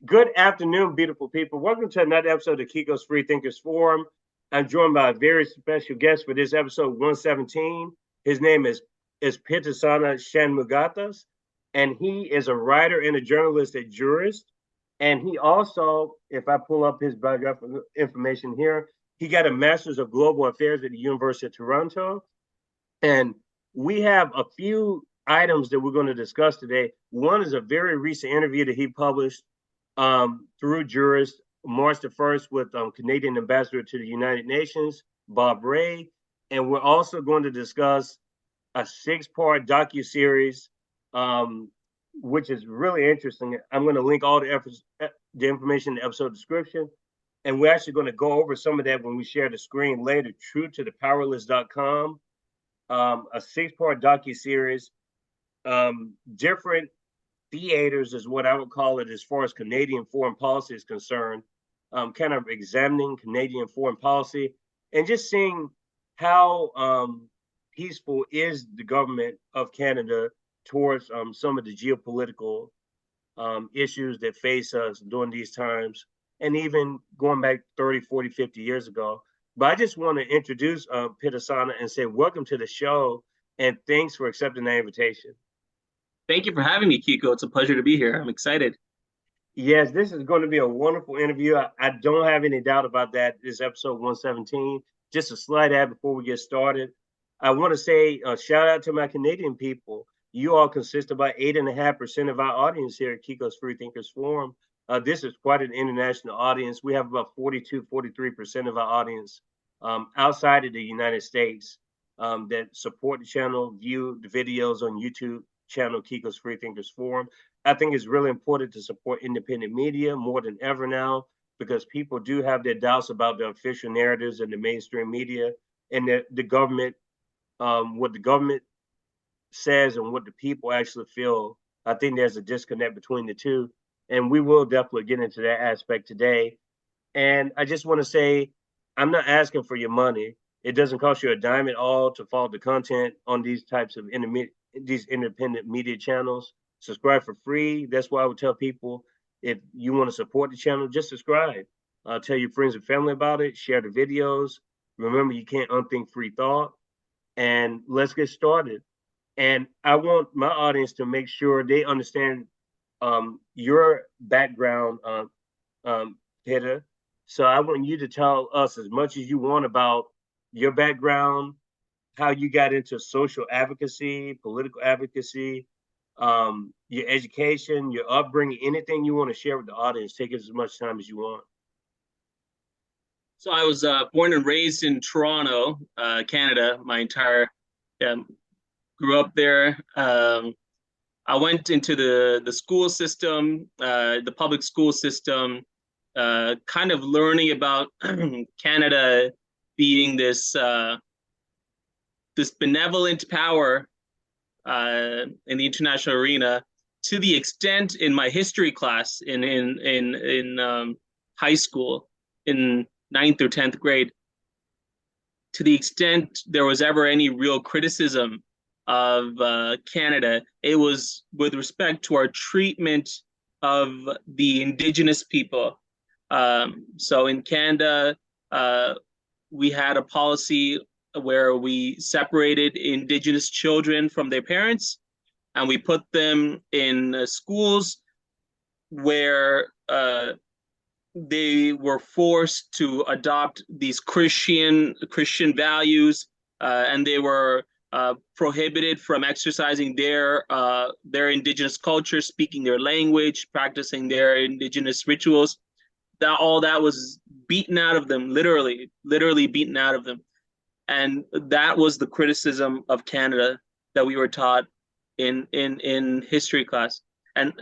Good afternoon, beautiful people. Welcome to another episode of Kiko's Freethinkers Forum. I'm joined by a very special guest for this episode 117. His name is Pitasanna Shanmugathas, and he is a writer and a journalist at JURIST. And he also, if I pull up his biographical information here, he got a Master's of Global Affairs at the University of Toronto. And we have a few items that we're going to discuss today. One is a very recent interview that he published through JURIST, March the 1st, with Canadian Ambassador to the United Nations, Bob Rae. And we're also going to discuss a 6-part docuseries, which is really interesting. I'm going to link all the information in the episode description. And we're actually going to go over some of that when we share the screen later, true to the powerless.com, a 6-part docuseries, different theaters is what I would call it as far as Canadian foreign policy is concerned, kind of examining Canadian foreign policy and just seeing how peaceful is the government of Canada towards some of the geopolitical issues that face us during these times, and even going back 30, 40, 50 years ago. But I just want to introduce Pitasanna and say welcome to the show, and thanks for accepting the invitation. Thank you for having me, Kiko. It's a pleasure to be here. I'm excited. Yes, this is going to be a wonderful interview. I don't have any doubt about that. This is episode 117. Just a slight ad before we get started. I want to say a shout out to my Canadian people. You all consist of about 8.5% of our audience here at Kiko's Freethinkers Forum. This is quite an international audience. We have about 42, 43% of our audience outside of the United States that support the channel, view the videos on YouTube channel Kiko's Freethinkers Forum. I think it's really important to support independent media more than ever now, because people do have their doubts about the official narratives and the mainstream media and the government, what the government says and what the people actually feel. I think there's a disconnect between the two, and we will definitely get into that aspect today. And I just want to say, I'm not asking for your money. It doesn't cost you a dime at all to follow the content on these types of these independent media channels. Subscribe for free. That's why I would tell people, if you want to support the channel, just subscribe. Tell your friends and family about it. Share the videos. Remember, you can't unthink free thought. And let's get started. And I want my audience to make sure they understand your background, Peter. So I want you to tell us as much as you want about your background, how you got into social advocacy, political advocacy, your education, your upbringing, anything you want to share with the audience. Take as much time as you want. So I was born and raised in Toronto, Canada. My entire grew up there. I went into the school system, the public school system, kind of learning about Canada being this benevolent power in the international arena, to the extent in my history class in high school, in 9th or 10th grade, to the extent there was ever any real criticism of Canada, it was with respect to our treatment of the Indigenous people. So in Canada, we had a policy where we separated Indigenous children from their parents, and we put them in schools where they were forced to adopt these Christian values, and they were prohibited from exercising their Indigenous culture, speaking their language, practicing their Indigenous rituals. All that was beaten out of them, literally beaten out of them. And that was the criticism of Canada that we were taught in history class. And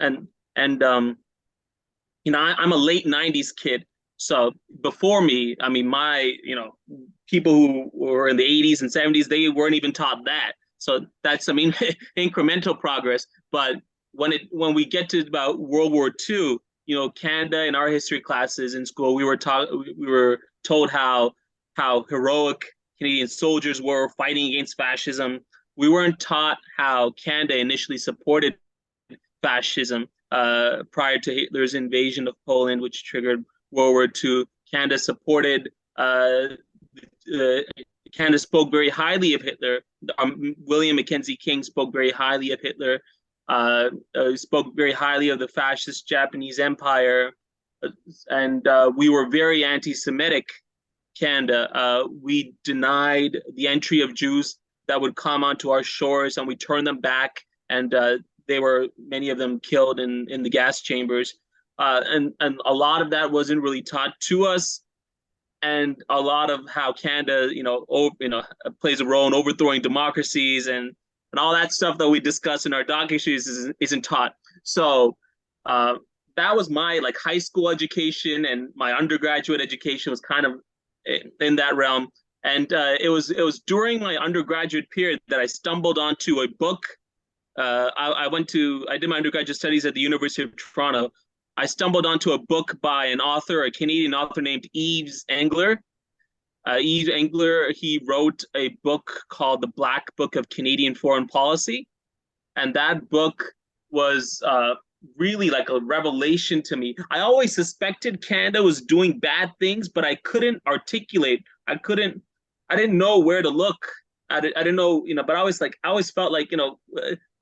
you know, I'm a late 90s kid. So before me, I mean, people who were in the 80s and 70s, they weren't even taught that. So that's, I mean, incremental progress. But when we get to about World War II, you know, Canada, in our history classes in school, we were told how heroic Canadian soldiers were fighting against fascism. We weren't taught how Canada initially supported fascism, prior to Hitler's invasion of Poland, which triggered World War II. Canada supported. Canada spoke very highly of Hitler. William Mackenzie King spoke very highly of Hitler. Spoke very highly of the fascist Japanese Empire, and we were very anti-Semitic. Canada, we denied the entry of Jews that would come onto our shores, and we turned them back, and they were, many of them, killed in the gas chambers, and a lot of that wasn't really taught to us, and a lot of how Canada, plays a role in overthrowing democracies and all that stuff that we discuss in our docuseries isn't taught. So that was my high school education, and my undergraduate education was kind of in that realm. And it was during my undergraduate period that I stumbled onto a book. I did my undergraduate studies at the University of Toronto. I stumbled onto a book by a Canadian author named Yves Engler. Yves Engler, he wrote a book called The Black Book of Canadian Foreign Policy. And that book was really like a revelation to me. I always suspected Canada was doing bad things, but I couldn't articulate. I didn't know where to look. I didn't know, but I always felt like,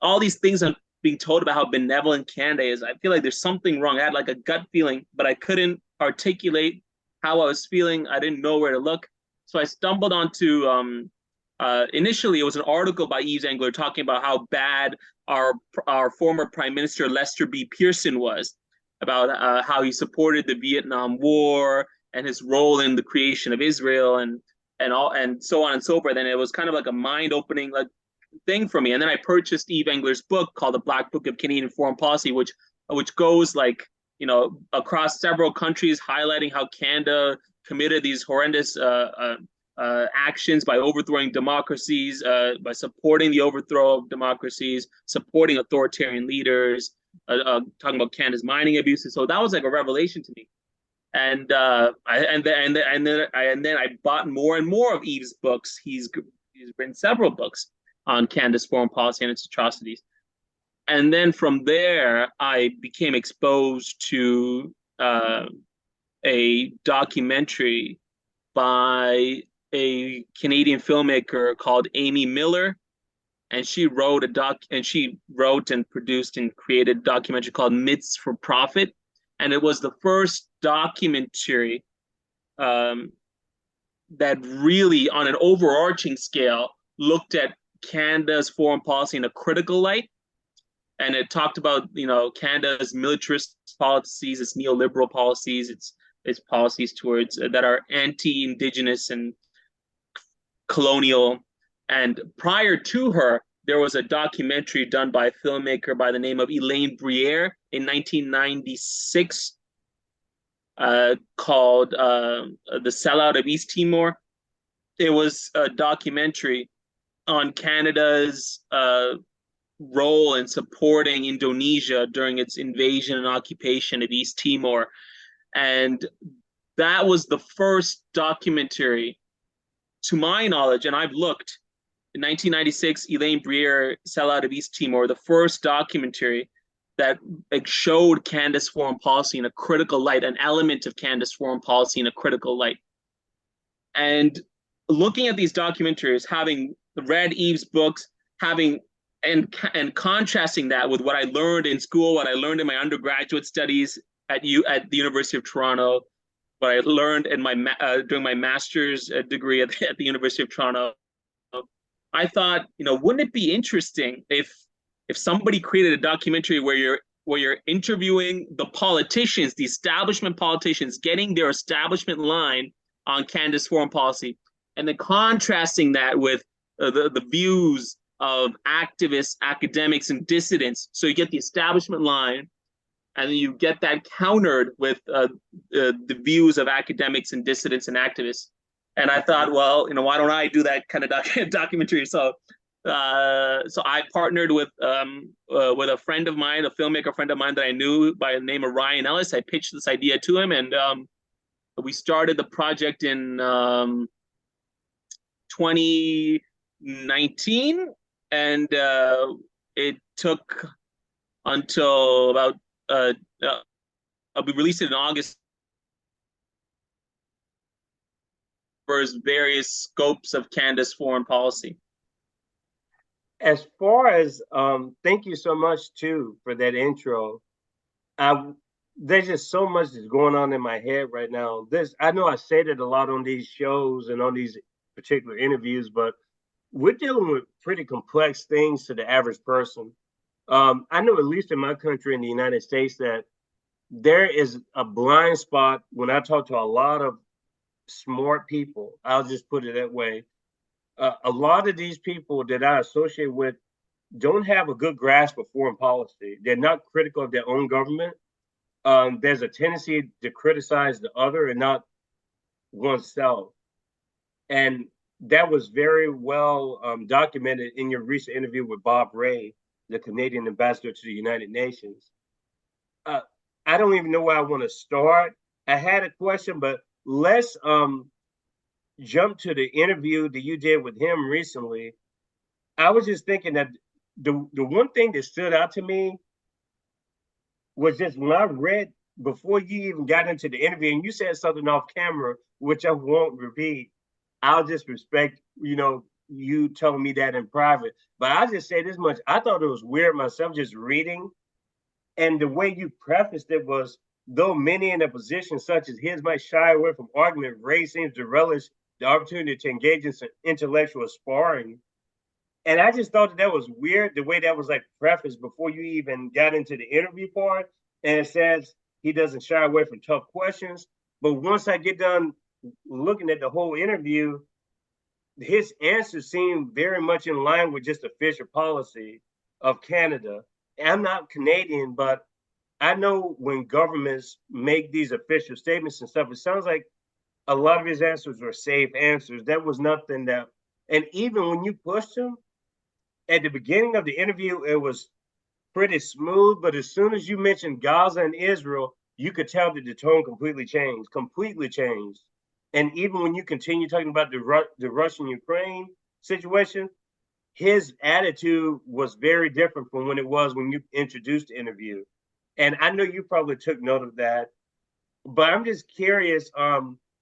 all these things I'm being told about how benevolent Canada is. I feel like there's something wrong. I had like a gut feeling, but I couldn't articulate how I was feeling. I didn't know where to look. So I stumbled onto, initially it was an article by Yves Engler talking about how bad our former Prime Minister Lester B. Pearson was, about how he supported the Vietnam War and his role in the creation of Israel and so on and so forth. And it was kind of like a mind-opening thing for me. And then I purchased Yves Engler's book called The Black Book of Canadian Foreign Policy, which goes across several countries, highlighting how Canada committed these horrendous actions by overthrowing democracies, by supporting the overthrow of democracies, supporting authoritarian leaders, talking about Canada's mining abuses. So that was like a revelation to me. And then I bought more and more of Yves' books. He's written several books on Canada's foreign policy and its atrocities. And then from there, I became exposed to a documentary by a Canadian filmmaker called Amy Miller, and she wrote and produced and created a documentary called Myths for Profit, and it was the first documentary that really, on an overarching scale, looked at Canada's foreign policy in a critical light. And it talked about, Canada's militarist policies, its neoliberal policies, its policies towards that are anti-Indigenous and colonial. And prior to her, there was a documentary done by a filmmaker by the name of Elaine Briere in 1996 called The Sellout of East Timor. It was a documentary on Canada's role in supporting Indonesia during its invasion and occupation of East Timor. And that was the first documentary, to my knowledge, and I've looked, in 1996, Elaine Briere, Sellout of East Timor, the first documentary that showed Canada's foreign policy in a critical light, an element of Canada's foreign policy in a critical light. And looking at these documentaries, having read Yves' books, and contrasting that with what I learned in school, what I learned in my undergraduate studies at the University of Toronto, what I learned in during my master's degree at the University of Toronto, I thought, wouldn't it be interesting if somebody created a documentary where you're interviewing the politicians, the establishment politicians, getting their establishment line on Canada's foreign policy, and then contrasting that with the views of activists, academics, and dissidents. So you get the establishment line, and then you get that countered with the views of academics and dissidents and activists. And I thought, well, why don't I do that kind of documentary? So I partnered with a friend of mine, a filmmaker friend of mine that I knew by the name of Ryan Ellis. I pitched this idea to him, and we started the project in 2019, and it took until about I'll be releasing in August for various scopes of Canada's foreign policy. As far as thank you so much too for that intro. There's just so much that's going on in my head right now. I know I said it a lot on these shows and on these particular interviews, but we're dealing with pretty complex things to the average person. I know, at least in my country, in the United States, that there is a blind spot when I talk to a lot of smart people. I'll just put it that way. A lot of these people that I associate with don't have a good grasp of foreign policy. They're not critical of their own government. There's a tendency to criticize the other and not oneself. And that was very well documented in your recent interview with Bob Rae, the Canadian ambassador to the United Nations. I don't even know where I want to start. I had a question, but let's jump to the interview that you did with him recently. I was just thinking that the one thing that stood out to me was just when I read before you even got into the interview, and you said something off camera, which I won't repeat. I'll just respect, you telling me that in private. But I'll just say this much. I thought it was weird myself just reading. And the way you prefaced it was, though many in a position such as his might shy away from argument, Rae seems to relish the opportunity to engage in some intellectual sparring. And I just thought that was weird, the way that was like prefaced before you even got into the interview part. And it says he doesn't shy away from tough questions. But once I get done looking at the whole interview, his answers seem very much in line with just official policy of Canada. I'm not Canadian, but I know when governments make these official statements and stuff, it sounds like a lot of his answers were safe answers. That was nothing that, and even when you pushed him at the beginning of the interview, it was pretty smooth. But as soon as you mentioned Gaza and Israel, you could tell that the tone completely changed. And even when you continue talking about the Russian-Ukraine situation, his attitude was very different from when it was when you introduced the interview. And I know you probably took note of that, but I'm just curious,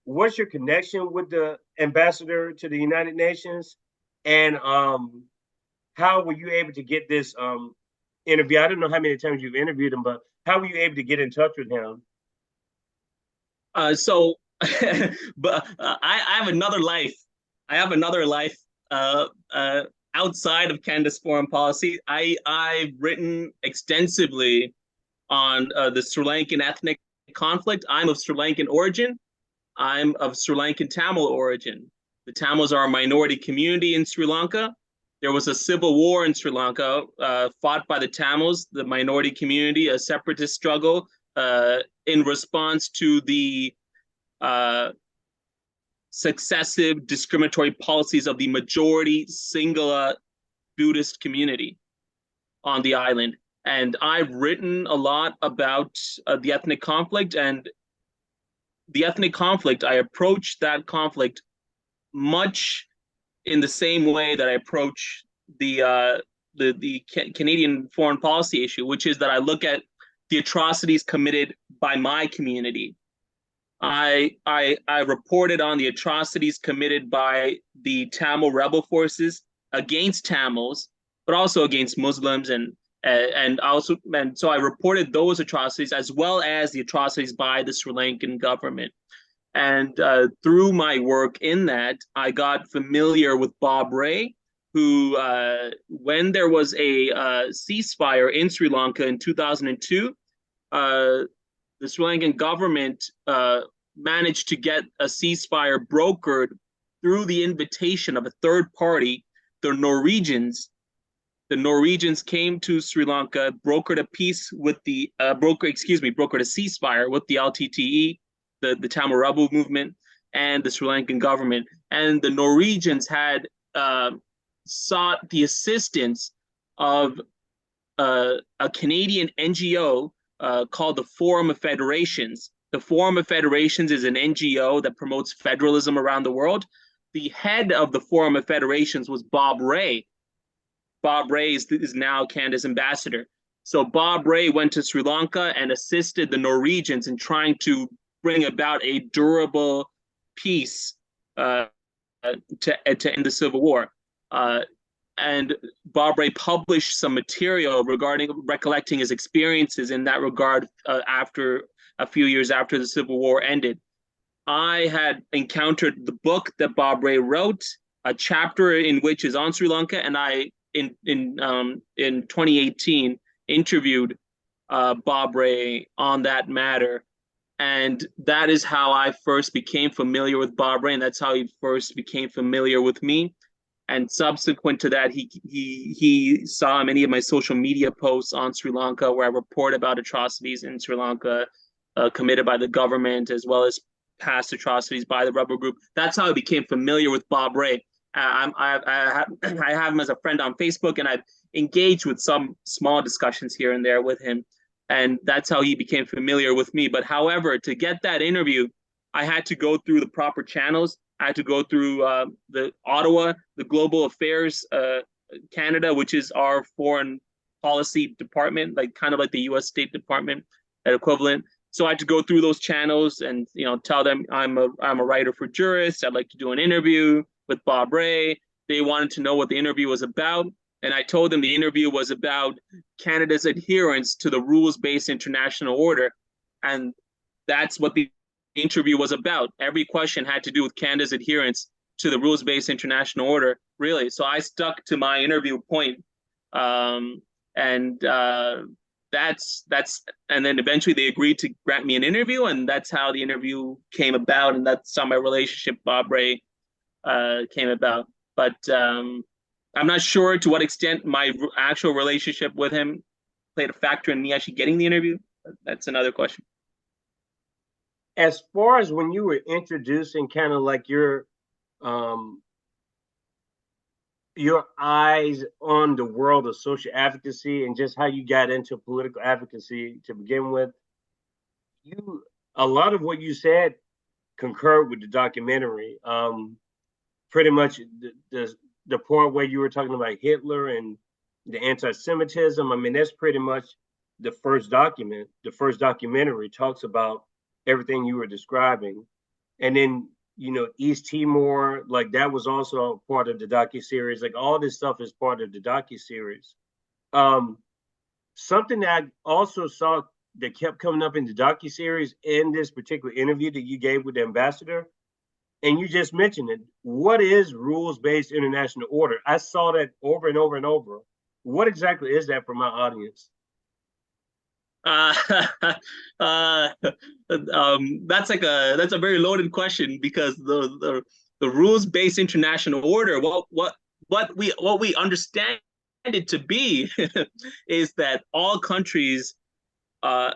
what's your connection with the ambassador to the United Nations? And how were you able to get this interview? I don't know how many times you've interviewed him, but how were you able to get in touch with him? But I have another life. I have another life outside of Canada's foreign policy. I've written extensively on the Sri Lankan ethnic conflict. I'm of Sri Lankan origin. I'm of Sri Lankan Tamil origin. The Tamils are a minority community in Sri Lanka. There was a civil war in Sri Lanka fought by the Tamils, the minority community, a separatist struggle in response to the successive discriminatory policies of the majority Sinhala Buddhist community on the island. And I've written a lot about the ethnic conflict, and the ethnic conflict, I approach that conflict much in the same way that I approach the Canadian foreign policy issue, which is that I look at the atrocities committed by my community. I reported on the atrocities committed by the Tamil rebel forces against Tamils, but also against Muslims, and so I reported those atrocities as well as the atrocities by the Sri Lankan government. And through my work in that, I got familiar with Bob Rae, who, when there was a ceasefire in Sri Lanka in 2002, the Sri Lankan government managed to get a ceasefire brokered through the invitation of a third party, the Norwegians. The Norwegians came to Sri Lanka, brokered a peace with the brokered a ceasefire with the LTTE, the Tamil rebel movement, and the Sri Lankan government. And the Norwegians had sought the assistance of a Canadian NGO called the Forum of Federations. The Forum of Federations is an NGO that promotes federalism around the world. The head of the Forum of Federations was Bob Rae. Bob Rae is now Canada's ambassador. So Bob Rae went to Sri Lanka and assisted the Norwegians in trying to bring about a durable peace to end the Civil War. And Bob Rae published some material regarding recollecting his experiences in that regard after a few years after the Civil War ended. I had encountered the book that Bob Rae wrote, a chapter in which is on Sri Lanka, and I in 2018 interviewed Bob Rae on that matter. And that is how I first became familiar with Bob Rae, and that's how he first became familiar with me. And subsequent to that, he saw many of my social media posts on Sri Lanka where I report about atrocities in Sri Lanka committed by the government, as well as past atrocities by the rebel group. That's how I became familiar with Bob Rae. I have him as a friend on Facebook, and I've engaged with some small discussions here and there with him. And that's how he became familiar with me. But however, to get that interview, I had to go through the proper channels. I had to go through the Ottawa, the Global Affairs Canada, which is our foreign policy department, like kind of like the U.S. State Department, that equivalent. So I had to go through those channels and tell them I'm a writer for JURIST. I'd like to do an interview with Bob Rae. They wanted to know what the interview was about. And I told them the interview was about Canada's adherence to the rules-based international order. And that's what the interview was about. Every question had to do with Canada's adherence to the rules-based international order, really. So I stuck to my interview point. And then eventually they agreed to grant me an interview, and that's how the interview came about. And that's how my relationship with Bob Rae came about. But I'm not sure to what extent my actual relationship with him played a factor in me actually getting the interview. That's another question. As far as when you were introducing kind of like your eyes on the world of social advocacy and just how you got into political advocacy to begin with, a lot of what you said concurred with the documentary. Pretty much the point where you were talking about Hitler and the anti-Semitism. I mean, that's pretty much the first document. The first documentary talks about everything you were describing. And then, East Timor, like that was also part of the docuseries. Like all this stuff is part of the docuseries. Something that I also saw that kept coming up in the docuseries in this particular interview that you gave with the ambassador, and you just mentioned it. What is rules-based international order? I saw that over and over and over. What exactly is that for my audience? That's a very loaded question, because the rules-based international order, what we understand it to be is that all countries, all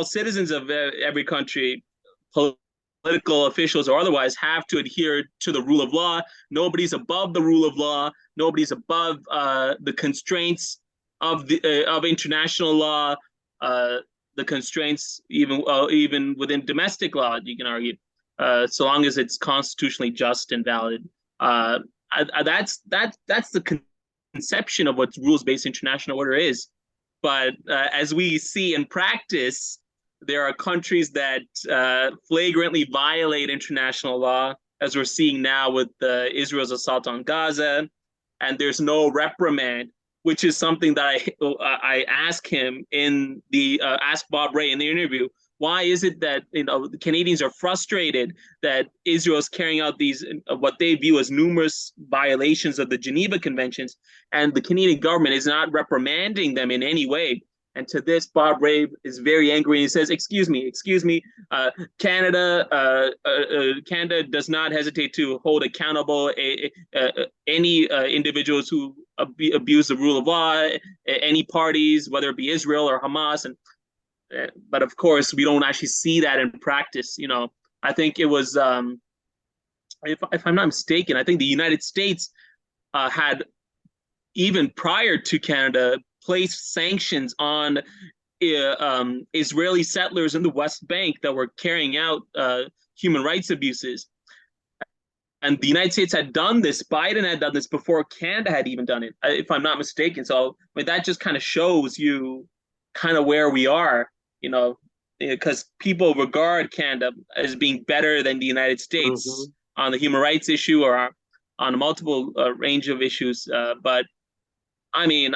citizens of every country, political officials or otherwise, have to adhere to the rule of law. Nobody's above the rule of law. Nobody's above the constraints of international law, the constraints even within domestic law, you can argue, so long as it's constitutionally just and valid. That's the conception of what rules-based international order is. But as we see in practice, there are countries that flagrantly violate international law, as we're seeing now with Israel's assault on Gaza, and there's no reprimand, which is something that I ask him in the ask Bob Rae in the interview. Why is it that the Canadians are frustrated that Israel is carrying out these what they view as numerous violations of the Geneva Conventions, and the Canadian government is not reprimanding them in any way? And to this, Bob Rae is very angry, and he says, "Excuse me, Canada does not hesitate to hold accountable any individuals who abuse the rule of law, any parties, whether it be Israel or Hamas." And but of course, we don't actually see that in practice. I think it was, if I'm not mistaken, I think the United States had, even prior to Canada, placed sanctions on Israeli settlers in the West Bank that were carrying out human rights abuses. And the United States had done this. Biden had done this before Canada had even done it, if I'm not mistaken. So I mean, that just kind of shows you kind of where we are, you know, because people regard Canada as being better than the United States Hmm. on the human rights issue or on a multiple range of issues. But I mean,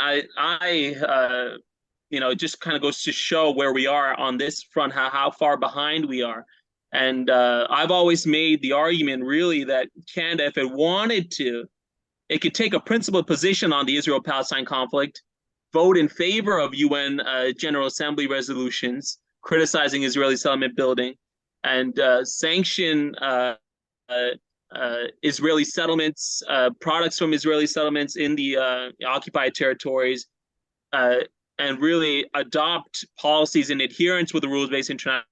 it just kind of goes to show where we are on this front, how far behind we are. And I've always made the argument really that Canada, if it wanted to, it could take a principled position on the Israel-Palestine conflict, vote in favor of UN General Assembly resolutions criticizing Israeli settlement building, and sanction Israeli settlements, products from Israeli settlements in the occupied territories, uh, and really adopt policies in adherence with the rules-based international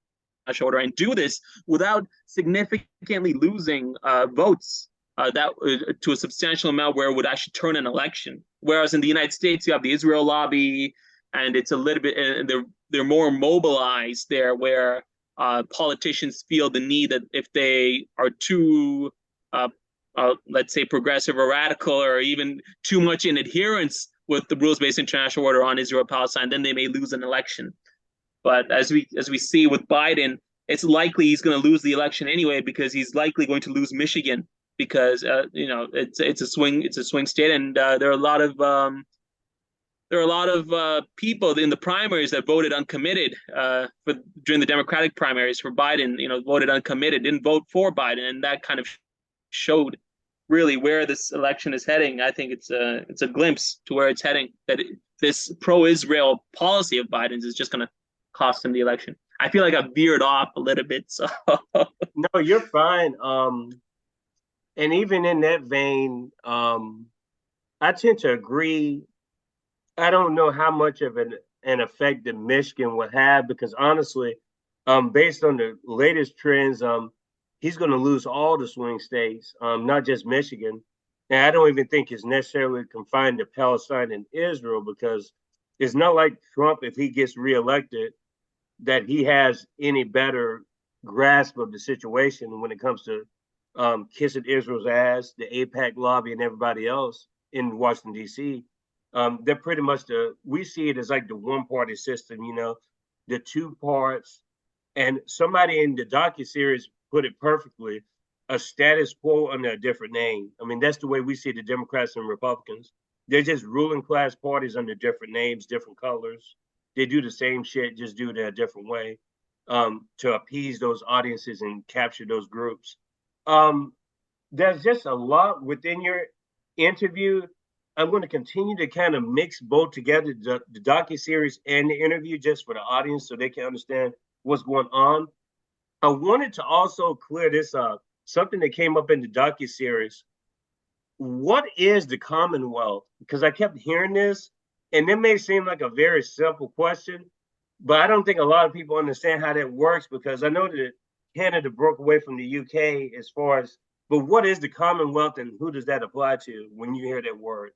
order, and do this without significantly losing votes that to a substantial amount where it would actually turn an election. Whereas in the United States, you have the Israel lobby, and it's a little bit, and they're more mobilized there, where politicians feel the need that if they are too, let's say, progressive or radical, or even too much in adherence with the rules-based international order on Israel-Palestine, then they may lose an election. But as we see with Biden, it's likely he's going to lose the election anyway, because he's likely going to lose Michigan, because it's a swing state, and there are a lot of people in the primaries that voted uncommitted during the Democratic primaries for Biden. Voted uncommitted, didn't vote for Biden, and that kind of showed really where this election is heading. I think it's a glimpse to where it's heading. That this pro-Israel policy of Biden's is just going to cost him the election. I feel like I veered off a little bit. So No, you're fine. And even in that vein, I tend to agree. I don't know how much of an effect that Michigan would have, because honestly, based on the latest trends, he's going to lose all the swing states, not just Michigan. And I don't even think it's necessarily confined to Palestine and Israel, because it's not like Trump, if he gets reelected, that he has any better grasp of the situation when it comes to kissing Israel's ass, the AIPAC lobby, and everybody else in Washington, D.C. They're pretty much we see it as like the one party system, the two parts. And somebody in the docuseries put it perfectly: a status quo under a different name. I mean, that's the way we see the Democrats and Republicans. They're just ruling class parties under different names, different colors. They do the same shit, just do it in a different way, to appease those audiences and capture those groups. Um, there's just a lot within your interview. I'm going to continue to kind of mix both together, the docuseries and the interview, just for the audience so they can understand what's going on. I wanted to also clear this up. Something that came up in the docuseries. What is the Commonwealth? Because I kept hearing this, and it may seem like a very simple question, but I don't think a lot of people understand how that works, because I know that Canada broke away from the UK as far as, but what is the Commonwealth and who does that apply to when you hear that word?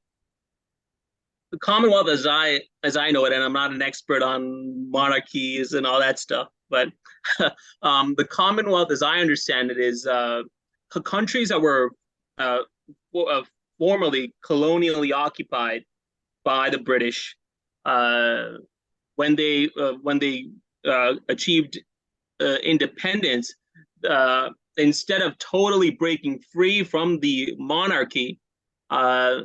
the Commonwealth, as I know it, and I'm not an expert on monarchies and all that stuff, but the Commonwealth, as I understand it, is countries that were uh, formerly colonially occupied by the British, uh, when they achieved independence. Instead of totally breaking free from the monarchy, uh,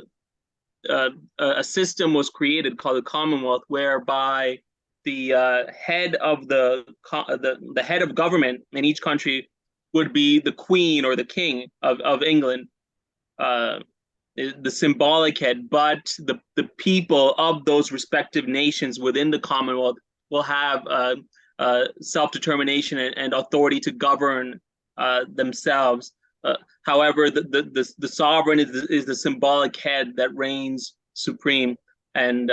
a system was created called the Commonwealth, whereby the head of the head of government in each country would be the Queen or the King of England, uh, the symbolic head. But the people of those respective nations within the Commonwealth will have self-determination and authority to govern themselves. However, the sovereign is the symbolic head that reigns supreme, and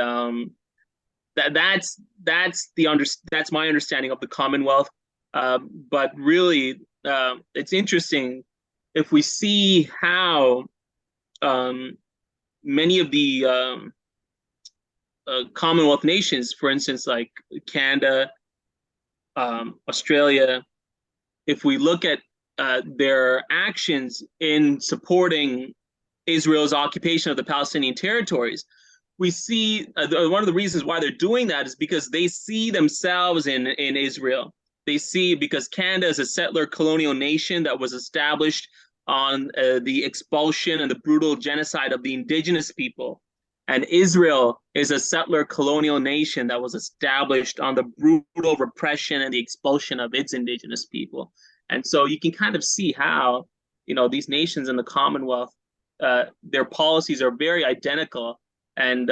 that's my understanding of the Commonwealth. But really, it's interesting if we see how many of the Commonwealth nations, for instance, like Canada, Australia, if we look at their actions in supporting Israel's occupation of the Palestinian territories. We see one of the reasons why they're doing that is because they see themselves in Israel. They see, because Canada is a settler colonial nation that was established on the expulsion and the brutal genocide of the indigenous people. And Israel is a settler colonial nation that was established on the brutal repression and the expulsion of its indigenous people. And so you can kind of see how, these nations in the Commonwealth, their policies are very identical. And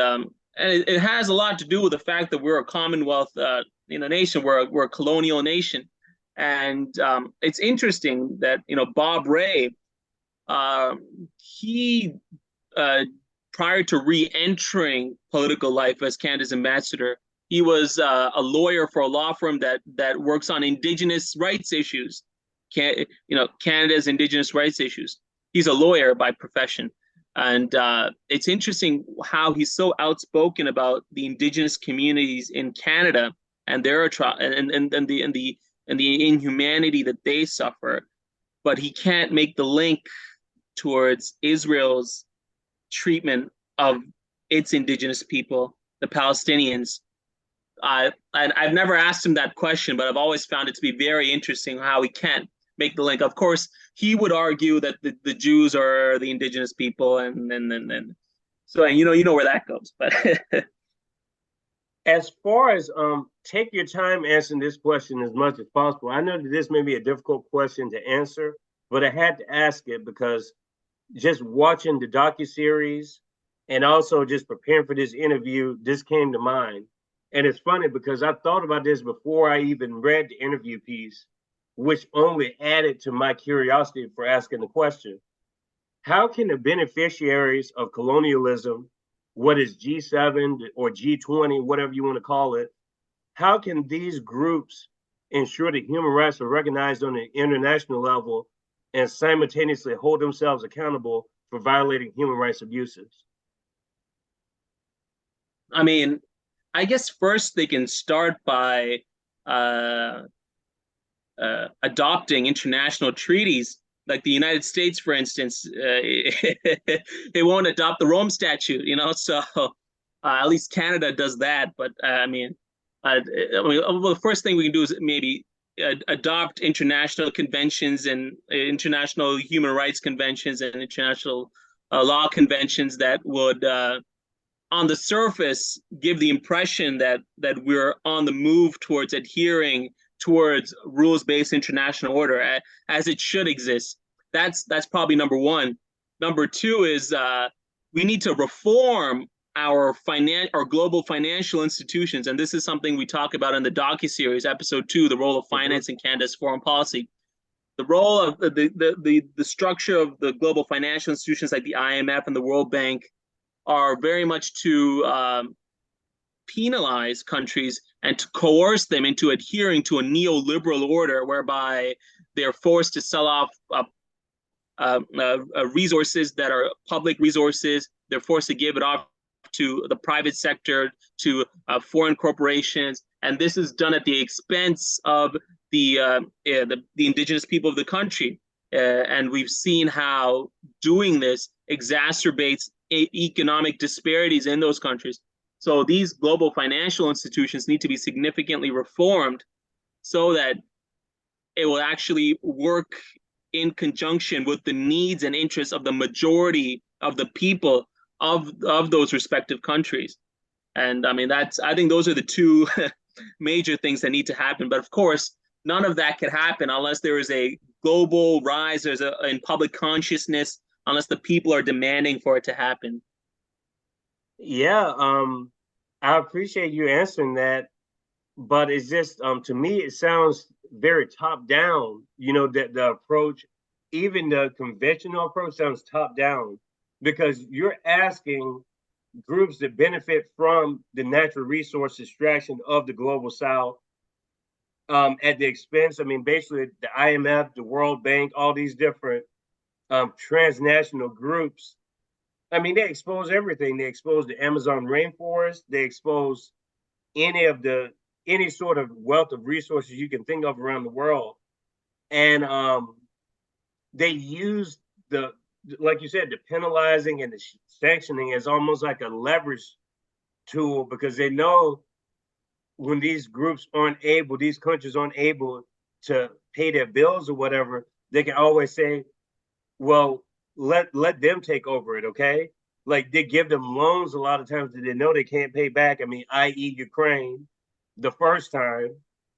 it has a lot to do with the fact that we're a Commonwealth nation, we're a colonial nation. And it's interesting that, Bob Rae, he, prior to re-entering political life as Canada's ambassador, he was a lawyer for a law firm that works on Indigenous rights issues, Canada's Indigenous rights issues. He's a lawyer by profession. And it's interesting how he's so outspoken about the Indigenous communities in Canada and their and the inhumanity that they suffer, but he can't make the link towards Israel's treatment of its indigenous people, the Palestinians. And I've never asked him that question, but I've always found it to be very interesting how he can't make the link. Of course, he would argue that the Jews are the indigenous people, and so you know where that goes. But as far as take your time answering this question as much as possible. I know that this may be a difficult question to answer, but I had to ask it because just watching the docuseries and also just preparing for this interview, this came to mind. And it's funny because I thought about this before I even read the interview piece, which only added to my curiosity for asking the question. How can the beneficiaries of colonialism, what is G7 or G20, whatever you want to call it, how can these groups ensure that human rights are recognized on an international level and simultaneously hold themselves accountable for violating human rights abuses? I mean, I guess first they can start by adopting international treaties. Like the United States, for instance, it won't adopt the Rome Statute, so at least Canada does that. But well, the first thing we can do is maybe adopt international conventions and international human rights conventions and international law conventions that would, on the surface, give the impression that we're on the move towards adhering towards rules-based international order as it should exist. That's probably number one. Number two is we need to reform our global financial institutions, and this is something we talk about in the docuseries, episode 2, the role of finance in Canada's foreign policy. The role of the structure of the global financial institutions like the IMF and the World Bank are very much to penalize countries and to coerce them into adhering to a neoliberal order whereby they're forced to sell off resources that are public resources. They're forced to give it off to the private sector, to foreign corporations, and this is done at the expense of the indigenous people of the country. And we've seen how doing this exacerbates economic disparities in those countries. So these global financial institutions need to be significantly reformed so that it will actually work in conjunction with the needs and interests of the majority of the people of those respective countries. And I think those are the two major things that need to happen. But of course, none of that could happen unless there is a global rise in public consciousness, unless the people are demanding for it to happen. Yeah, I appreciate you answering that, but it's just to me it sounds very top down. That the approach, even the conventional approach, sounds top down because you're asking groups that benefit from the natural resource extraction of the global South at the expense. Basically the IMF, the World Bank, all these different transnational groups. They expose everything. They expose the Amazon rainforest. They expose any sort of wealth of resources you can think of around the world. And they use the, like you said, the penalizing and the sanctioning as almost like a leverage tool, because they know when these groups aren't able, these countries aren't able to pay their bills or whatever, they can always say, well, let them take over it, okay? Like they give them loans a lot of times that they know they can't pay back. I mean, i.e. Ukraine, the first time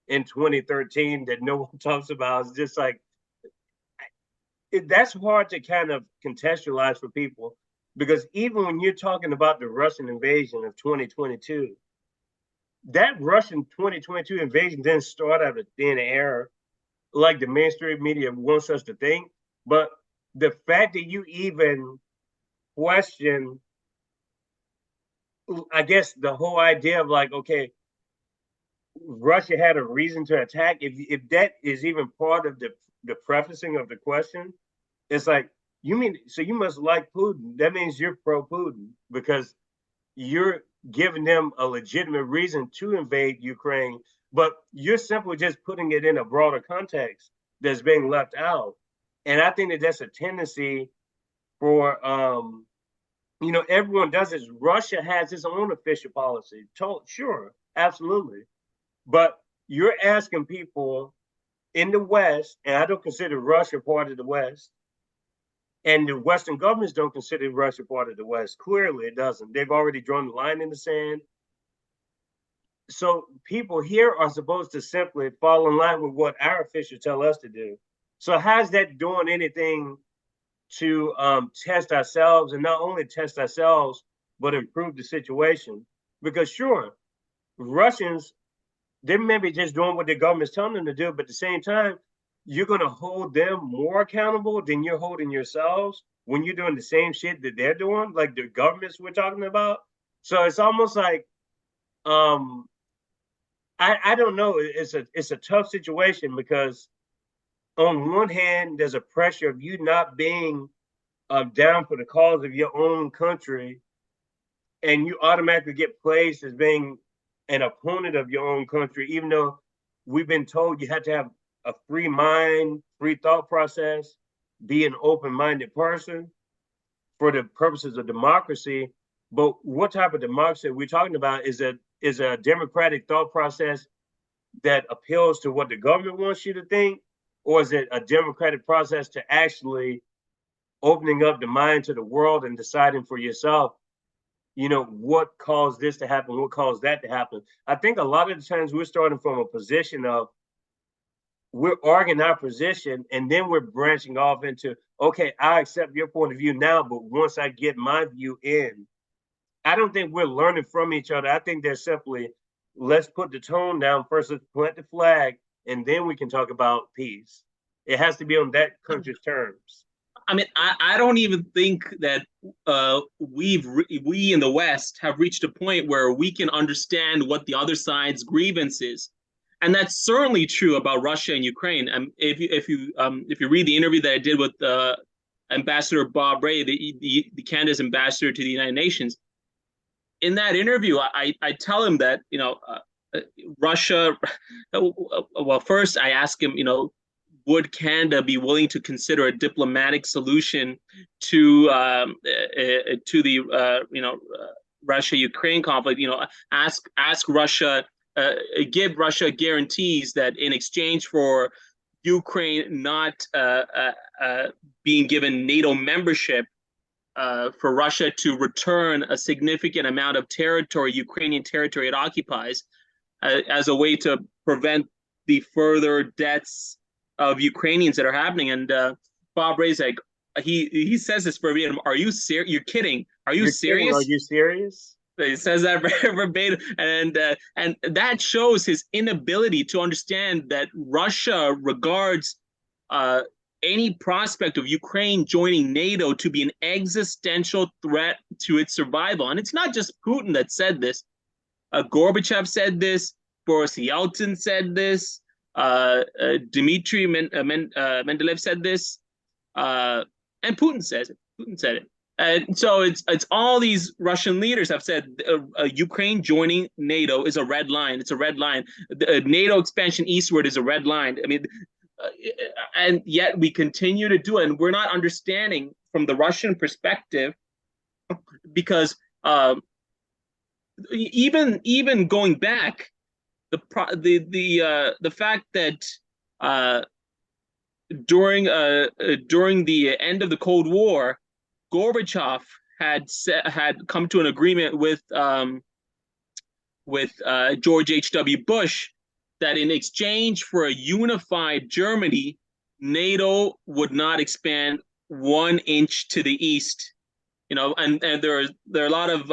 in 2013 that no one talks about. It's just like, that's hard to kind of contextualize for people, because even when you're talking about the Russian invasion of 2022, that Russian 2022 invasion didn't start out of thin air like the mainstream media wants us to think. But the fact that you even question, I guess, the whole idea of like, okay, Russia had a reason to attack. If that is even part of the prefacing of the question, it's like, you mean, so you must like Putin? That means you're pro Putin because you're giving them a legitimate reason to invade Ukraine, but you're simply just putting it in a broader context that's being left out. And I think that that's a tendency for, everyone does this. Russia has its own official policy. Sure, absolutely. But you're asking people in the West, and I don't consider Russia part of the West, and the Western governments don't consider Russia part of the West. Clearly, it doesn't. They've already drawn the line in the sand. So people here are supposed to simply fall in line with what our officials tell us to do. So how's that doing anything to test ourselves, and not only test ourselves, but improve the situation? Because sure, Russians, they may be just doing what the government's telling them to do, but at the same time, you're going to hold them more accountable than you're holding yourselves when you're doing the same shit that they're doing, like the governments we're talking about. So it's almost like, I don't know. It's a tough situation, because on one hand, there's a pressure of you not being down for the cause of your own country, and you automatically get placed as being an opponent of your own country, even though we've been told you have to have a free mind, free thought process, be an open-minded person for the purposes of democracy. But what type of democracy we're talking about? Is a democratic thought process that appeals to what the government wants you to think, or is it a democratic process to actually opening up the mind to the world and deciding for yourself, what caused this to happen, what caused that to happen? I think a lot of the times we're starting from a position of, we're arguing our position, and then we're branching off into, okay, I accept your point of view now, but once I get my view in, I don't think we're learning from each other. I think they're simply, let's put the tone down first, let's plant the flag, and then we can talk about peace. It has to be on that country's terms. I mean, I don't even think that we in the West have reached a point where we can understand what the other side's grievance is, and that's certainly true about Russia and Ukraine. If you read the interview that I did with Ambassador Bob Rae, the Canada's ambassador to the United Nations, in that interview, I tell him that Russia. Well, first I ask him, would Canada be willing to consider a diplomatic solution to the Russia-Ukraine conflict? Ask Russia, give Russia guarantees that in exchange for Ukraine not being given NATO membership, for Russia to return a significant amount of territory, Ukrainian territory it occupies, as a way to prevent the further deaths of Ukrainians that are happening. And Bob Rae's like, he says this verbatim. Are you serious? You're kidding. Are you serious? Are you serious? He says that verbatim, and that shows his inability to understand that Russia regards any prospect of Ukraine joining NATO to be an existential threat to its survival. And it's not just Putin that said this. Gorbachev said this. Boris Yeltsin said this. Dmitry Mendeleev said this, and Putin says it. Putin said it, and so it's all these Russian leaders have said Ukraine joining NATO is a red line. It's a red line. The NATO expansion eastward is a red line. I mean, and yet we continue to do it, and we're not understanding from the Russian perspective, because even going back, the fact that during the end of the Cold War, Gorbachev had come to an agreement with George H.W. Bush that in exchange for a unified Germany, NATO would not expand 1 inch to the east. And there are a lot of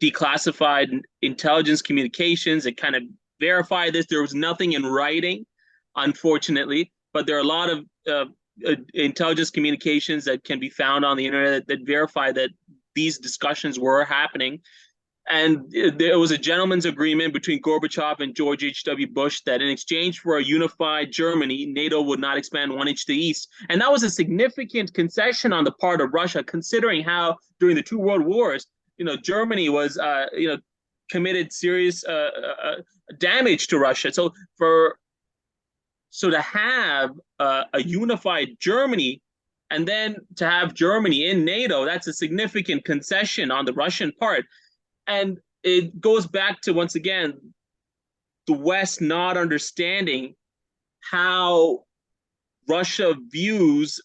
declassified intelligence communications that kind of verify this. There was nothing in writing, unfortunately, but there are a lot of intelligence communications that can be found on the internet that verify that these discussions were happening. And there was a gentleman's agreement between Gorbachev and George H.W. Bush that in exchange for a unified Germany, NATO would not expand 1 inch to the east. And that was a significant concession on the part of Russia, considering how during the 2 world wars, Germany was, committed serious damage to Russia. So to have a unified Germany, and then to have Germany in NATO, that's a significant concession on the Russian part. And it goes back to, once again, the West not understanding how Russia views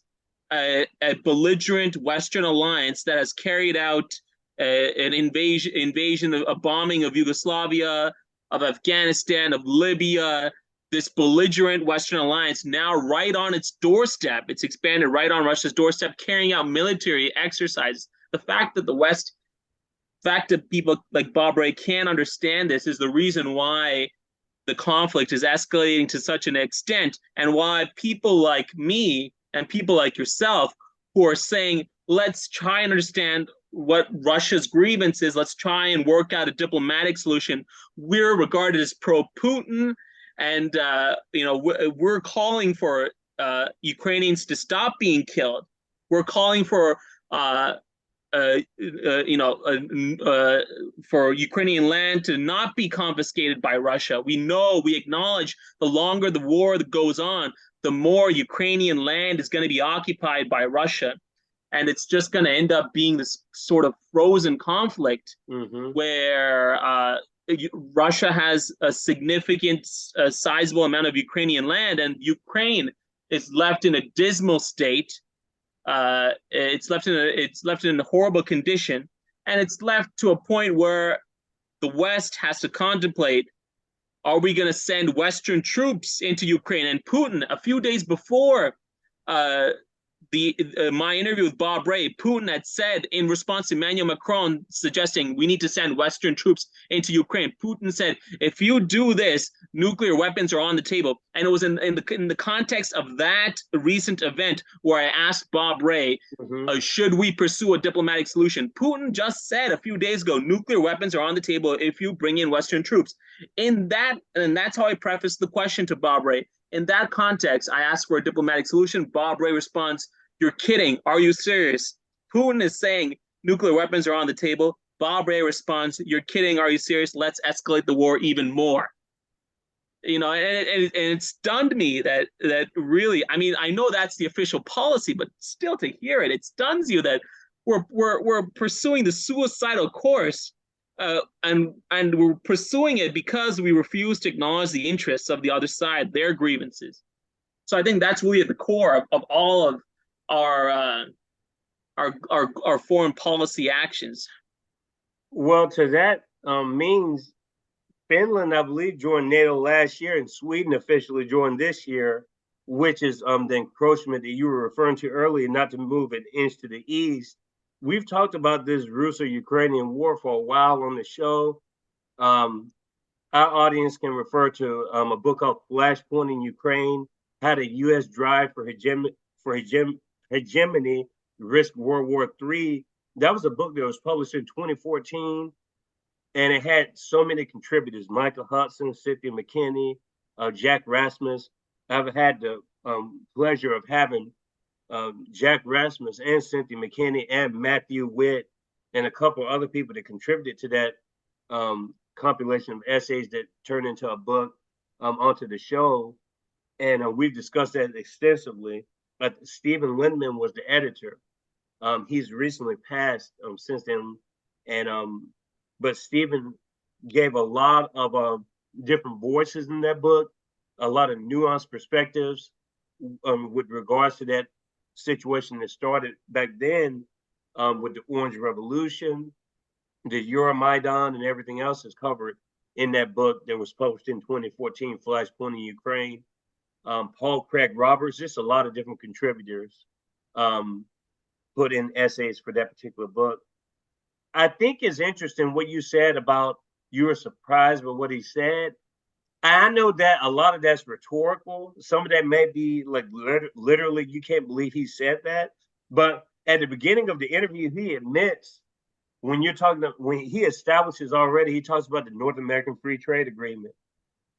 a belligerent Western alliance that has carried out an invasion, a bombing of Yugoslavia, of Afghanistan, of Libya. This belligerent Western alliance now right on its doorstep. It's expanded right on Russia's doorstep, carrying out military exercises. The fact that people like Bob Rae can't understand this is the reason why the conflict is escalating to such an extent, and why people like me and people like yourself who are saying, let's try and understand what Russia's grievance is, let's try and work out a diplomatic solution. We're regarded as pro-Putin, and we're calling for Ukrainians to stop being killed. We're calling for for Ukrainian land to not be confiscated by Russia. We acknowledge the longer the war goes on, the more Ukrainian land is going to be occupied by Russia. And it's just going to end up being this sort of frozen conflict where Russia has a significant, sizable amount of Ukrainian land, and Ukraine is left in a dismal state. It's left in a horrible condition, and it's left to a point where the West has to contemplate: are we going to send Western troops into Ukraine? And Putin, a few days before my interview with Bob Rae, Putin had said, in response to Emmanuel Macron suggesting we need to send Western troops into Ukraine, Putin said, if you do this, nuclear weapons are on the table. And it was in the context of that recent event where I asked Bob Rae, should we pursue a diplomatic solution? Putin just said a few days ago, nuclear weapons are on the table if you bring in Western troops. And that's how I prefaced the question to Bob Rae. In that context, I asked for a diplomatic solution. Bob Rae responds, you're kidding. Are you serious? Putin is saying nuclear weapons are on the table. Bob Rae responds, you're kidding. Are you serious? Let's escalate the war even more. And it stunned me that really, I mean, I know that's the official policy, but still to hear it stuns you that we're pursuing the suicidal course, and we're pursuing it because we refuse to acknowledge the interests of the other side, their grievances. So I think that's really at the core of all of our foreign policy actions. Well, to that means Finland, I believe, joined NATO last year, and Sweden officially joined this year, which is the encroachment that you were referring to earlier, not to move an inch to the east. We've talked about this Russo-Ukrainian war for a while on the show. Our audience can refer to a book called Flashpoint in Ukraine: How the U.S. Drive for Hegemony Risk World War III. That was a book that was published in 2014, and it had so many contributors: Michael Hudson, Cynthia McKinney, Jack Rasmus. I've had the pleasure of having Jack Rasmus and Cynthia McKinney and Matthew Witt and a couple other people that contributed to that compilation of essays that turned into a book onto the show. and we've discussed that extensively. But Stephen Lindman was the editor. He's recently passed since then, and but Stephen gave a lot of different voices in that book, a lot of nuanced perspectives with regards to that situation that started back then with the Orange Revolution, the Euromaidan, and everything else is covered in that book that was published in 2014, Flashpoint in Ukraine. Paul Craig Roberts, just a lot of different contributors put in essays for that particular book. I think it's interesting what you said about you were surprised by what he said. I know that a lot of that's rhetorical. Some of that may be like literally, you can't believe he said that. But at the beginning of the interview, he admits when you're talking about, when he establishes already, he talks about the North American Free Trade Agreement.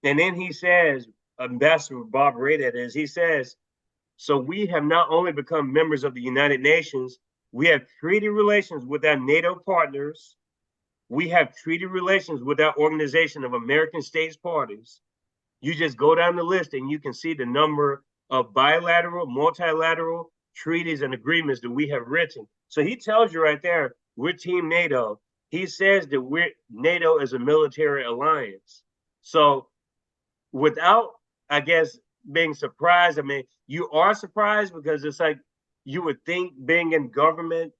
And then he says, Ambassador Bob Rae, that is, he says, so we have not only become members of the United Nations, we have treaty relations with our NATO partners. We have treaty relations with our Organization of American States Parties. You just go down the list and you can see the number of bilateral, multilateral treaties and agreements that we have written. So he tells you right there, we're Team NATO. He says that NATO is a military alliance. So without, I guess, being surprised, I mean, you are surprised because it's like you would think being in government,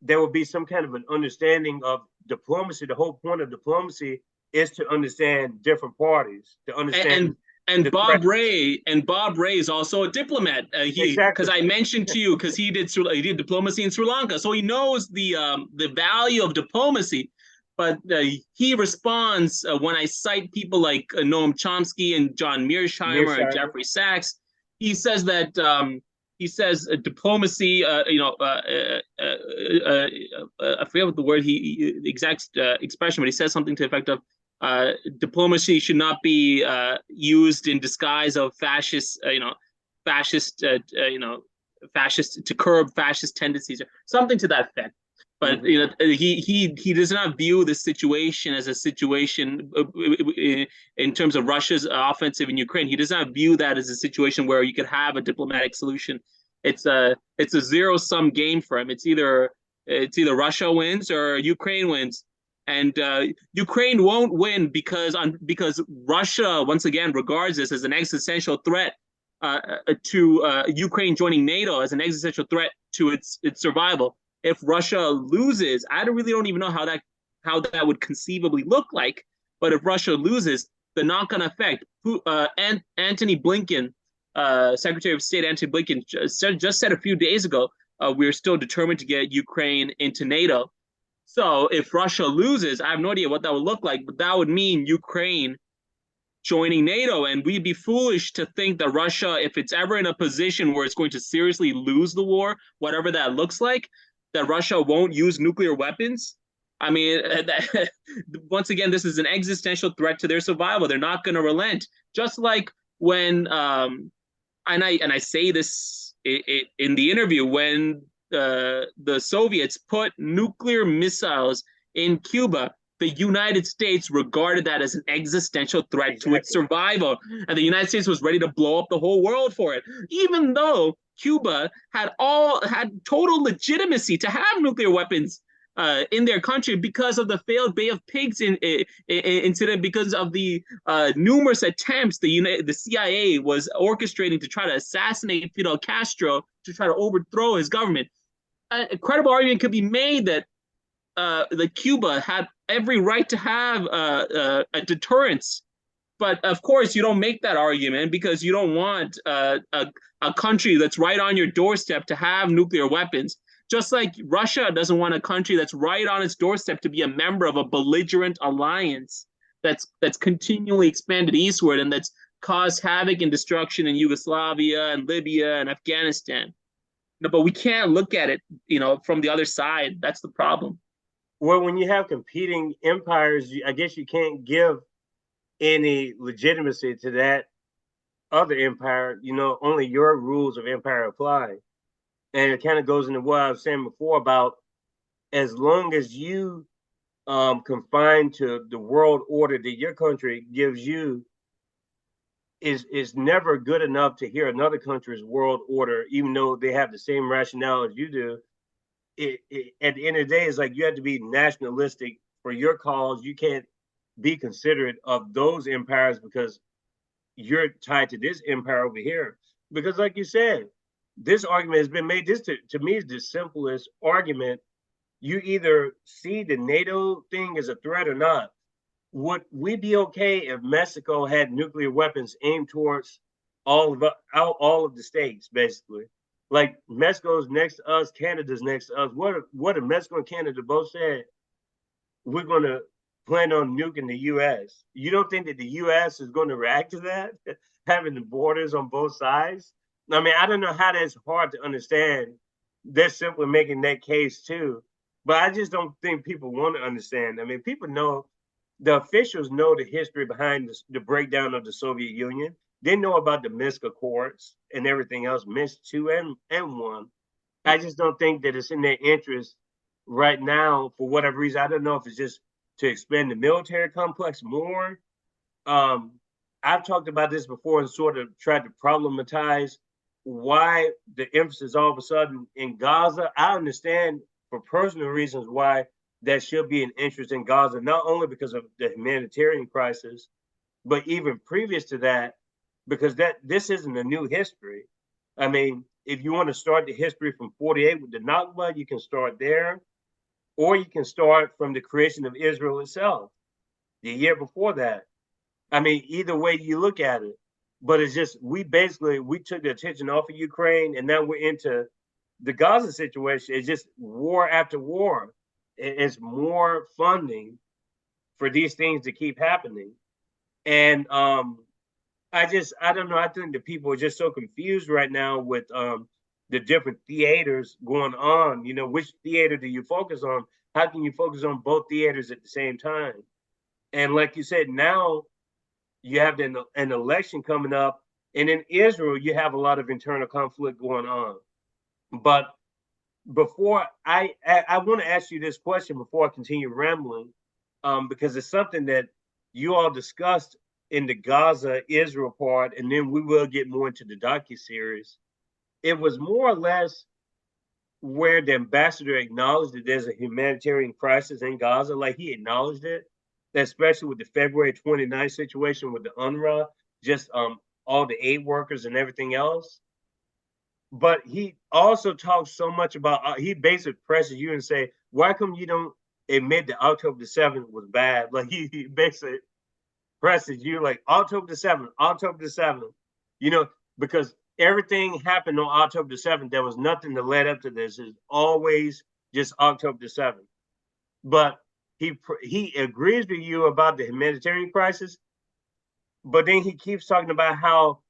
there would be some kind of an understanding of diplomacy. The whole point of diplomacy is to understand different parties, to understand. And Bob Rae is also a diplomat. Because I mentioned to you, because he did diplomacy in Sri Lanka, so he knows the value of diplomacy. But he responds when I cite people like Noam Chomsky and John Mearsheimer and Jeffrey Sachs. He says that diplomacy. I forget what the word the exact expression, but he says something to the effect of diplomacy should not be used in disguise of fascist to curb fascist tendencies, or something to that effect. But he does not view the situation as a situation in terms of Russia's offensive in Ukraine. He does not view that as a situation where you could have a diplomatic solution. It's a zero-sum game for him. It's either Russia wins or Ukraine wins. And Ukraine won't win because Russia once again regards this as an existential threat to Ukraine joining NATO, as an existential threat to its survival. If Russia loses, I really don't even know how that would conceivably look like. But if Russia loses, the knock-on effect. Antony Blinken, Secretary of State Antony Blinken, just said a few days ago, we're still determined to get Ukraine into NATO. So if Russia loses, I have no idea what that would look like, but that would mean Ukraine joining NATO. And we'd be foolish to think that Russia, if it's ever in a position where it's going to seriously lose the war, whatever that looks like, that Russia won't use nuclear weapons. I mean, once again, this is an existential threat to their survival. They're not going to relent. Just like when, and I say this in the interview, when the Soviets put nuclear missiles in Cuba, the United States regarded that as an existential threat to its survival. And the United States was ready to blow up the whole world for it, even though Cuba had total legitimacy to have nuclear weapons in their country because of the failed Bay of Pigs incident, because of the numerous attempts the CIA was orchestrating to try to assassinate Fidel Castro, to try to overthrow his government. A credible argument could be made that Cuba had every right to have a deterrence. But of course, you don't make that argument because you don't want a country that's right on your doorstep to have nuclear weapons. Just like Russia doesn't want a country that's right on its doorstep to be a member of a belligerent alliance that's continually expanded eastward and that's caused havoc and destruction in Yugoslavia and Libya and Afghanistan. No, but we can't look at it, from the other side. That's the problem. Well, when you have competing empires, I guess you can't give any legitimacy to that other empire. Only your rules of empire apply. And it kind of goes into what I was saying before about as long as you confine to the world order that your country gives you, is never good enough to hear another country's world order, even though they have the same rationale as you do. At the end of the day, it's like you have to be nationalistic for your cause. You can't be considerate of those empires because you're tied to this empire over here. Because, like you said, this argument has been made. This to me is the simplest argument. You either see the NATO thing as a threat or not. Would we be okay if Mexico had nuclear weapons aimed towards all of the states, basically? Like Mexico's next to us, Canada's next to us. What if Mexico and Canada both said we're going to plan on nuking the U.S.? You don't think that the U.S. is going to react to that, having the borders on both sides? I mean, I don't know how that's hard to understand. They're simply making that case too, but I just don't think people want to understand. I mean, people know, the officials know the history behind the breakdown of the Soviet Union. They know about the Minsk Accords and everything else, Minsk 2 and 1. I just don't think that it's in their interest right now for whatever reason. I don't know if it's just to expand the military complex more. Um, I've talked about this before and sort of tried to problematize why the emphasis all of a sudden in Gaza. I understand for personal reasons why there should be an interest in Gaza, not only because of the humanitarian crisis, but even previous to that, because this isn't a new history. I mean, if you want to start the history from 48 with the Nakba, you can start there, or you can start from the creation of Israel itself, the year before that. I mean, either way you look at it, but it's just we took the attention off of Ukraine, and now we're into the Gaza situation. It's just war after war. It's more funding for these things to keep happening, and I don't know. I think the people are just so confused right now with the different theaters going on. You know, which theater do you focus on? How can you focus on both theaters at the same time? And like you said, now you have an election coming up, and in Israel you have a lot of internal conflict going on. But before I want to ask you this question before I continue rambling, because it's something that you all discussed in the Gaza Israel part, and then we will get more into the docuseries. It was more or less where the ambassador acknowledged that there's a humanitarian crisis in Gaza, like he acknowledged it, especially with the February 29th situation with the UNRWA, just all the aid workers and everything else. But he also talks so much about, he basically presses you and say, why come you don't admit that October the 7th was bad? Like he basically presses you like October the 7th, you know, because everything happened on October the 7th. There was nothing to lead up to this. It's always just October the 7th. But he agrees with you about the humanitarian crisis, but then he keeps talking about how,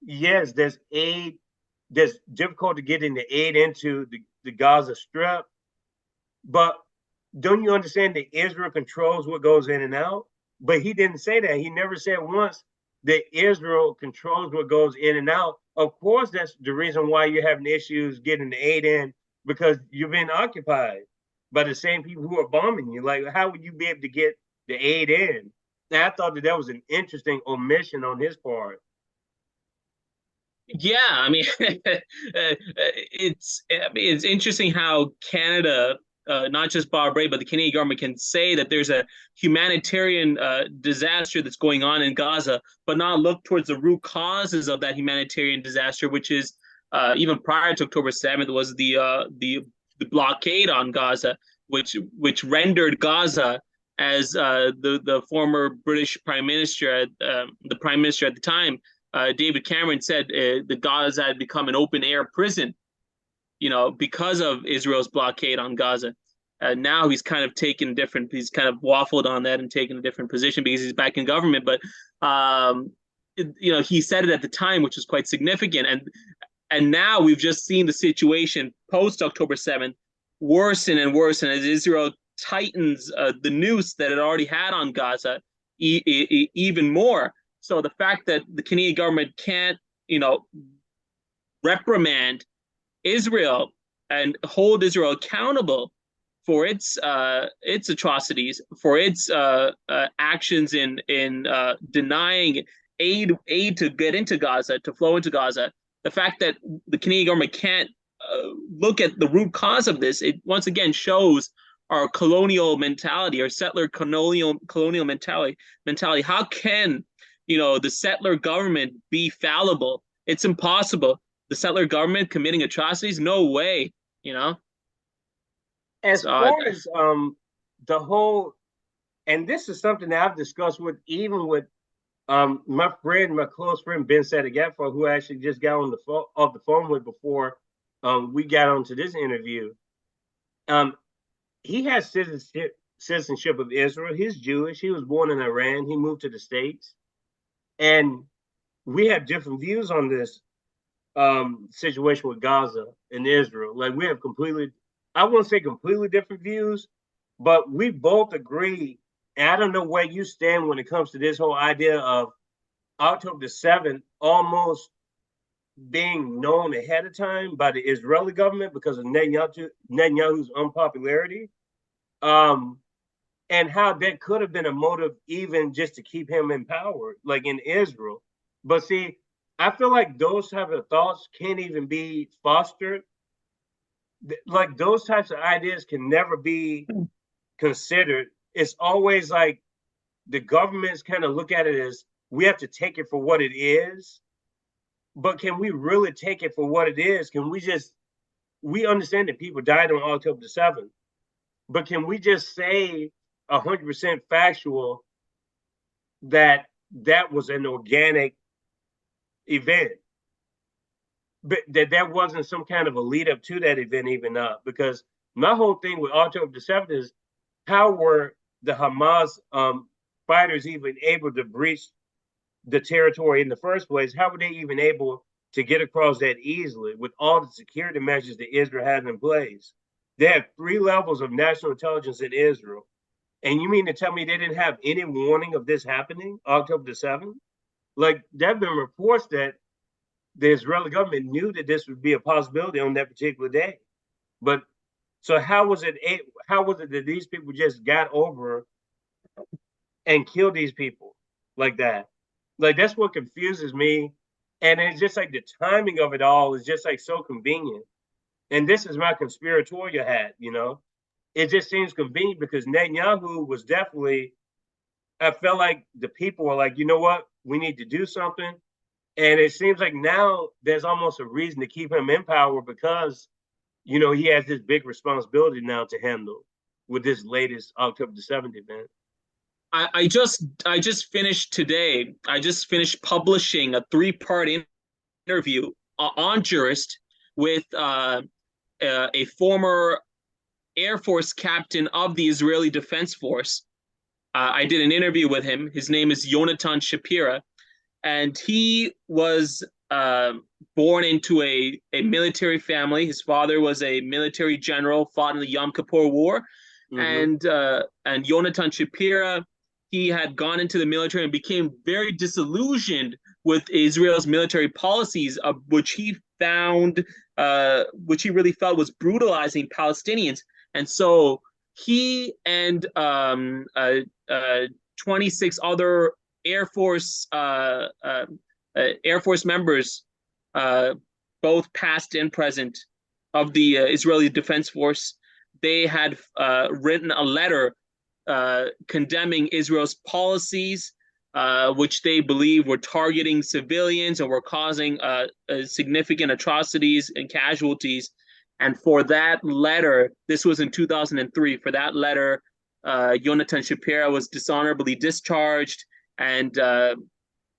yes, there's aid, there's difficulty getting the aid into the Gaza Strip, but don't you understand that Israel controls what goes in and out? But he didn't say that. He never said once that Israel controls what goes in and out. Of course, that's the reason why you're having issues getting the aid in, because you're being occupied by the same people who are bombing you. Like, how would you be able to get the aid in? And I thought that was an interesting omission on his part. Yeah, I mean, it's interesting how Canada, not just Bob Rae, but the Canadian government can say that there's a humanitarian disaster that's going on in Gaza, but not look towards the root causes of that humanitarian disaster, which is even prior to October 7th was the blockade on Gaza, which rendered Gaza, as the former British Prime Minister, the Prime Minister at the time, David Cameron, said the Gaza had become an open air prison, because of Israel's blockade on Gaza. Now he's kind of he's kind of waffled on that and taken a different position because he's back in government. But, he said it at the time, which was quite significant. And now we've just seen the situation post October 7th worsen and worsen as Israel tightens the noose that it already had on Gaza even more. So the fact that the Canadian government can't, reprimand Israel and hold Israel accountable for its atrocities, for its actions in denying aid to get into Gaza, to flow into Gaza. The fact that the Canadian government can't look at the root cause of this, it once again shows our colonial mentality, our settler colonial mentality. How can the settler government be fallible? It's impossible. The settler government committing atrocities? No way. As far as the whole, and this is something that I've discussed with my close friend Ben Sadegafar, who I actually just got off the phone with before we got onto this interview. He has citizenship of Israel. He's Jewish. He was born in Iran. He moved to the States, and we have different views on this situation with Gaza and Israel. Like, we have I won't say completely different views, but we both agree. And I don't know where you stand when it comes to this whole idea of October the 7th almost being known ahead of time by the Israeli government because of Netanyahu's unpopularity, and how that could have been a motive even just to keep him in power, like in Israel. But see, I feel like those type of thoughts can't even be fostered. Like, those types of ideas can never be considered. It's always like the governments kind of look at it as we have to take it for what it is. But can we really take it for what it is? We understand that people died on October the 7th, but can we just say 100% factual that was an organic event? But that wasn't some kind of a lead up to that event even up? Because my whole thing with October the 7th is, how were the Hamas fighters even able to breach the territory in the first place? How were they even able to get across that easily with all the security measures that Israel has in place? They have 3 levels of national intelligence in Israel. And you mean to tell me they didn't have any warning of this happening October the 7th? Like, there have been reports that the Israeli government knew that this would be a possibility on that particular day. But so how was it that these people just got over and killed these people like that? Like, that's what confuses me. And it's just like the timing of it all is just like so convenient. And this is my conspiratorial hat, It just seems convenient because Netanyahu was definitely, I felt like the people were like, you know what, we need to do something. And it seems like now there's almost a reason to keep him in power because, he has this big responsibility now to handle with this latest October the 7th event. I just finished today. I just finished publishing a 3-part interview on JURIST with a former Air Force captain of the Israeli Defense Force. I did an interview with him. His name is Yonatan Shapira, and he was born into a military family. His father was a military general, fought in the Yom Kippur War, and Yonatan Shapira, he had gone into the military and became very disillusioned with Israel's military policies, which he really felt was brutalizing Palestinians. And so he and 26 other Air Force members, both past and present, of the Israeli Defense Force, they had written a letter condemning Israel's policies, which they believe were targeting civilians and were causing significant atrocities and casualties. And for that letter, this was in 2003, for that letter, Yonatan Shapira was dishonorably discharged. And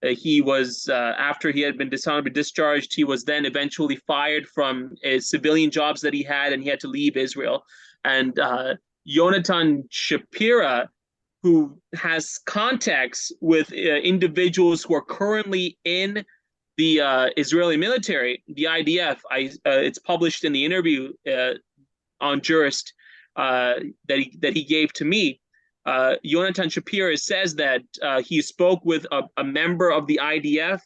he was, after he had been dishonorably discharged, he was then eventually fired from civilian jobs that he had, and he had to leave Israel. And Yonatan Shapira, who has contacts with individuals who are currently in the Israeli military, the IDF. It's published in the interview on JURIST that he gave to me. Yonatan Shapira says that he spoke with a member of the IDF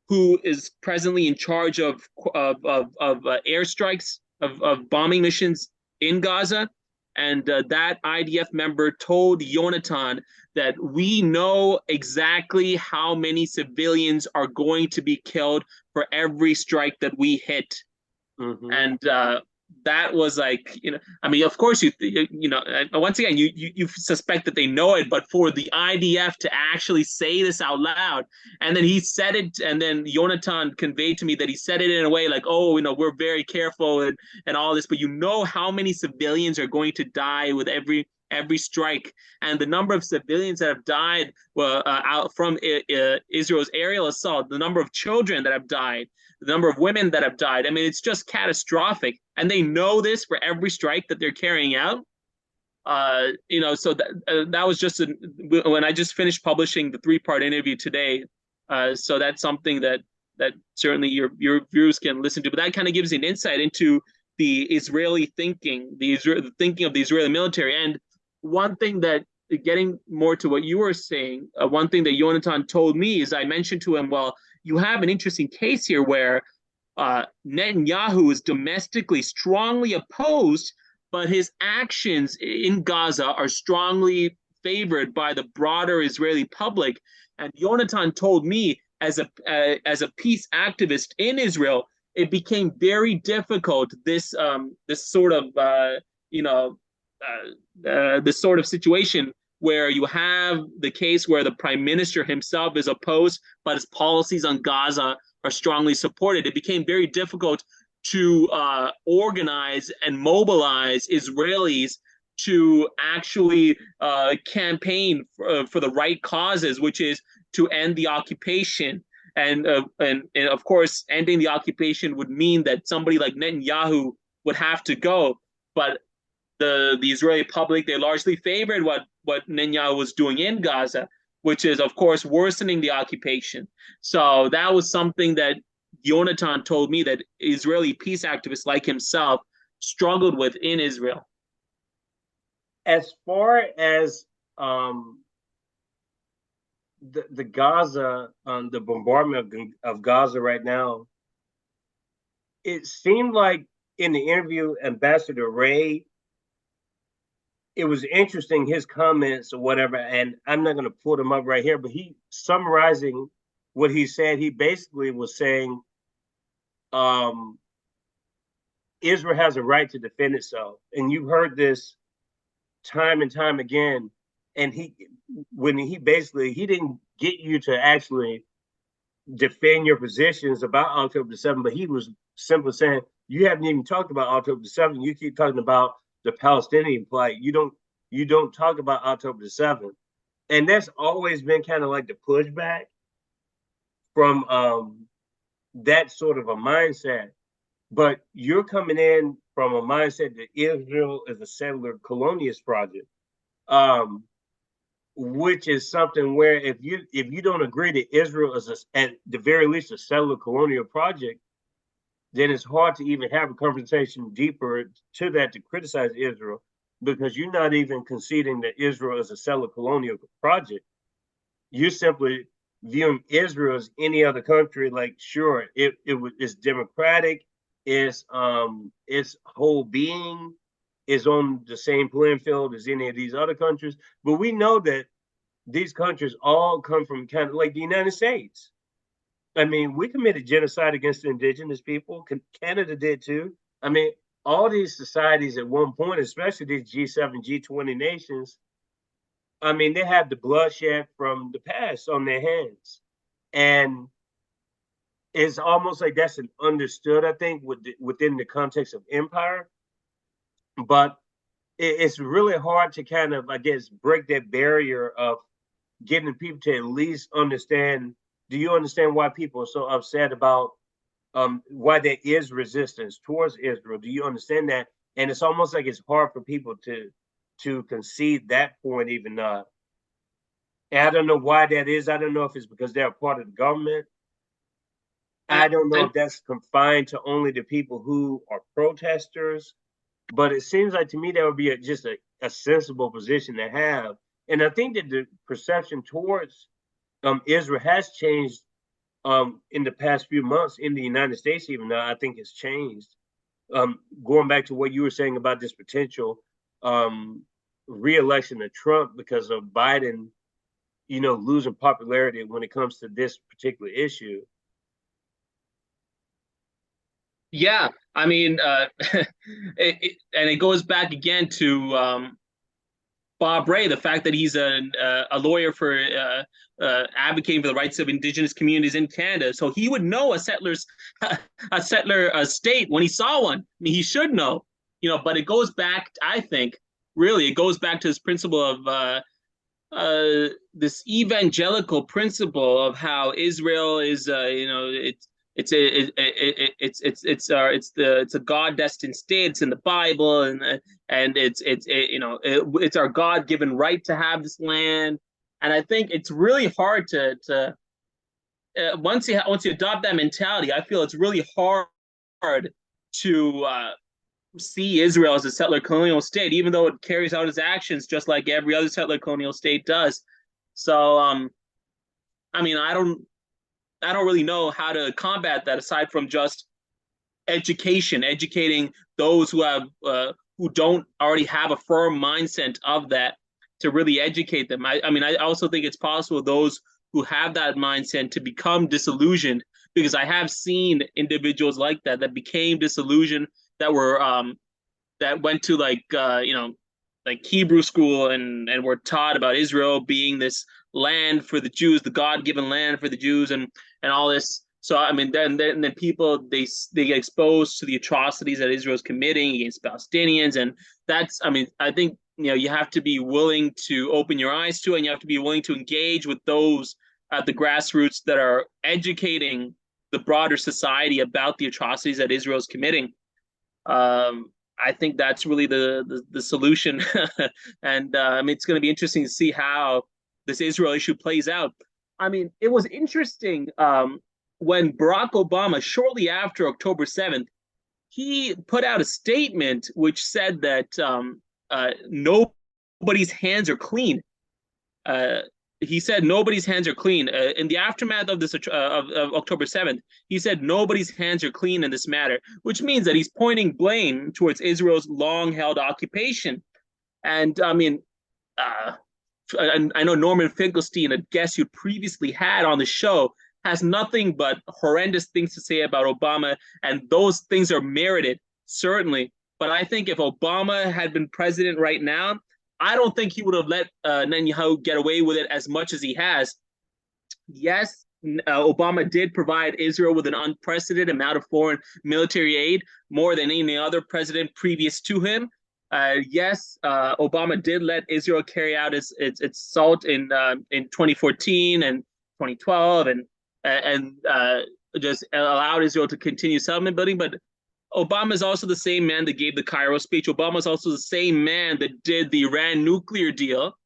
who is presently in charge of airstrikes, of bombing missions in Gaza. And that IDF member told Jonathan that we know exactly how many civilians are going to be killed for every strike that we hit. Mm-hmm. And that was like, I mean, of course, once again, you suspect that they know it, but for the IDF to actually say this out loud, and then he said it, and then Jonathan conveyed to me that he said it in a way like, oh, we're very careful and all this, but how many civilians are going to die with every strike, and the number of civilians that have died out from Israel's aerial assault, the number of children that have died, the number of women that have died. I mean, it's just catastrophic. And they know this for every strike that they're carrying out. So that was just when I just finished publishing the 3-part interview today. So that's something that certainly your viewers can listen to. But that kind of gives you an insight into the Israeli thinking, the thinking of the Israeli military. And one thing that, getting more to what you were saying, one thing that Jonathan told me is, I mentioned to him, well, you have an interesting case here where Netanyahu is domestically strongly opposed, but his actions in Gaza are strongly favored by the broader Israeli public. And Jonathan told me, as a peace activist in Israel, it became very difficult, this sort of this sort of situation where you have the case where the prime minister himself is opposed, but his policies on Gaza are strongly supported. It became very difficult to organize and mobilize Israelis to actually campaign for the right causes, which is to end the occupation. And of course, ending the occupation would mean that somebody like Netanyahu would have to go. But the Israeli public, they largely favored what Netanyahu was doing in Gaza, which is, of course, worsening the occupation. So that was something that Jonathan told me that Israeli peace activists like himself struggled with in Israel. As far as the Gaza, the bombardment of Gaza right now, it seemed like in the interview, Ambassador Rae, it was interesting, his comments or whatever, and I'm not going to pull them up right here, but he summarizing what he said, he basically was saying Israel has a right to defend itself. And you've heard this time and time again. And he didn't get you to actually defend your positions about October 7th, but he was simply saying, you haven't even talked about October 7th. You keep talking about the Palestinian plight. You don't talk about October 7th. And that's always been kind of like the pushback from that sort of a mindset. But you're coming in from a mindset that Israel is a settler colonialist project, which is something where if you don't agree that Israel is at the very least a settler colonial project, then it's hard to even have a conversation deeper to that to criticize Israel, because you're not even conceding that Israel is a settler colonial project. You're simply viewing Israel as any other country. Like, sure, it's democratic, its whole being is on the same playing field as any of these other countries. But we know that these countries all come from kind of like the United States. I mean, we committed genocide against the indigenous people. Canada did too. I mean, all these societies at one point, especially these G7, G20 nations, I mean, they have the bloodshed from the past on their hands. And it's almost like that's understood, I think, within the context of empire. But it's really hard to kind of, I guess, break that barrier of getting people to at least understand. Do you understand why people are so upset about why there is resistance towards Israel? Do you understand that? And it's almost like it's hard for people to concede that point, even and I don't know why that is. I don't know if it's because they're a part of the government. I don't know if that's confined to only the people who are protesters, but it seems like to me that would be just a sensible position to have. And I think that the perception towards Israel has changed in the past few months in the United States. Even now, I think it's changed. Going back to what you were saying about this potential re-election of Trump because of Biden, losing popularity when it comes to this particular issue. Yeah, I mean, and it goes back again to Bob Rae, the fact that he's a lawyer for advocating for the rights of Indigenous communities in Canada, so he would know a settler state when he saw one. I mean, he should know, But it goes back, I think, really, it goes back to this principle of this evangelical principle of how Israel is, it's a God destined state. It's in the Bible, and it's our God given right to have this land. And I think it's really hard to once you adopt that mentality, I feel it's really hard to see Israel as a settler colonial state, even though it carries out its actions just like every other settler colonial state does. So, I mean, I don't really know how to combat that aside from just educating those who have who don't already have a firm mindset of that, to really educate them. I mean, I also think it's possible those who have that mindset to become disillusioned, because I have seen individuals like that became disillusioned, that were that went to like Hebrew school and were taught about Israel being this land for the Jews, the God-given land for the Jews, and all this. So I mean, then people they get exposed to the atrocities that Israel is committing against Palestinians, and that's, I mean, I think you have to be willing to open your eyes to it, and you have to be willing to engage with those at the grassroots that are educating the broader society about the atrocities that Israel is committing. I think that's really the solution, and I mean, it's going to be interesting to see how this Israel issue plays out. I mean, it was interesting when Barack Obama, shortly after October 7th, he put out a statement which said that nobody's hands are clean. He said nobody's hands are clean. In the aftermath of this of October 7th, he said nobody's hands are clean in this matter, which means that he's pointing blame towards Israel's long-held occupation. And I mean, I know Norman Finkelstein, a guest you previously had on the show, has nothing but horrendous things to say about Obama, and those things are merited, certainly. But I think if Obama had been president right now, I don't think he would have let Netanyahu get away with it as much as he has. Yes, Obama did provide Israel with an unprecedented amount of foreign military aid, more than any other president previous to him. Yes, Obama did let Israel carry out its assault in 2014 and 2012, and just allowed Israel to continue settlement building. But Obama is also the same man that gave the Cairo speech. Obama is also the same man that did the Iran nuclear deal.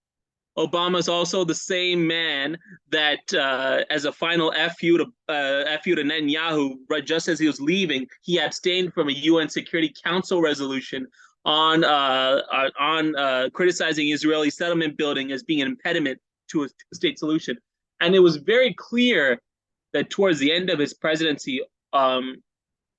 Obama is also the same man that, as a final FU to Netanyahu, right just as he was leaving, he abstained from a UN Security Council resolution on criticizing Israeli settlement building as being an impediment to a state solution. And it was very clear that towards the end of his presidency,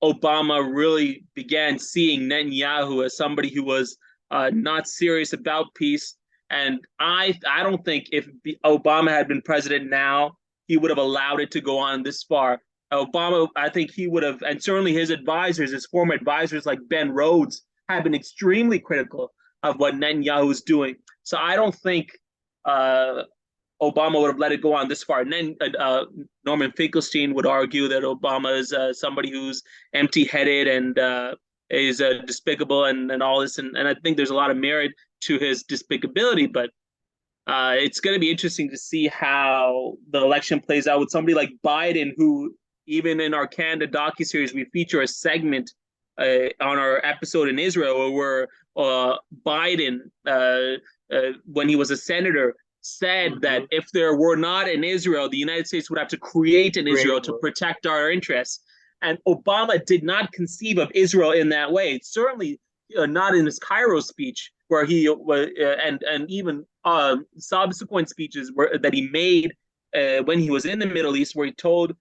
Obama really began seeing Netanyahu as somebody who was not serious about peace. And I don't think if Obama had been president now, he would have allowed it to go on this far. Obama, I think he would have, and certainly his advisors, his former advisors like Ben Rhodes, have been extremely critical of what Netanyahu is doing. So I don't think Obama would have let it go on this far. And then Norman Finkelstein would argue that Obama is somebody who's empty-headed and is despicable and all this. And I think there's a lot of merit to his despicability, but it's going to be interesting to see how the election plays out with somebody like Biden, who, even in our Canada docuseries, we feature a segment on our episode in Israel where Biden, when he was a senator, said that if there were not an Israel, the United States would have to create an Israel to protect our interests. And Obama did not conceive of Israel in that way. Certainly not in his Cairo speech, where he and even subsequent speeches that he made when he was in the Middle East, where he told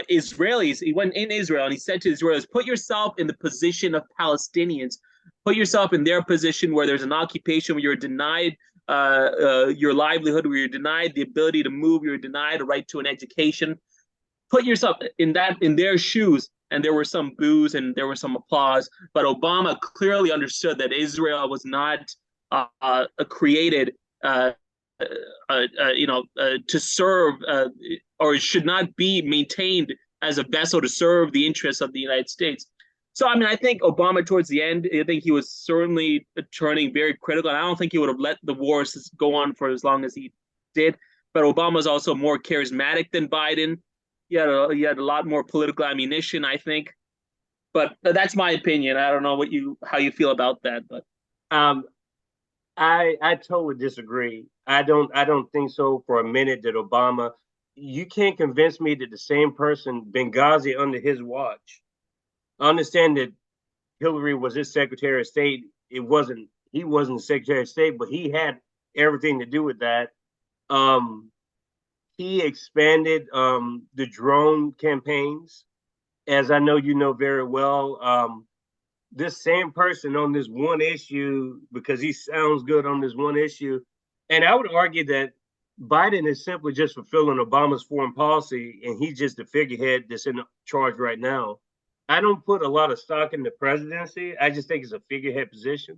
Israelis, he went in Israel and he said to Israelis, put yourself in the position of Palestinians. Put yourself in their position where there's an occupation where you're denied your livelihood, where you're denied the ability to move, you're denied a right to an education. Put yourself in their shoes, and there were some boos and there was some applause, but Obama clearly understood that Israel was not created to serve or should not be maintained as a vessel to serve the interests of the United States. So, I mean, I think Obama towards the end, I think he was certainly turning very critical. And I don't think he would have let the wars go on for as long as he did. But Obama was also more charismatic than Biden. He had a lot more political ammunition, I think. But that's my opinion. I don't know how you feel about that. But I totally disagree. I don't think so for a minute that Obama. You can't convince me that the same person, Benghazi under his watch. I understand that Hillary was his Secretary of State. He wasn't the Secretary of State, but he had everything to do with that. He expanded the drone campaigns, as I know you know very well. This same person on this one issue, because he sounds good on this one issue, and I would argue that Biden is simply just fulfilling Obama's foreign policy, and he's just the figurehead that's in charge right now. I don't put a lot of stock in the presidency. I just think it's a figurehead position.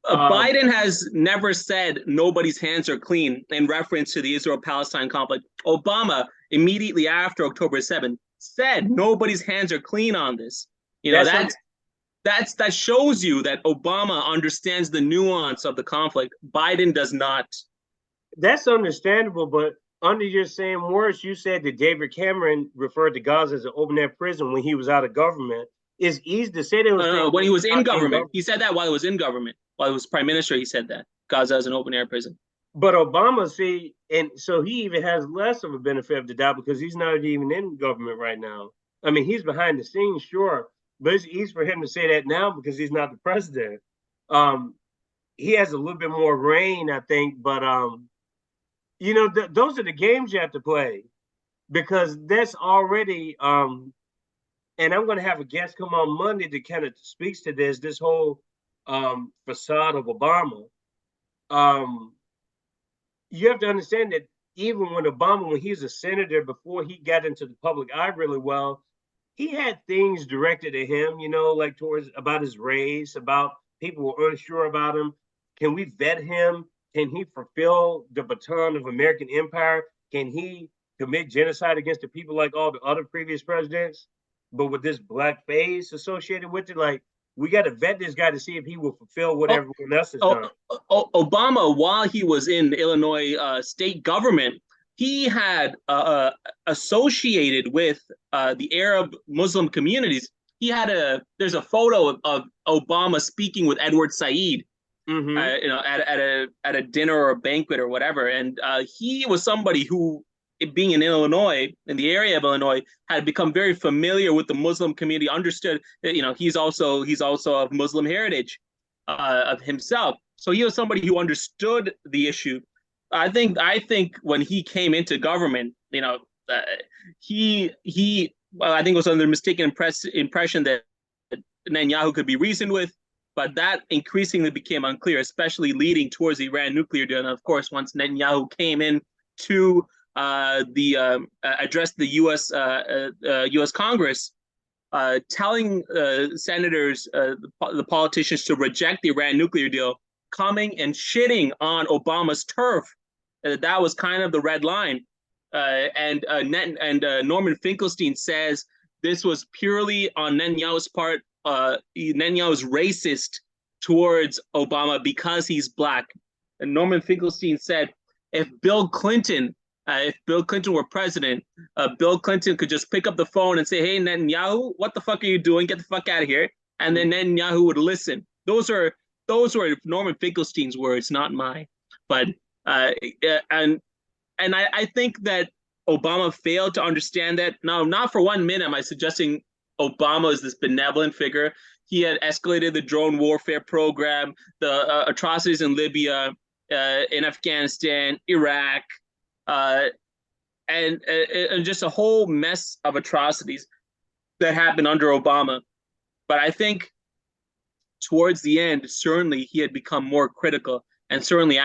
Biden has never said nobody's hands are clean in reference to the Israel-Palestine conflict. Obama, immediately after October 7th, said nobody's hands are clean on this. You know, that shows you that Obama understands the nuance of the conflict. Biden does not. That's understandable, but under your same words, you said that David Cameron referred to Gaza as an open-air prison when he was out of government. It's easy to say that when he was in government. He said that while he was in government. While he was prime minister, he said that Gaza is an open-air prison. But Obama, and so he even has less of a benefit of the doubt because he's not even in government right now. I mean, he's behind the scenes, sure, but it's easy for him to say that now because he's not the president. He has a little bit more reign, I think, but those are the games you have to play because that's already. And I'm going to have a guest come on Monday that kind of speaks to this whole facade of Obama. You have to understand that even when he was a senator, before he got into the public eye really well, he had things directed at him, like about his race, about people were unsure about him. Can we vet him? Can he fulfill the baton of American empire? Can he commit genocide against the people like all the other previous presidents? But with this black face associated with it, like we got to vet this guy to see if he will fulfill what everyone else has done. Obama, while he was in the Illinois state government, he had associated with the Arab Muslim communities. There's a photo of Obama speaking with Edward Said, at a dinner or a banquet or whatever, and he was somebody who, being in Illinois, in the area of Illinois, had become very familiar with the Muslim community, understood that, he's also of Muslim heritage of himself. So he was somebody who understood the issue. I think when he came into government, I think it was under the mistaken impression that Netanyahu could be reasoned with, but that increasingly became unclear, especially leading towards the Iran nuclear deal. And of course, once Netanyahu came in to addressed the U.S. Congress, telling senators, the politicians, to reject the Iran nuclear deal, coming and shitting on Obama's turf. That was kind of the red line. And Norman Finkelstein says this was purely on Netanyahu's part. Netanyahu's racist towards Obama because he's black. And Norman Finkelstein said, if Bill Clinton were president, Bill Clinton could just pick up the phone and say, "Hey, Netanyahu, what the fuck are you doing? Get the fuck out of here." And then Netanyahu would listen. Those were Norman Finkelstein's words, not mine. But and I think that Obama failed to understand that. Now, not for 1 minute am I suggesting Obama is this benevolent figure. He had escalated the drone warfare program, the atrocities in Libya, in Afghanistan, Iraq, and just a whole mess of atrocities that happened under Obama. But I think towards the end, certainly he had become more critical. And certainly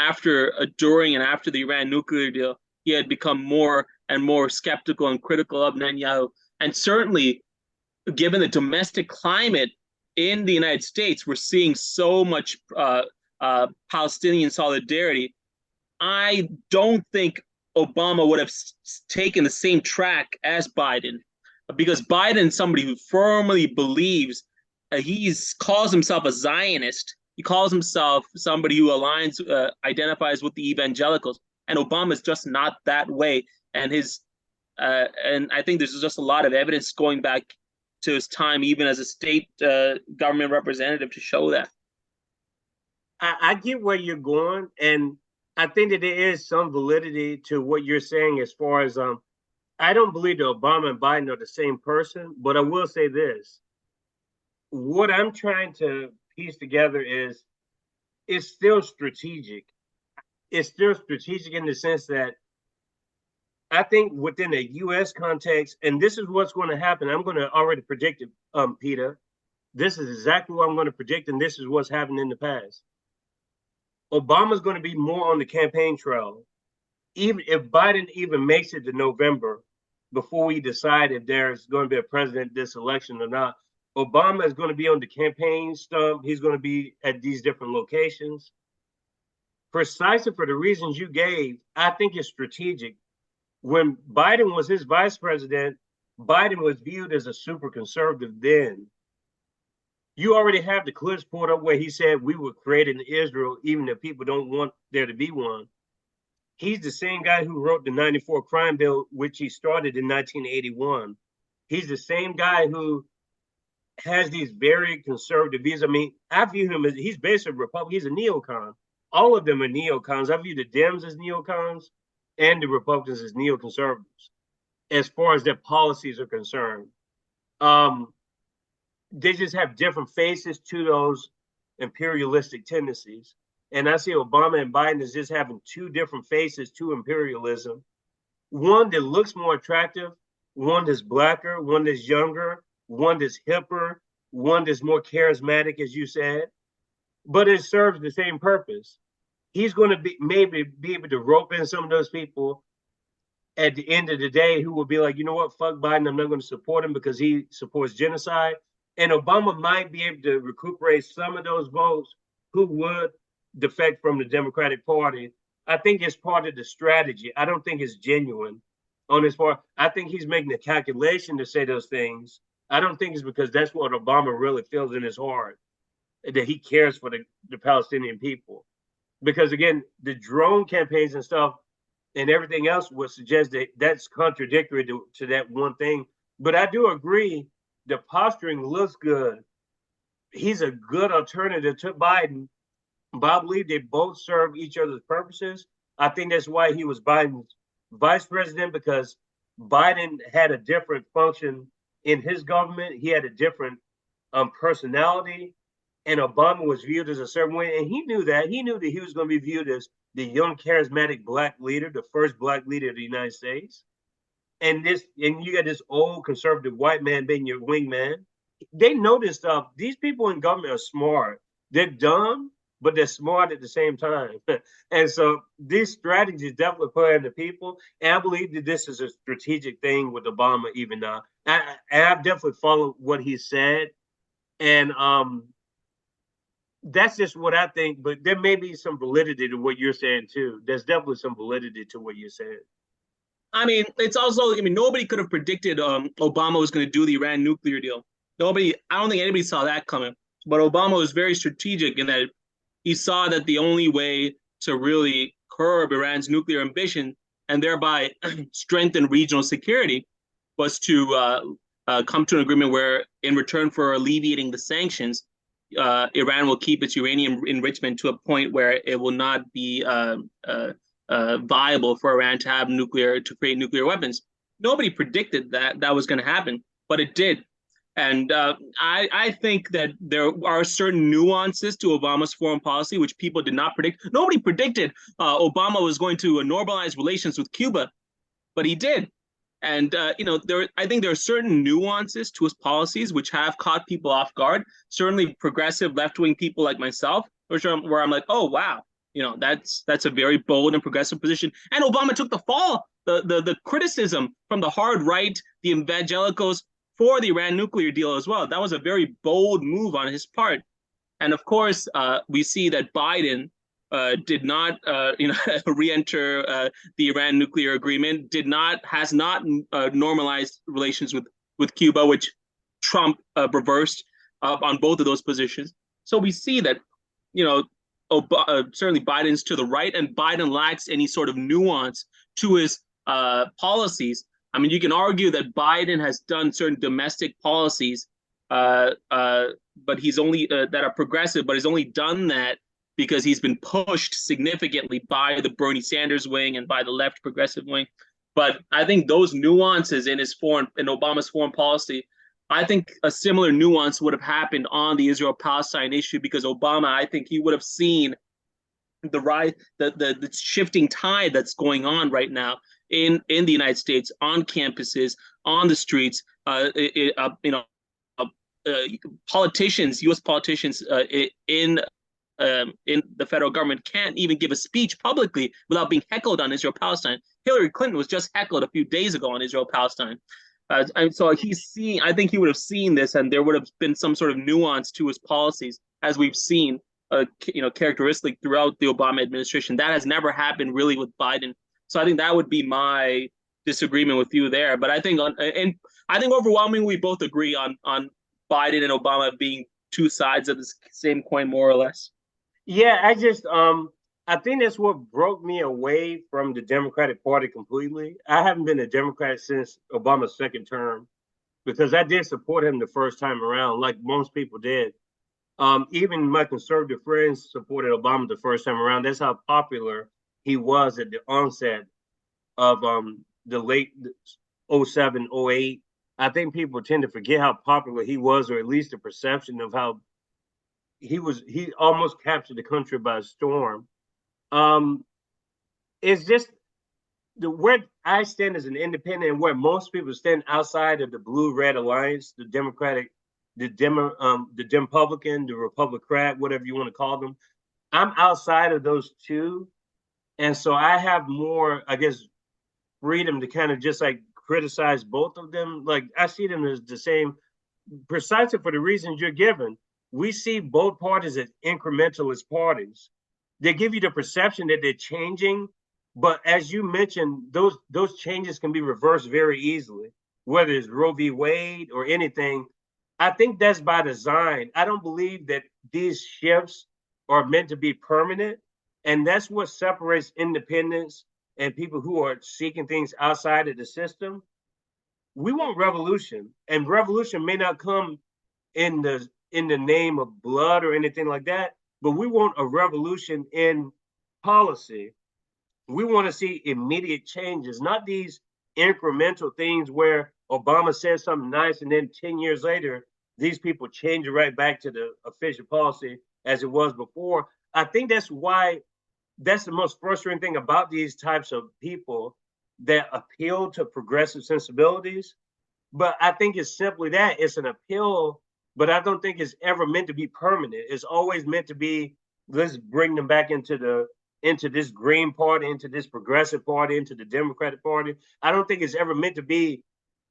during and after the Iran nuclear deal, he had become more and more skeptical and critical of Netanyahu. And certainly, given the domestic climate in the United States, we're seeing so much Palestinian solidarity. I don't think Obama would have taken the same track as Biden, because Biden is somebody who firmly believes he calls himself a Zionist. He calls himself somebody who identifies with the evangelicals, and Obama is just not that way. And and I think there's just a lot of evidence going back to his time, even as a state government representative, to show that. I get where you're going, and I think that there is some validity to what you're saying as far as I don't believe that Obama and Biden are the same person, but I will say this. What I'm trying to piece together is it's still strategic. It's still strategic in the sense that I think within a U.S. context, and this is what's going to happen. I'm going to already predict it, Peter. This is exactly what I'm going to predict, and this is what's happened in the past. Obama's going to be more on the campaign trail. Even if Biden even makes it to November, before we decide if there's going to be a president this election or not, Obama is going to be on the campaign stump. He's going to be at these different locations. Precisely for the reasons you gave, I think it's strategic. When Biden was his vice president, Biden was viewed as a super conservative then. You already have the clips pulled up where he said we were created in Israel, even if people don't want there to be one. He's the same guy who wrote the 94 crime bill, which he started in 1981. He's the same guy who has these very conservative views. I mean, I view him as, he's basically a Republican. He's a neocon. All of them are neocons. I view the Dems as neocons and the Republicans as neoconservatives as far as their policies are concerned. They just have different faces to those imperialistic tendencies. And I see Obama and Biden as just having two different faces to imperialism. One that looks more attractive, one that's blacker, one that's younger, one that's hipper, one that's more charismatic, as you said, but it serves the same purpose. He's going to maybe be able to rope in some of those people at the end of the day who will be like, you know what, fuck Biden, I'm not going to support him because he supports genocide. And Obama might be able to recuperate some of those votes who would defect from the Democratic Party. I think it's part of the strategy. I don't think it's genuine on his part. I think he's making a calculation to say those things. I don't think it's because that's what Obama really feels in his heart, that he cares for the Palestinian people. Because again, the drone campaigns and stuff and everything else would suggest that that's contradictory to that one thing. But I do agree, the posturing looks good. He's a good alternative to Biden, but I believe they both serve each other's purposes. I think that's why he was Biden's vice president, because Biden had a different function in his government. He had a different personality, and Obama was viewed as a certain way. And he knew that. He knew that he was going to be viewed as the young, charismatic black leader, the first black leader of the United States. And you got this old conservative white man being your wingman. They know this stuff. These people in government are smart. They're dumb, but they're smart at the same time. And so these strategies definitely play into people. And I believe that this is a strategic thing with Obama even now. I've definitely followed what he said. And that's just what I think. But there may be some validity to what you're saying, too. There's definitely some validity to what you're saying. I mean, it's also, nobody could have predicted Obama was going to do the Iran nuclear deal. I don't think anybody saw that coming. But Obama was very strategic in that he saw that the only way to really curb Iran's nuclear ambition and thereby strengthen regional security was to come to an agreement where, in return for alleviating the sanctions, Iran will keep its uranium enrichment to a point where it will not be viable for Iran to create nuclear weapons. Nobody predicted that was going to happen, but it did. And I think that there are certain nuances to Obama's foreign policy which people did not predict. Nobody predicted Obama was going to normalize relations with Cuba, but he did. And I think there are certain nuances to his policies which have caught people off guard. Certainly, progressive left-wing people like myself, where I'm like, oh wow, that's a very bold and progressive position. And Obama took the fall, the criticism from the hard right, the evangelicals for the Iran nuclear deal as well. That was a very bold move on his part. And of course, we see that Biden did not, re-enter the Iran nuclear agreement. Has not normalized relations with Cuba, which Trump reversed on both of those positions. So we see that, certainly Biden's to the right, and Biden lacks any sort of nuance to his policies. I mean, you can argue that Biden has done certain domestic policies, but he's only that are progressive, but he's only done that because he's been pushed significantly by the Bernie Sanders wing and by the left progressive wing. But I think those nuances in Obama's foreign policy, I think a similar nuance would have happened on the Israel-Palestine issue, because Obama, I think he would have seen the shifting tide that's going on right now in the United States, on campuses, on the streets. Politicians, U.S. politicians in the federal government can't even give a speech publicly without being heckled on Israel-Palestine. Hillary Clinton was just heckled a few days ago on Israel-Palestine. And so I think he would have seen this, and there would have been some sort of nuance to his policies, as we've seen, characteristic throughout the Obama administration. That has never happened really with Biden. So I think that would be my disagreement with you there. But I think overwhelmingly we both agree on Biden and Obama being two sides of the same coin, more or less. Yeah, I think that's what broke me away from the Democratic Party completely. I haven't been a Democrat since Obama's second term, because I did support him the first time around, like most people did. Even my conservative friends supported Obama the first time around. That's how popular he was at the onset of the late 07, 08. I think people tend to forget how popular he was, or at least the perception of how he almost captured the country by storm. It's just where I stand as an independent, and where most people stand outside of the blue-red alliance, the Democratic, the Dempublican, the Republican, whatever you want to call them. I'm outside of those two. And so I have more, I guess, freedom to kind of just like criticize both of them. Like, I see them as the same, precisely for the reasons you're given. We see both parties as incrementalist parties. They give you the perception that they're changing, but as you mentioned, those changes can be reversed very easily, whether it's Roe v. Wade or anything. I think that's by design. I don't believe that these shifts are meant to be permanent. And that's what separates independents and people who are seeking things outside of the system. We want revolution, and revolution may not come in the name of blood or anything like that, but we want a revolution in policy. We want to see immediate changes, not these incremental things where Obama says something nice and then 10 years later, these people change it right back to the official policy as it was before. I think that's the most frustrating thing about these types of people that appeal to progressive sensibilities. But I think it's simply that it's an appeal, but I don't think it's ever meant to be permanent. It's always meant to be, let's bring them back into this Green Party, into this Progressive Party, into the Democratic Party. I don't think it's ever meant to be,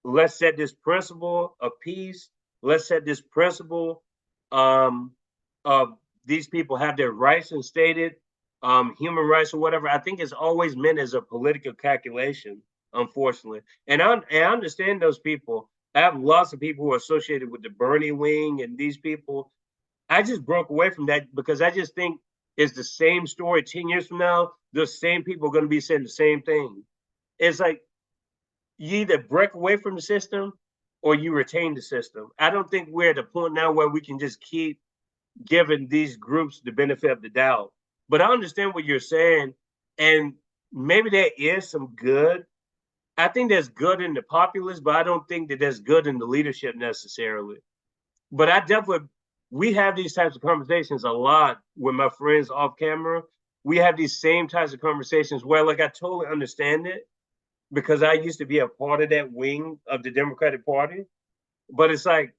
let's set this principle of peace. Let's set this principle of these people have their rights instated, human rights or whatever. I think it's always meant as a political calculation, unfortunately. And I understand those people. I have lots of people who are associated with the Bernie wing and these people. I just broke away from that because I just think it's the same story 10 years from now. The same people are going to be saying the same thing. It's like you either break away from the system or you retain the system. I don't think we're at the point now where we can just keep giving these groups the benefit of the doubt. But I understand what you're saying, and maybe there is some good. I think there's good in the populace, but I don't think that there's good in the leadership necessarily. But we have these types of conversations a lot with my friends off camera. We have these same types of conversations where, like, I totally understand it, because I used to be a part of that wing of the Democratic Party. But it's like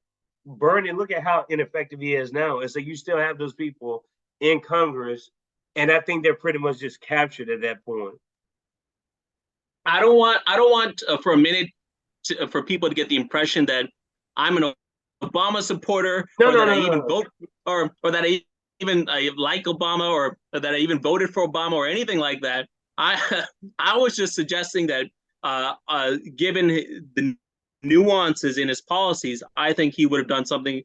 Bernie, look at how ineffective he is now. It's like you still have those people in Congress, and I think they're pretty much just captured at that point. I don't want for a minute for people to get the impression that I'm an Obama supporter, or that I even vote, or that I like Obama, or that I even voted for Obama, or anything like that. I I was just suggesting that given the nuances in his policies, I think he would have done something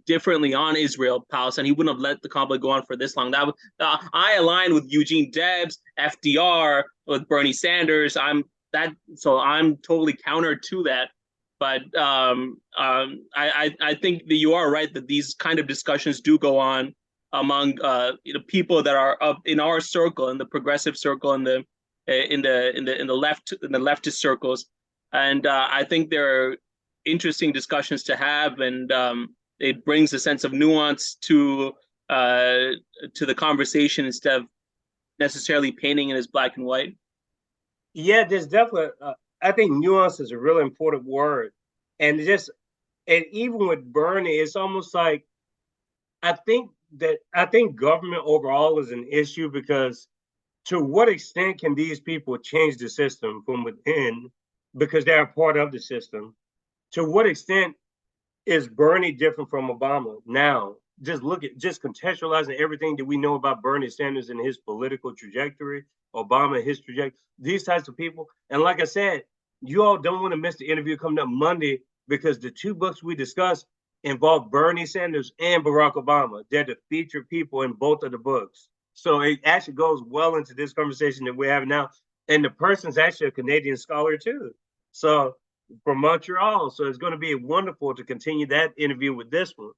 differently on Israel Palestine. He wouldn't have let the conflict go on for this long. I align with Eugene Debs, FDR, with Bernie Sanders. I'm totally counter to that. But I think that you are right that these kind of discussions do go on among people that are in our circle, in the progressive circle, in the leftist circles, and I think there are interesting discussions to have, and it brings a sense of nuance to the conversation instead of necessarily painting it as black and white. Yeah, there's definitely. I think nuance is a really important word, and even with Bernie, it's almost like I think government overall is an issue because to what extent can these people change the system from within because they're a part of the system? To what extent is Bernie different from Obama? Now, just contextualizing everything that we know about Bernie Sanders and his political trajectory, Obama, his trajectory, these types of people. And like I said, you all don't want to miss the interview coming up Monday because the two books we discussed involve Bernie Sanders and Barack Obama. They're the featured people in both of the books. So it actually goes well into this conversation that we're having now. And the person's actually a Canadian scholar too. So from Montreal. So it's going to be wonderful to continue that interview with this one.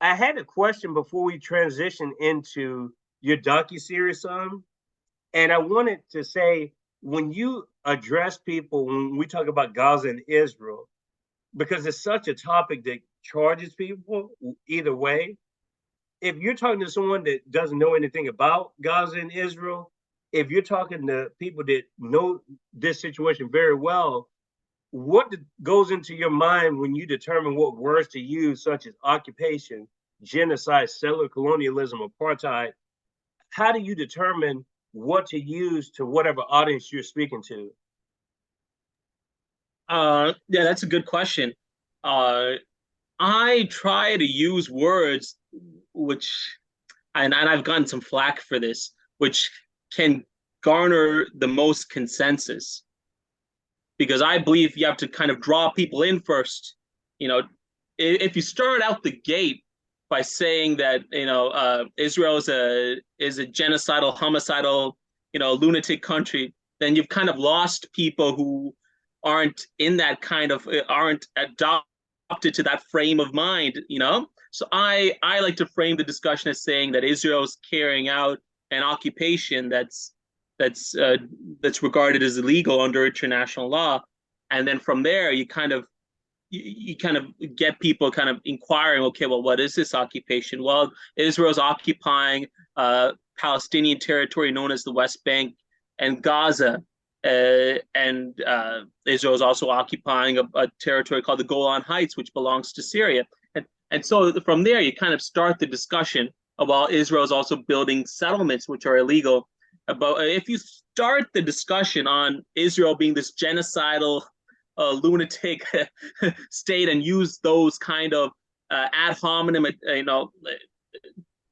I had a question before we transition into your docuseries, and I wanted to say when you address people, when we talk about Gaza and Israel, because it's such a topic that charges people either way. If you're talking to someone that doesn't know anything about Gaza and Israel, if you're talking to people that know this situation very well, what goes into your mind when you determine what words to use, such as occupation, genocide, settler colonialism, apartheid? How do you determine what to use to whatever audience you're speaking to? Yeah, that's a good question. I try to use words which, and I've gotten some flack for this, which can garner the most consensus. Because I believe you have to kind of draw people in first. You know, if you start out the gate by saying that Israel is a genocidal, homicidal, lunatic country, then you've kind of lost people who aren't adopted to that frame of mind. So I like to frame the discussion as saying that Israel's carrying out an occupation that's regarded as illegal under international law, and then from there you kind of get people kind of inquiring, okay, well, what is this occupation? Well, Israel's occupying Palestinian territory known as the West Bank and Gaza, and Israel's also occupying a territory called the Golan Heights, which belongs to Syria, and so from there you kind of start the discussion about Israel's also building settlements which are illegal. But if you start the discussion on Israel being this genocidal, lunatic state and use those kind of ad hominem,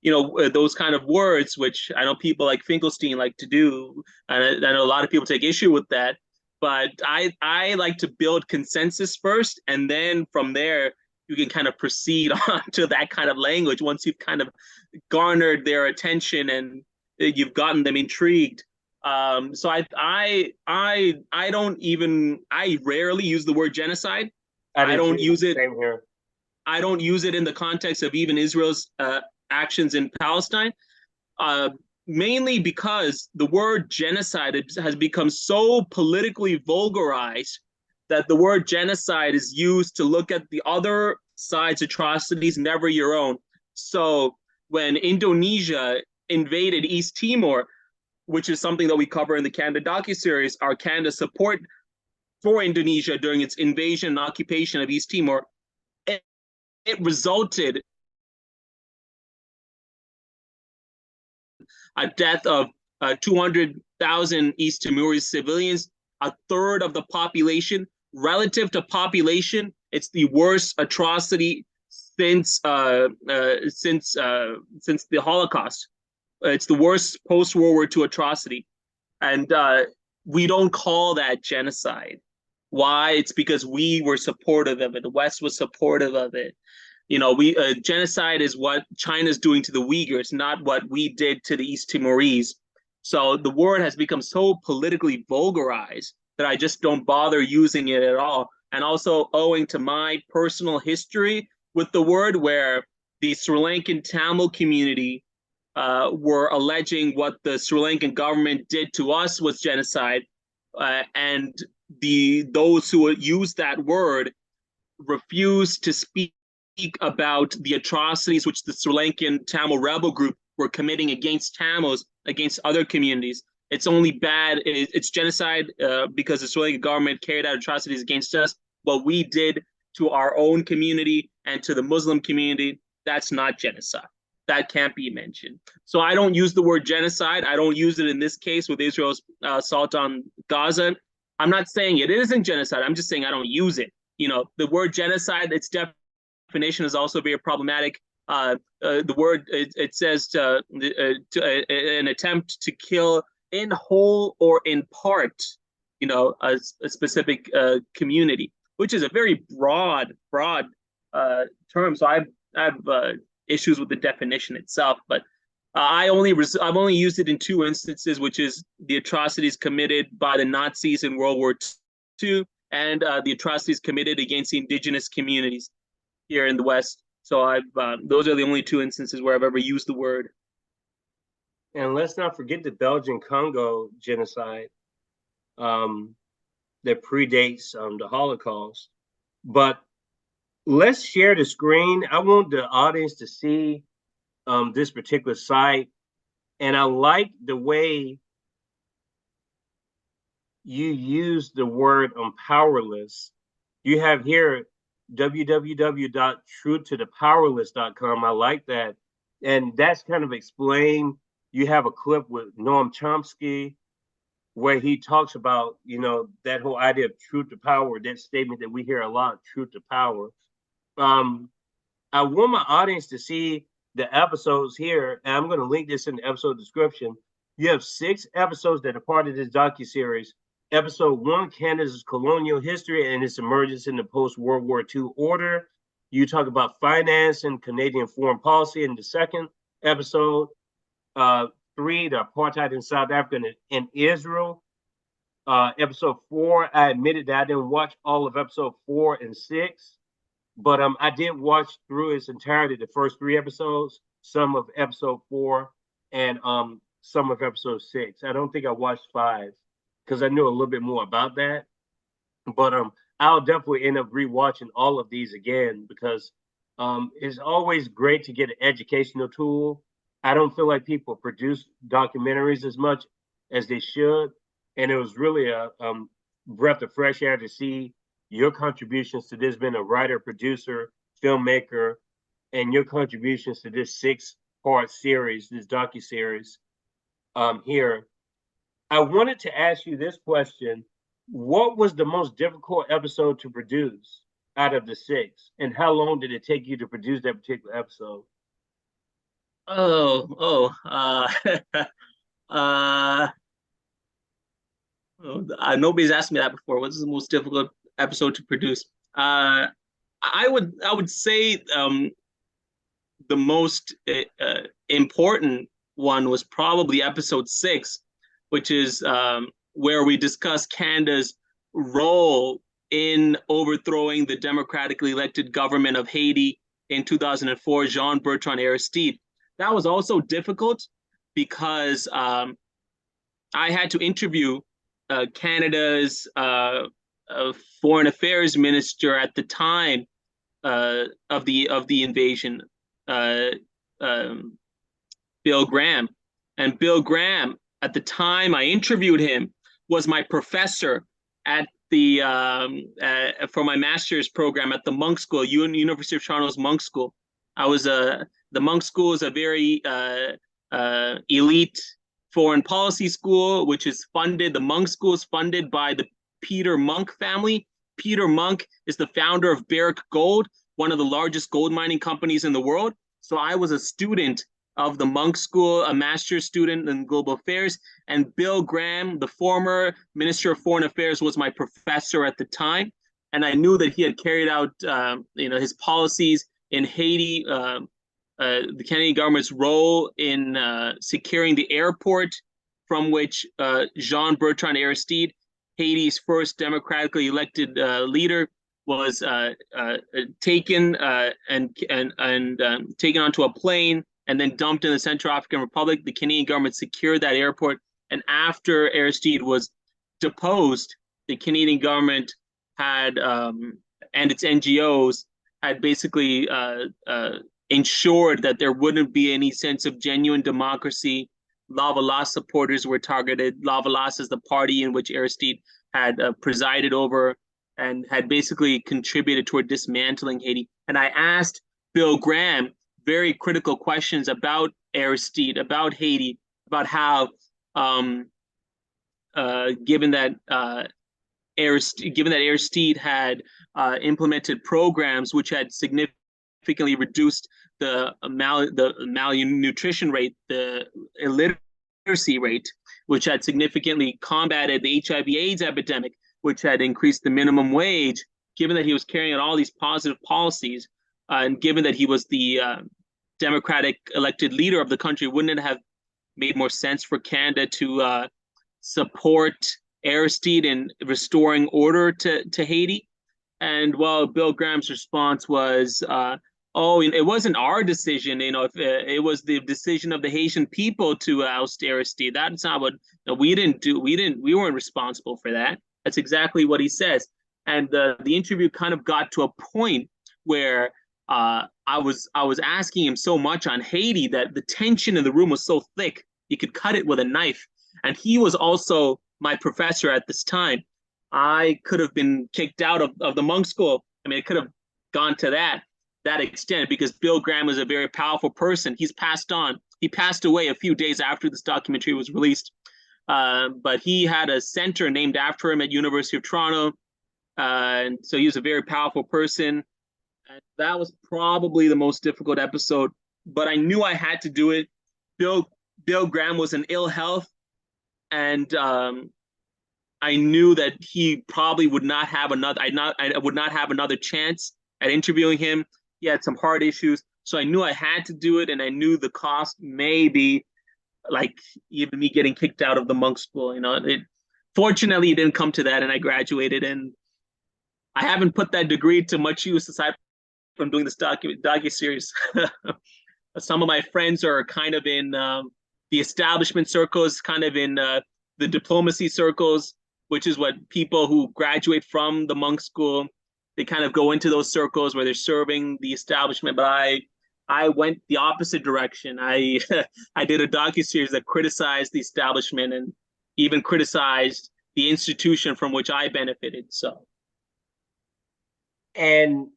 those kind of words, which I know people like Finkelstein like to do, and I know a lot of people take issue with that. But I like to build consensus first, and then from there you can kind of proceed on to that kind of language once you've kind of garnered their attention and you've gotten them intrigued. So I rarely use the word genocide. I don't use it. Same here. I don't use it in the context of even Israel's actions in Palestine, mainly because the word genocide has become so politically vulgarized that the word genocide is used to look at the other side's atrocities, never your own. So when Indonesia invaded East Timor, which is something that we cover in the Canada docuseries, our Canada support for Indonesia during its invasion and occupation of East Timor, it resulted a death of 200,000 East Timorese civilians, a third of the population. Relative to population, it's the worst atrocity since the Holocaust. It's the worst post-World War II atrocity, and we don't call that genocide. Why? It's because we were supportive of it. The West was supportive of it. You know, genocide is what China's doing to the Uyghurs, not what we did to the East Timorese. So the word has become so politically vulgarized that I just don't bother using it at all. And also owing to my personal history with the word, where the Sri Lankan Tamil community were alleging what the Sri Lankan government did to us was genocide, and those who use that word refuse to speak about the atrocities which the Sri Lankan Tamil rebel group were committing against Tamils, against other communities. It's only bad, it's genocide because the Sri Lankan government carried out atrocities against us. What we did to our own community and to the Muslim community, that's not genocide. That can't be mentioned. So I don't use the word genocide. I don't use it in this case with Israel's assault on Gaza. I'm not saying it isn't genocide. I'm just saying I don't use it. You know, the word genocide, its definition is also very problematic. The word, it says an attempt to kill in whole or in part, you know, a specific community, which is a very broad term. So I have issues with the definition itself, but I've only used it in two instances, which is the atrocities committed by the Nazis in World War II and the atrocities committed against the indigenous communities here in the West. So those are the only two instances where I've ever used the word. And let's not forget the Belgian Congo genocide that predates the Holocaust. But let's share the screen. I want the audience to see this particular site. And I like the way you use the word powerless. You have here www.truthtothepowerless.com. I like that. And that's kind of explained. You have a clip with Noam Chomsky where he talks about, you know, that whole idea of truth to power, that statement that we hear a lot, truth to power. I want my audience to see the episodes here, and I'm going to link this in the episode description. You have 6 episodes that are part of this docuseries. Episode 1, Canada's colonial history and its emergence in the post-World War II order. You talk about finance and Canadian foreign policy in the second episode. 3, the apartheid in South Africa and Israel. Episode 4, I admitted that I didn't watch all of episode 4 and 6. But I did watch through its entirety, the first 3 episodes, some of episode 4 and some of episode 6. I don't think I watched 5 because I knew a little bit more about that. But I'll definitely end up rewatching all of these again because it's always great to get an educational tool. I don't feel like people produce documentaries as much as they should. And it was really a breath of fresh air to see your contributions to this, being a writer, producer, filmmaker, and your contributions to this 6-part series, this docuseries here. I wanted to ask you this question. What was the most difficult episode to produce out of the 6? And how long did it take you to produce that particular episode? Nobody's asked me that before. What's the most difficult episode to produce? I would say the most important one was probably episode 6, which is where we discuss Canada's role in overthrowing the democratically elected government of Haiti in 2004, Jean-Bertrand Aristide. That was also difficult because I had to interview Canada's foreign affairs minister at the time of the invasion, Bill Graham. And Bill Graham at the time I interviewed him, was my professor at the for my master's program at the Monk School, University of Toronto's Monk School. I was the Monk School is a very elite foreign policy school, which is funded. The Monk School is funded by the Peter Monk family. Peter Monk is the founder of Barrick Gold, one of the largest gold mining companies in the world. So I was a student of the Monk School, a master's student in global affairs, and Bill Graham, the former Minister of Foreign Affairs, was my professor at the time. And I knew that he had carried out, his policies in Haiti, the Canadian government's role in securing the airport from which Jean-Bertrand Aristide, Haiti's first democratically elected leader, was taken and taken onto a plane and then dumped in the Central African Republic. The Canadian government secured that airport. And after Aristide was deposed, the Canadian government had, and its NGOs had basically ensured that there wouldn't be any sense of genuine democracy. Lavalas supporters were targeted. Lavalas is the party in which Aristide had presided over and had basically contributed toward dismantling Haiti. And I asked Bill Graham very critical questions about Aristide, about Haiti, about how, given that Aristide had implemented programs which had significantly reduced the malnutrition rate, the illiteracy rate, which had significantly combated the HIV/AIDS epidemic, which had increased the minimum wage, given that he was carrying out all these positive policies, and given that he was the democratic elected leader of the country, wouldn't it have made more sense for Canada to support Aristide in restoring order to Haiti? And well, Bill Graham's response was, "Oh, it wasn't our decision. It was the decision of the Haitian people to oust Aristide. That's not what we didn't do. We weren't responsible for that." That's exactly what he says. And the interview kind of got to a point where I was asking him so much on Haiti that the tension in the room was so thick you could cut it with a knife. And he was also my professor at this time. I could have been kicked out of the Monk School. I mean, it could have gone to that extent, because Bill Graham was a very powerful person. He's passed on. He passed away a few days after this documentary was released. But he had a center named after him at University of Toronto. And so he was a very powerful person. And that was probably the most difficult episode, but I knew I had to do it. Bill Graham was in ill health, and I knew that he probably would not have another. I would not have another chance at interviewing him. He had some heart issues, so I knew I had to do it, and I knew the cost may be like even me getting kicked out of the Monk School. Fortunately, it didn't come to that, and I graduated, and I haven't put that degree to much use aside from doing this docuseries. Some of my friends are kind of in the establishment circles, kind of in the diplomacy circles, which is what people who graduate from the Monk School, they kind of go into those circles where they're serving the establishment. But I went the opposite direction. I did a docuseries that criticized the establishment and even criticized the institution from which I benefited. So. And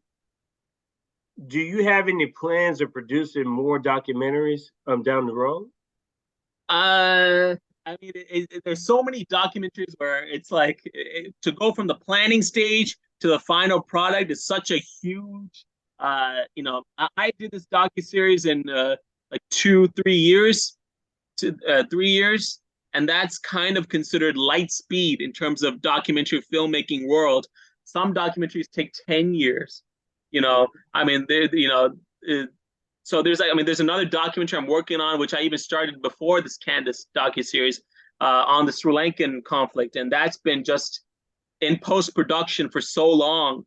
do you have any plans of producing more documentaries down the road? I mean, there's so many documentaries where it's like to go from the planning stage to the final product is such a huge. I did this docuseries in like 3 years, and that's kind of considered light speed in terms of documentary filmmaking world. Some documentaries take 10 years. I mean, so there's another documentary I'm working on, which I even started before this Candace docuseries on the Sri Lankan conflict, and that's been just in post-production for so long,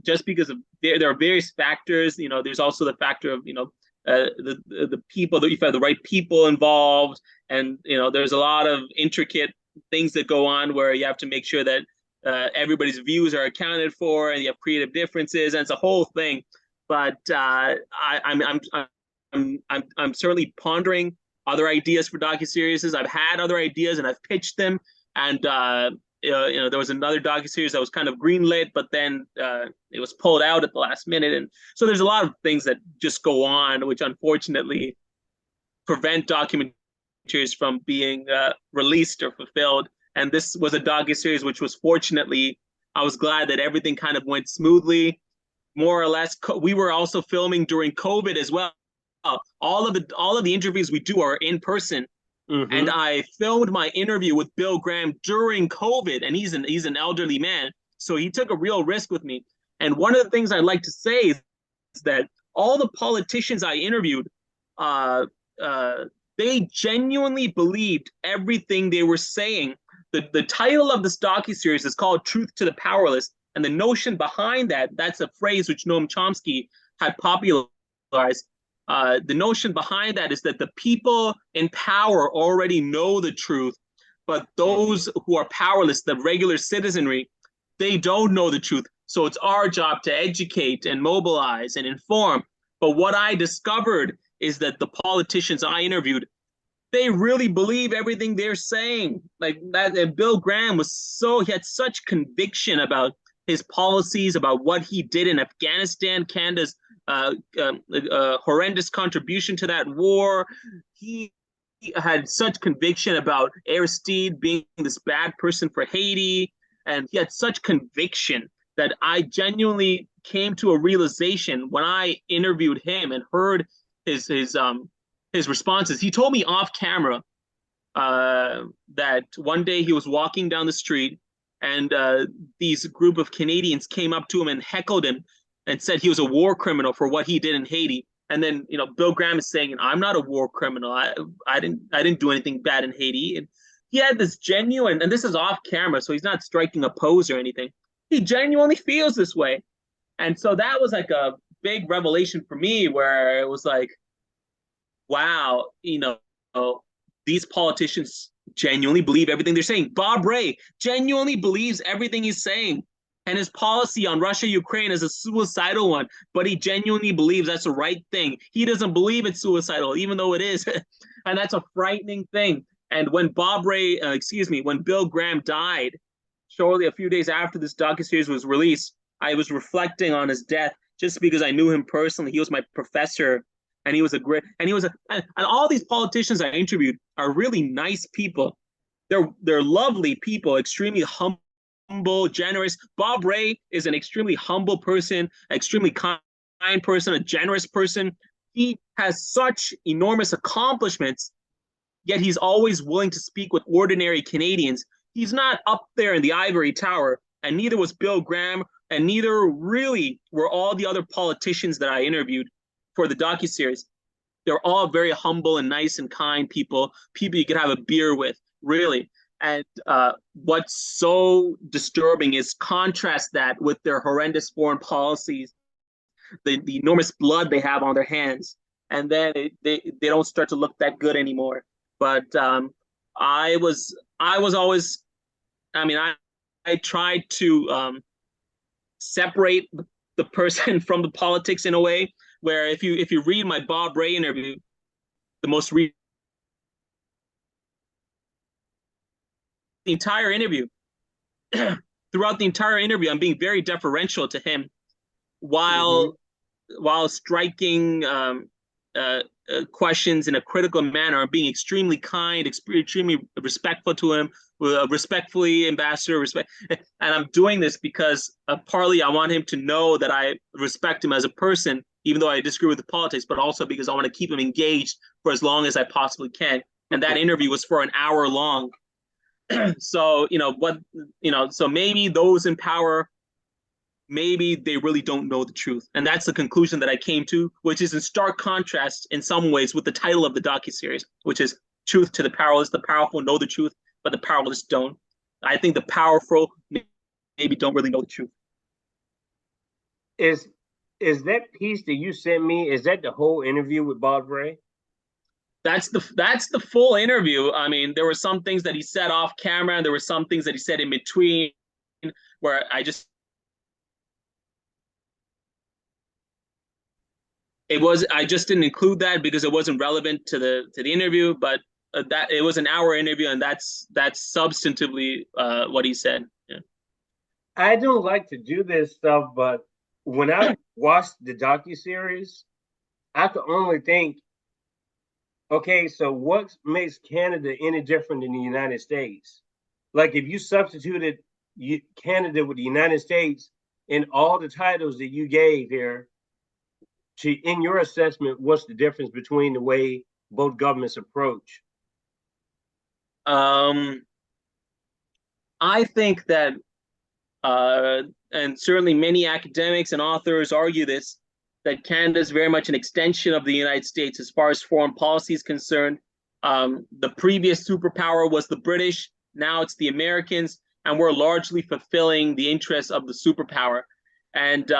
just because of there are various factors. There's also the factor of the people, that you have the right people involved, and there's a lot of intricate things that go on where you have to make sure that everybody's views are accounted for, and you have creative differences, and it's a whole thing. But I'm certainly pondering other ideas for docuseries. I've had other ideas and I've pitched them. And there was another docuseries that was kind of greenlit, but then it was pulled out at the last minute. And so there's a lot of things that just go on, which unfortunately prevent documentaries from being released or fulfilled. And this was a docuseries which was, fortunately, I was glad that everything kind of went smoothly, more or less. We were also filming during COVID as well. All of the interviews we do are in person. Mm-hmm. And I filmed my interview with Bill Graham during COVID, and he's an elderly man, so he took a real risk with me. And one of the things I'd like to say is that all the politicians I interviewed, they genuinely believed everything they were saying. The title of this docuseries is called "Truth to the Powerless," and the notion behind that's a phrase which Noam Chomsky had popularized. The notion behind that is that the people in power already know the truth, but those who are powerless, the regular citizenry, they don't know the truth. So it's our job to educate and mobilize and inform. But what I discovered is that the politicians I interviewed, they really believe everything they're saying. Like that, and Bill Graham he had such conviction about his policies, about what he did in Afghanistan, Canada's horrendous contribution to that war. He had such conviction about Aristide being this bad person for Haiti, and he had such conviction that I genuinely came to a realization when I interviewed him and heard his responses. He told me off camera that one day he was walking down the street and these group of Canadians came up to him and heckled him and said he was a war criminal for what he did in Haiti. And then, Bill Graham is saying, "I'm not a war criminal. I didn't do anything bad in Haiti." And he had this genuine, and this is off camera, so he's not striking a pose or anything. He genuinely feels this way. And so that was like a big revelation for me, where it was like, wow, these politicians genuinely believe everything they're saying. Bob Rae genuinely believes everything he's saying. And his policy on Russia-Ukraine is a suicidal one, but he genuinely believes that's the right thing. He doesn't believe it's suicidal, even though it is. And that's a frightening thing. And when when Bill Graham died, shortly a few days after this docuseries was released, I was reflecting on his death just because I knew him personally. He was my professor, and and all these politicians I interviewed are really nice people. They're lovely people, extremely humble, generous. Bob Rae is an extremely humble person, extremely kind person, a generous person. He has such enormous accomplishments, yet he's always willing to speak with ordinary Canadians. He's not up there in the ivory tower, and neither was Bill Graham, and neither really were all the other politicians that I interviewed for the docuseries. They're all very humble and nice and kind people you could have a beer with, really. And what's so disturbing is contrast that with their horrendous foreign policies, the enormous blood they have on their hands, and then they don't start to look that good anymore. But I was always, I tried to separate the person from the politics in a way where if you read my Bob Rae interview, the most recent, the entire interview, throughout the entire interview, I'm being very deferential to him while striking questions in a critical manner. I'm being extremely kind, extremely respectful to him, respectfully, Ambassador, respect. And I'm doing this because partly I want him to know that I respect him as a person, even though I disagree with the politics, but also because I want to keep him engaged for as long as I possibly can. And that interview was for an hour long. So, so maybe those in power, maybe they really don't know the truth. And that's the conclusion that I came to, which is in stark contrast in some ways with the title of the docuseries, which is Truth to the Powerless. The powerful know the truth, but the powerless don't. I think the powerful maybe don't really know the truth. Is that piece that you sent me, is that the whole interview with Bob Rae? That's the full interview. I mean, there were some things that he said off camera, and there were some things that he said in between where I just I just didn't include that because it wasn't relevant to the interview, but that it was an hour interview, and that's substantively what he said. Yeah. I don't like to do this stuff, but when I watched the docuseries, I could only think, okay, so what makes Canada any different than the United States? Like if you substituted Canada with the United States in all the titles that you gave here, in your assessment, what's the difference between the way both governments approach? I think that, and certainly many academics and authors argue this, that Canada is very much an extension of the United States as far as foreign policy is concerned. The previous superpower was the British. Now it's the Americans, and we're largely fulfilling the interests of the superpower. And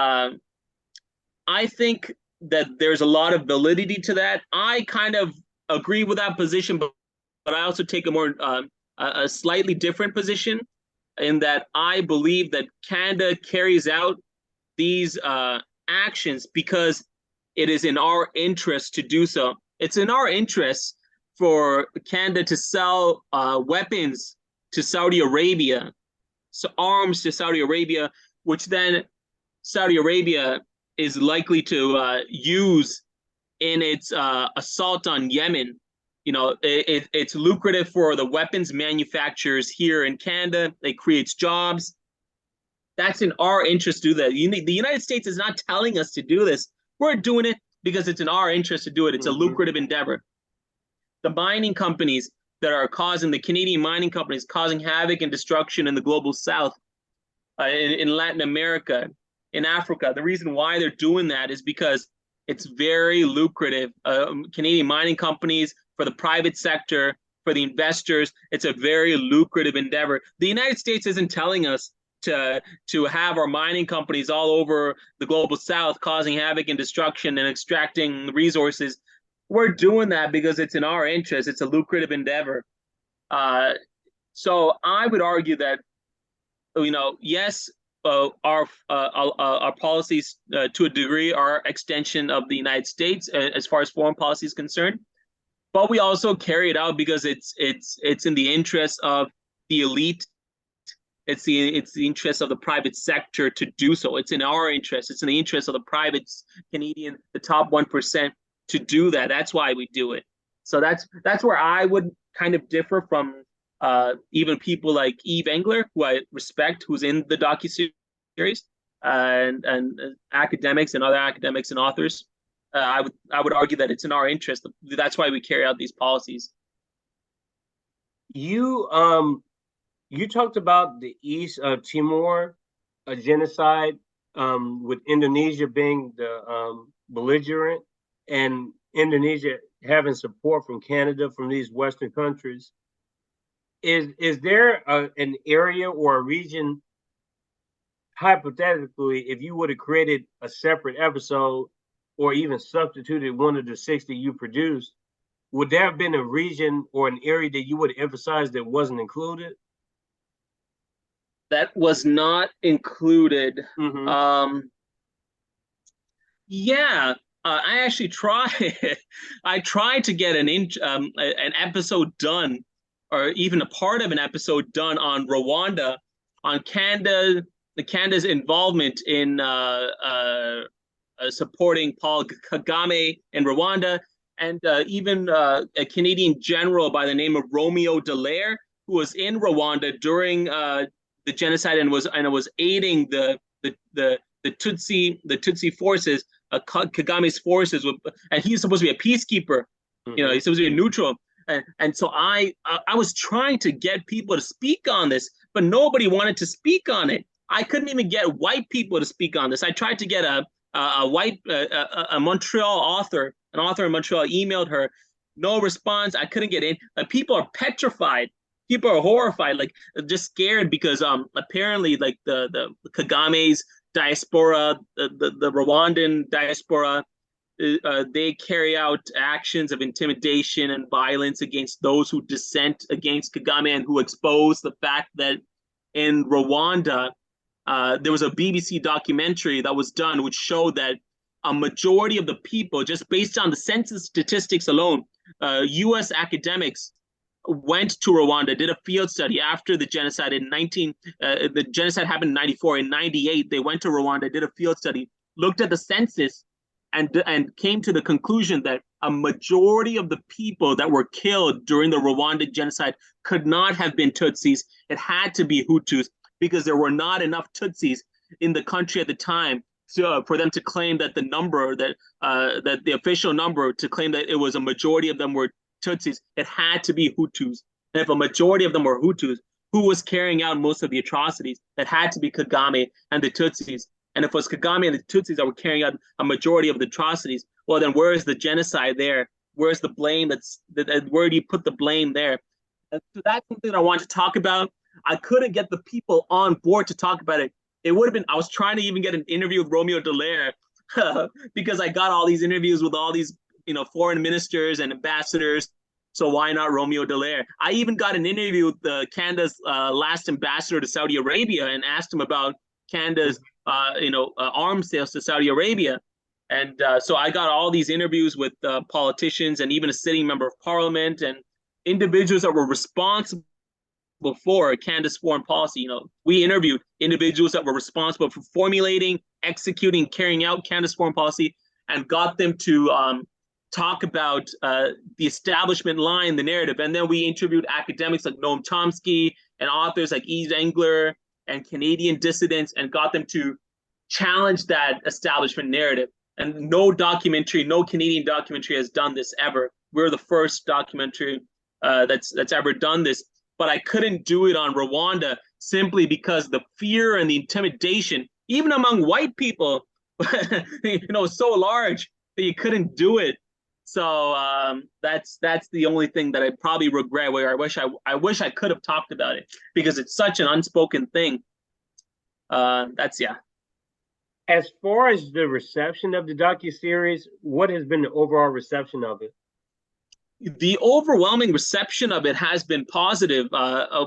I think that there's a lot of validity to that. I kind of agree with that position, but I also take a more a slightly different position in that I believe that Canada carries out these actions because it is in our interest to do so. It's in our interest for Canada to sell weapons to Saudi Arabia, so arms to Saudi Arabia, which then Saudi Arabia is likely to use in its assault on Yemen. You know, it's lucrative for the weapons manufacturers here in Canada. It creates jobs. That's in our interest to do that. The United States is not telling us to do this. We're doing it because it's in our interest to do it. It's a lucrative endeavor. The mining companies that are causing, the Canadian mining companies causing havoc and destruction in the global south, in Latin America, in Africa, the reason why they're doing that is because it's very lucrative. Canadian mining companies, for the private sector, for the investors, it's a very lucrative endeavor. The United States isn't telling us to have our mining companies all over the global south causing havoc and destruction and extracting resources. We're doing that because it's in our interest. It's a lucrative endeavor. So I would argue that, you know, yes, our policies to a degree are extension of the United States as far as foreign policy is concerned, but we also carry it out because it's in the interest of the elite. It's the interest of the private sector to do so. It's in our interest. It's in the interest of the private Canadian, the top 1%, to do that. That's why we do it. So that's where I would kind of differ from even people like Eve Engler, who I respect, who's in the docuseries, and academics and other academics and authors. I would argue that it's in our interest. That's why we carry out these policies. You talked about the East Timor genocide, with Indonesia being the belligerent, and Indonesia having support from Canada, from these Western countries. Is there an area or a region, hypothetically, if you would have created a separate episode or even substituted one of the 60 you produced, would there have been a region or an area that you would emphasize that wasn't included? That was not included. Yeah, I actually tried. I tried to get an episode done, or even a part of an episode done on Rwanda, on Canada's involvement in supporting Paul Kagame in Rwanda, and even a Canadian general by the name of Romeo Dallaire, who was in Rwanda during the genocide and was aiding the Tutsi forces, Kagame's forces, and he's supposed to be a peacekeeper. You know, he's supposed to be neutral. And so I was trying to get people to speak on this, but nobody wanted to speak on it. I couldn't even get white people to speak on this. I tried to get a Montreal author, an author in Montreal, emailed her, no response. I couldn't get in. People are petrified. People are horrified, like just scared, because apparently like the Kagame's diaspora, the Rwandan diaspora, they carry out actions of intimidation and violence against those who dissent against Kagame, and who expose the fact that in Rwanda, there was a BBC documentary that was done which showed that a majority of the people, just based on the census statistics alone, U.S. academics went to Rwanda, did a field study after the genocide the genocide happened in 94. In 98, they went to Rwanda, did a field study, looked at the census, and came to the conclusion that a majority of the people that were killed during the Rwanda genocide could not have been Tutsis. It had to be Hutus, because there were not enough Tutsis in the country at the time for them to claim that the number that the official number to claim that it was a majority of them were Tutsis. It had to be Hutus. And if a majority of them were Hutus, who was carrying out most of the atrocities? That had to be Kagame and the Tutsis. And if it was Kagame and the Tutsis that were carrying out a majority of the atrocities, well, then where is the genocide there? Where's the blame? Where do you put the blame there? And so that's something that I want to talk about. I couldn't get the people on board to talk about it. It would have been, I was trying to even get an interview with Romeo Dallaire because I got all these interviews with all these, foreign ministers and ambassadors. So why not Romeo Dallaire? I even got an interview with Canada's last ambassador to Saudi Arabia and asked him about Canada's arms sales to Saudi Arabia. And so I got all these interviews with politicians and even a sitting member of parliament and individuals that were responsible for Canada's foreign policy. We interviewed individuals that were responsible for formulating, executing, carrying out Canada's foreign policy, and got them to talk about the establishment line, the narrative. And then we interviewed academics like Noam Chomsky and authors like Yves Engler and Canadian dissidents, and got them to challenge that establishment narrative. And no Canadian documentary has done this ever. We're the first documentary that's ever done this. But I couldn't do it on Rwanda simply because the fear and the intimidation, even among white people, is so large that you couldn't do it. So that's the only thing that I probably regret, where I wish I could have talked about it, because it's such an unspoken thing. Yeah. As far as the reception of the docuseries, what has been the overall reception of it? The overwhelming reception of it has been positive.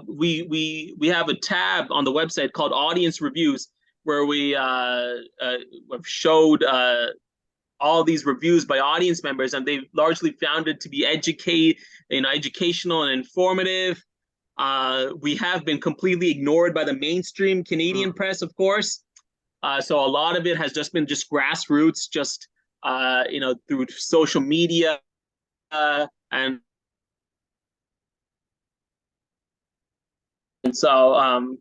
We have a tab on the website called Audience Reviews, where we showed all these reviews by audience members, and they've largely found it to be educational and informative. We have been completely ignored by the mainstream Canadian press, of course. So a lot of it has just been grassroots, through social media. And so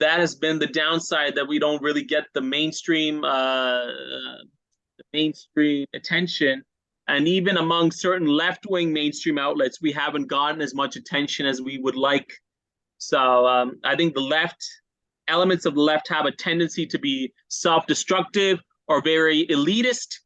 that has been the downside, that we don't really get the mainstream attention. And even among certain left-wing mainstream outlets, we haven't gotten as much attention as we would like. So I think elements of the left have a tendency to be self-destructive or very elitist,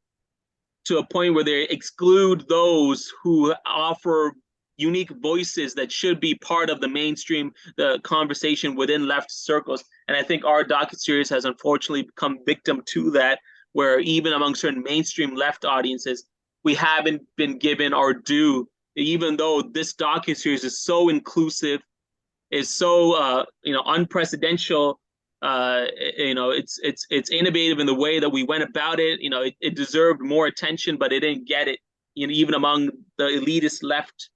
to a point where they exclude those who offer unique voices that should be part of the mainstream, the conversation within left circles. And I think our docuseries has unfortunately become victim to that, where even among certain mainstream left audiences, we haven't been given our due, even though this docuseries is so inclusive, is so unprecedented. It's innovative in the way that we went about it. It deserved more attention, but it didn't get it, even among the elitist left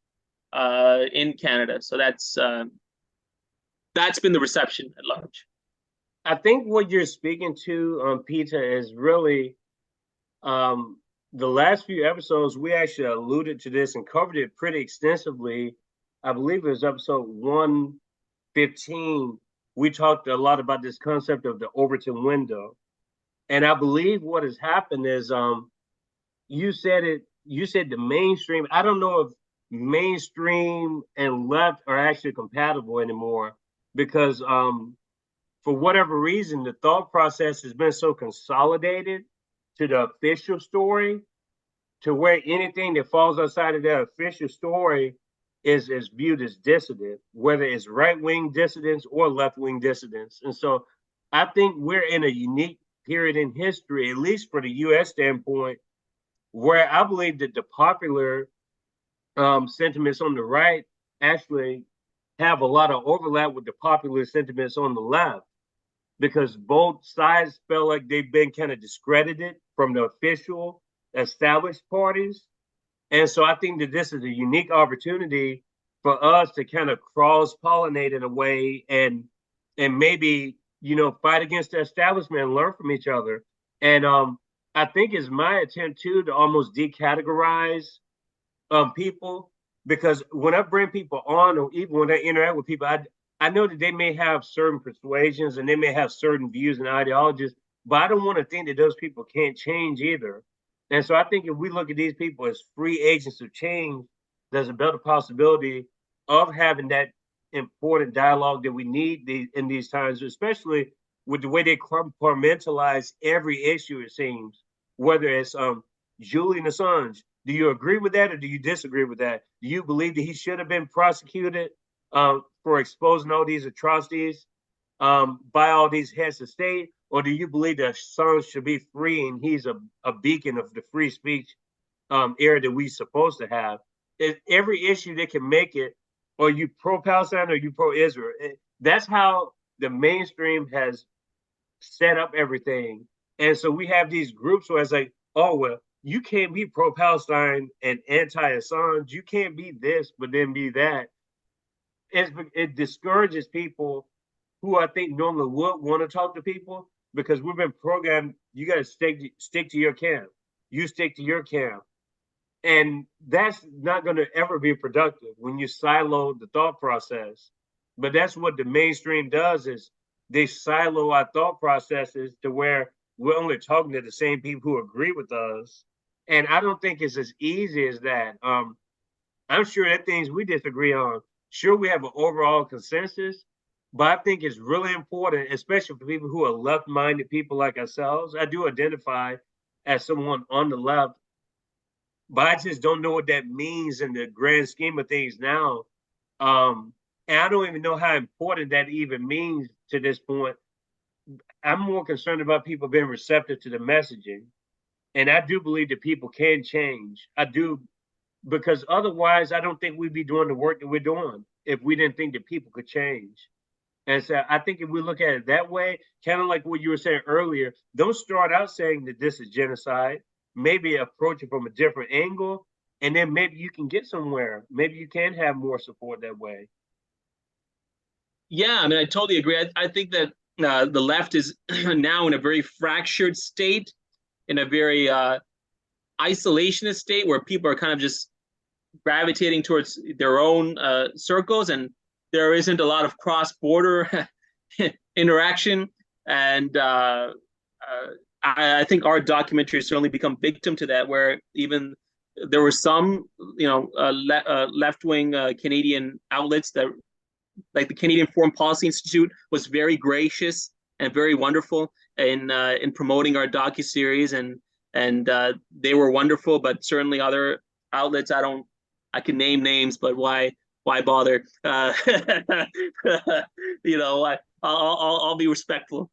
in Canada. So that's been the reception at large. I think what you're speaking to, Pita, is really the last few episodes. We actually alluded to this and covered it pretty extensively. I believe it was episode 115. We talked a lot about this concept of the Overton window. And I believe what has happened is you said the mainstream. I don't know if mainstream and left are actually compatible anymore, because for whatever reason, the thought process has been so consolidated to the official story, to where anything that falls outside of that official story is viewed as dissident, whether it's right-wing dissidents or left-wing dissidents. And so I think we're in a unique period in history, at least for the U.S. standpoint, where I believe that the popular sentiments on the right actually have a lot of overlap with the popular sentiments on the left. because both sides felt like they've been kind of discredited from the official established parties. And so I think that this is a unique opportunity for us to kind of cross-pollinate in a way and maybe, fight against the establishment and learn from each other. And I think it's my attempt too to almost decategorize people, because when I bring people on, or even when I interact with people, I know that they may have certain persuasions and they may have certain views and ideologies, but I don't want to think that those people can't change either. And so I think if we look at these people as free agents of change, there's a better possibility of having that important dialogue that we need in these times, especially with the way they compartmentalize every issue, it seems, whether it's Julian Assange. Do you agree with that or do you disagree with that? Do you believe that he should have been prosecuted for exposing all these atrocities by all these heads of state? Or do you believe that Assange should be free and he's a beacon of the free speech era that we're supposed to have? Every issue that can make it, or you pro-Palestine or you pro-Israel. That's how the mainstream has set up everything. And so we have these groups where it's like, oh, well, you can't be pro-Palestine and anti-Assange. You can't be this, but then be that. It discourages people who I think normally would want to talk to people, because we've been programmed, you got to stick to your camp. You stick to your camp. And that's not going to ever be productive when you silo the thought process. But that's what the mainstream does, is they silo our thought processes to where we're only talking to the same people who agree with us. And I don't think it's as easy as that. I'm sure there are things we disagree on. Sure, we have an overall consensus, but I think it's really important, especially for people who are left-minded people like ourselves. I do identify as someone on the left, but I just don't know what that means in the grand scheme of things now. And I don't even know how important that even means to this point. I'm more concerned about people being receptive to the messaging. And I do believe that people can change. I do, because otherwise I don't think we'd be doing the work that we're doing if we didn't think that people could change. And so I think if we look at it that way, kind of like what you were saying earlier, don't start out saying that this is genocide. Maybe approach it from a different angle, and then maybe you can get somewhere. Maybe you can have more support that way. Yeah, I mean, I totally agree. I think that the left is now in a very fractured state, in a very isolationist state, where people are kind of just gravitating towards their own circles, and there isn't a lot of cross-border interaction. And I think our documentary has certainly become victim to that, where even there were some, left-wing Canadian outlets that, like the Canadian Foreign Policy Institute, was very gracious and very wonderful in promoting our docuseries, and they were wonderful. But certainly other outlets, I can name names, but why bother? I'll be respectful.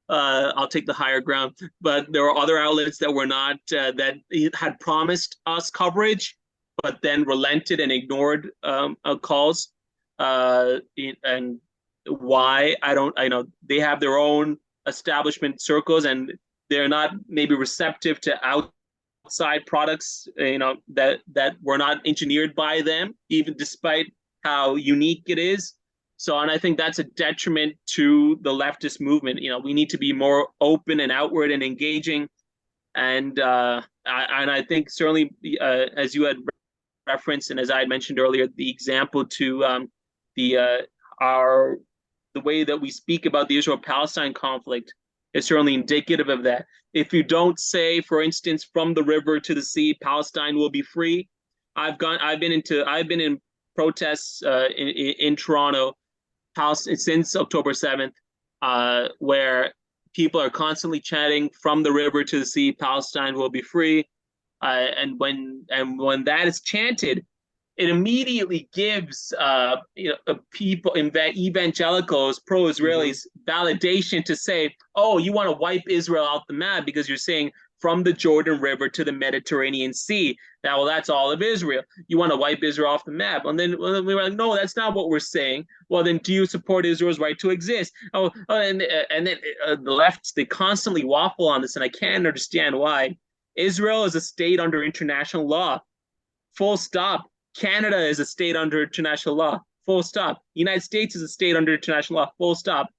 I'll take the higher ground. But there were other outlets that were not, that had promised us coverage, but then relented and ignored calls. And why, I know they have their own establishment circles, and they're not maybe receptive to outside products, that were not engineered by them, even despite how unique it is. So, and I think that's a detriment to the leftist movement. We need to be more open and outward and engaging. And I think certainly, as you had referenced, and as I had mentioned earlier, the example to the way that we speak about the Israel-Palestine conflict is certainly indicative of that. If you don't say, for instance, from the river to the sea, Palestine will be free. I've been in protests in Toronto since October 7th, where people are constantly chanting, from the river to the sea, Palestine will be free. And when that is chanted, it immediately gives people, evangelicals, pro-Israelis, validation to say, oh, you want to wipe Israel out the map because you're saying from the Jordan River to the Mediterranean Sea. Now, well, that's all of Israel. You want to wipe Israel off the map. And then we were like, no, that's not what we're saying. Well, then do you support Israel's right to exist? And then the left, they constantly waffle on this, and I can't understand why. Israel is a state under international law. Full stop. Canada is a state under international law. Full stop. The United States is a state under international law. Full stop.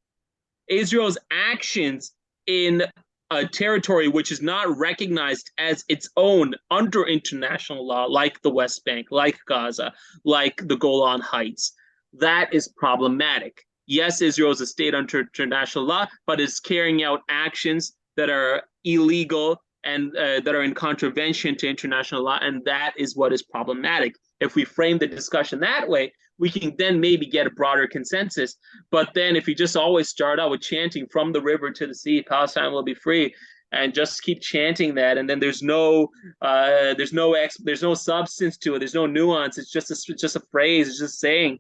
Israel's actions in a territory which is not recognized as its own under international law, like the West Bank, like Gaza, like the Golan Heights, that is problematic. Yes, Israel is a state under international law, but it's carrying out actions that are illegal and that are in contravention to international law, and that is what is problematic. If we frame the discussion that way, we can then maybe get a broader consensus. But then if you just always start out with chanting from the river to the sea, Palestine will be free, and just keep chanting that, and then there's no substance to it, there's no nuance, it's just a phrase, it's just saying.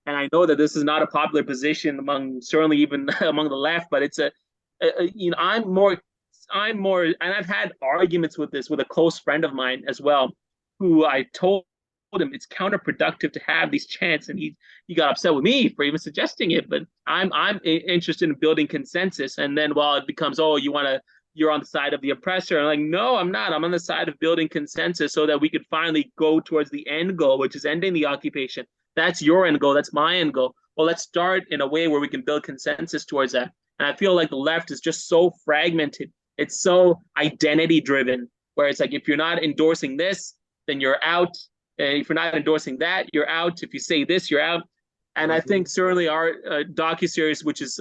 And I know that this is not a popular position among, certainly even among the left, but it's I'm more, and I've had arguments with this with a close friend of mine as well, who I told him it's counterproductive to have these chants, and he got upset with me for even suggesting it. But I'm interested in building consensus, and then while it becomes, oh, you're on the side of the oppressor, I'm like, no, I'm not. I'm on the side of building consensus so that we could finally go towards the end goal, which is ending the occupation. That's your end goal. That's my end goal. Well, let's start in a way where we can build consensus towards that. And I feel like the left is just so fragmented. It's so identity driven, where it's like, if you're not endorsing this, then you're out. If you're not endorsing that, you're out. If you say this, you're out. And I think certainly our docuseries, which was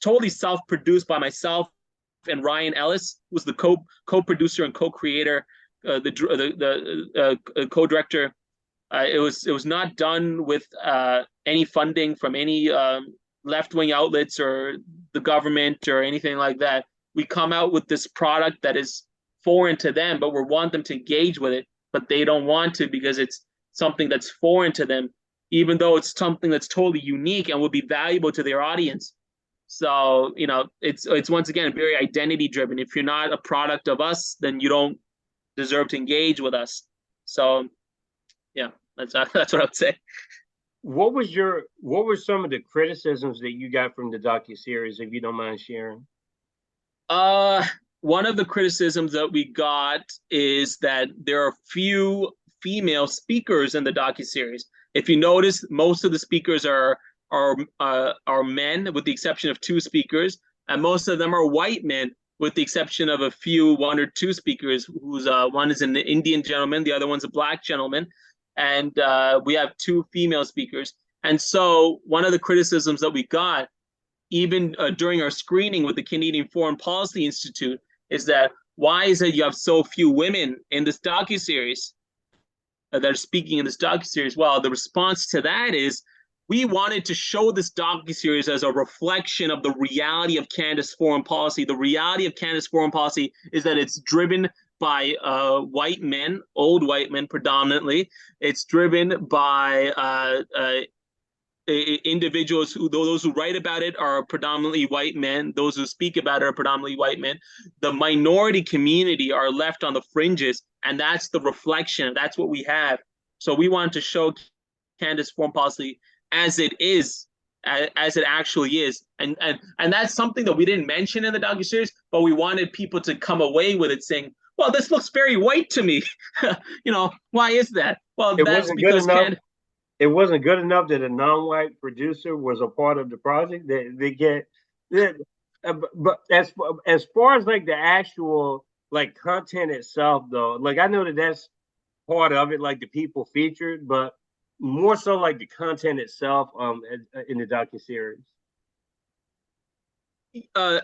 totally self-produced by myself and Ryan Ellis, was the co-producer and co-creator, the co-director. It was not done with any funding from any left-wing outlets or the government or anything like that. We come out with this product that is foreign to them, but we want them to engage with it. But they don't want to because it's something that's foreign to them, even though it's something that's totally unique and will be valuable to their audience. So, it's once again very identity driven. If you're not a product of us, then you don't deserve to engage with us. So, yeah, that's what I would say. What were some of the criticisms that you got from the docuseries, if you don't mind sharing? One of the criticisms that we got is that there are few female speakers in the docuseries. If you notice, most of the speakers are men, with the exception of 2 speakers, and most of them are white men, with the exception of a few 1 or 2 speakers. Who's one is an Indian gentleman, the other one's a black gentleman, and we have 2 female speakers. And so one of the criticisms that we got, even during our screening with the Canadian Foreign Policy Institute, is that why is it you have so few women in this docuseries that are speaking in this docuseries? Well, the response to that is we wanted to show this docuseries as a reflection of the reality of Canada's foreign policy. The reality of Canada's foreign policy is that it's driven by white men, old white men predominantly. It's driven by individuals those who write about it are predominantly white men. Those who speak about it are predominantly white men. The minority community are left on the fringes, and that's the reflection. That's what we have. So we wanted to show Canada's foreign policy as it is, as it actually is, and that's something that we didn't mention in the docuseries, but we wanted people to come away with it saying, "Well, this looks very white to me." Why is that? Well, that's because Canada. It wasn't good enough that a non-white producer was a part of the project. But as far as like the actual like content itself, though, like I know that's part of it, like the people featured, but more so like the content itself in the docuseries.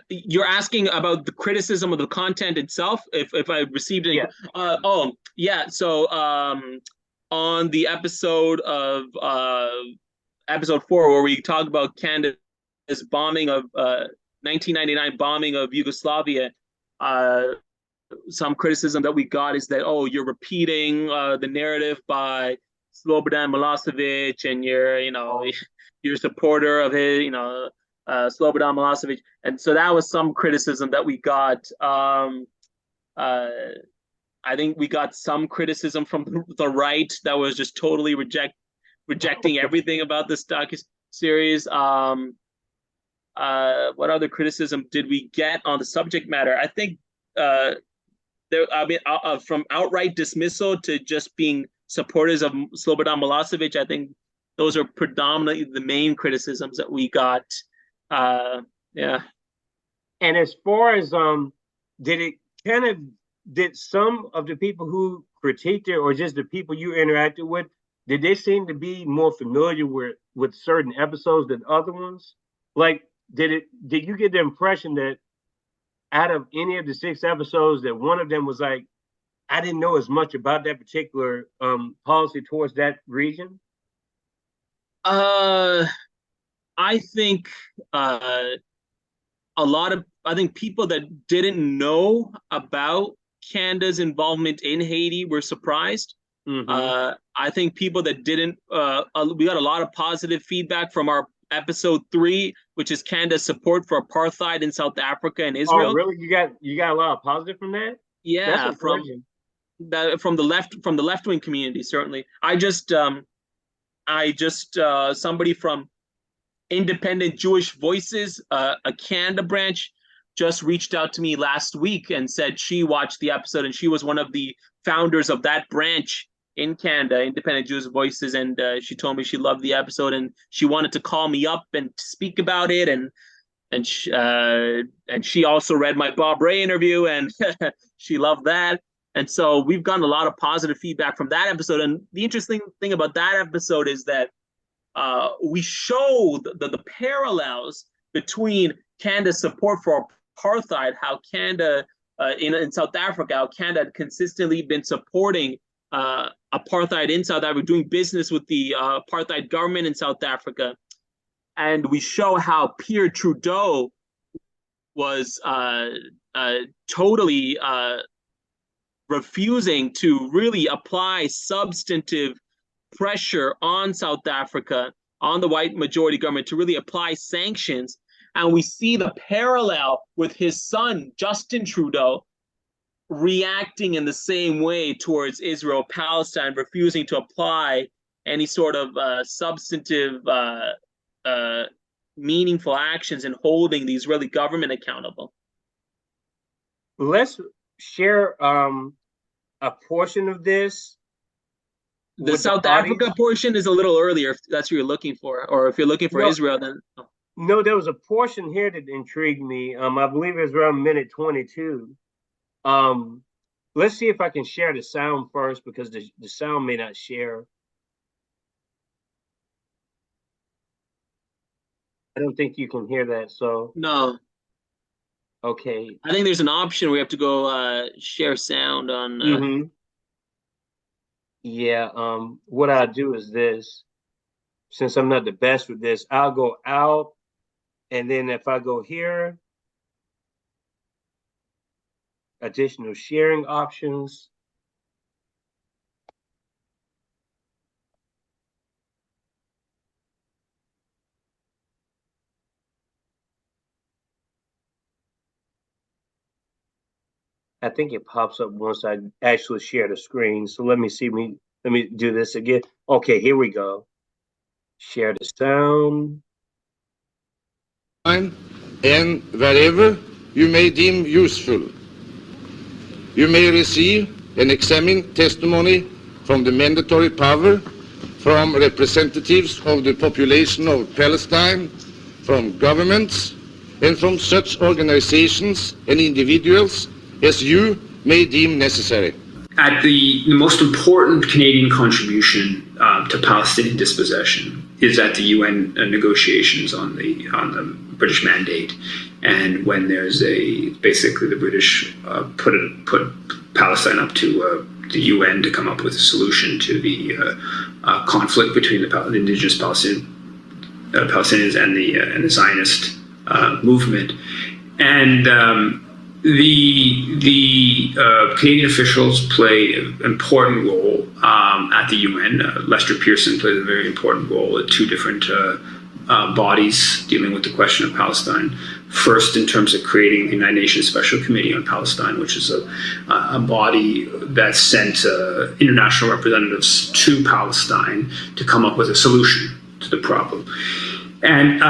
You're asking about the criticism of the content itself, if I received any. Yeah. So on the episode of episode 4, where we talk about Canada's bombing of 1999 bombing of Yugoslavia, some criticism that we got is that, oh, you're repeating the narrative by Slobodan Milosevic, and you're a supporter of his, Slobodan Milosevic, and so that was some criticism that we got. I think we got some criticism from the right that was just totally rejecting everything about this docuseries. What other criticism did we get on the subject matter? I think from outright dismissal to just being supporters of Slobodan Milosevic, I think those are predominantly the main criticisms that we got. Yeah. And as far as did some of the people who critiqued it, or just the people you interacted with, did they seem to be more familiar with certain episodes than other ones? Like, did you get the impression that out of any of the 6 episodes that one of them was like, I didn't know as much about that particular policy towards that region? I think I think people that didn't know about Canada's involvement in Haiti were surprised. Mm-hmm. I think people that didn't, we got a lot of positive feedback from our episode 3, which is Canada's support for apartheid in South Africa and Israel. Oh, really? You got a lot of positive from that? Yeah, from the left-wing community, certainly. Somebody from Independent Jewish Voices, a Canada branch, just reached out to me last week and said she watched the episode, and she was one of the founders of that branch in Canada, Independent Jewish Voices, and she told me she loved the episode and she wanted to call me up and speak about it, and she also read my Bob Rae interview and she loved that. And so we've gotten a lot of positive feedback from that episode. And the interesting thing about that episode is that we show the parallels between Canada's support for apartheid, how Canada in South Africa, how Canada had consistently been supporting apartheid in South Africa, doing business with the apartheid government in South Africa. And we show how Pierre Trudeau was totally refusing to really apply substantive pressure on South Africa, on the white majority government, to really apply sanctions. And we see the parallel with his son, Justin Trudeau, reacting in the same way towards Israel, Palestine, refusing to apply any sort of substantive, meaningful actions and holding the Israeli government accountable. Let's share a portion of this. The South Africa portion is a little earlier, if that's what you're looking for, or if you're looking for Israel, then. No, there was a portion here that intrigued me. I believe it was around minute 22. Let's see if I can share the sound first, because the sound may not share. I don't think you can hear that, so. No. Okay. I think there's an option where we have to go share sound on. Mm-hmm. Yeah, what I'll do is this. Since I'm not the best with this, I'll go out, and then if I go here, additional sharing options. I think it pops up once I actually share the screen. So let me do this again. Okay, here we go. Share the sound. And wherever you may deem useful, you may receive and examine testimony from the mandatory power, from representatives of the population of Palestine, from governments, and from such organizations and individuals as you may deem necessary. At the most important Canadian contribution to Palestinian dispossession is at the UN negotiations on the British mandate, and when there's basically the British put Palestine up to the UN to come up with a solution to the conflict between the indigenous Palestinians and the Zionist movement, and the Canadian officials play an important role at the UN. Lester Pearson plays a very important role at 2 different bodies dealing with the question of Palestine. First, in terms of creating the United Nations Special Committee on Palestine, which is a body that sent international representatives to Palestine to come up with a solution to the problem. And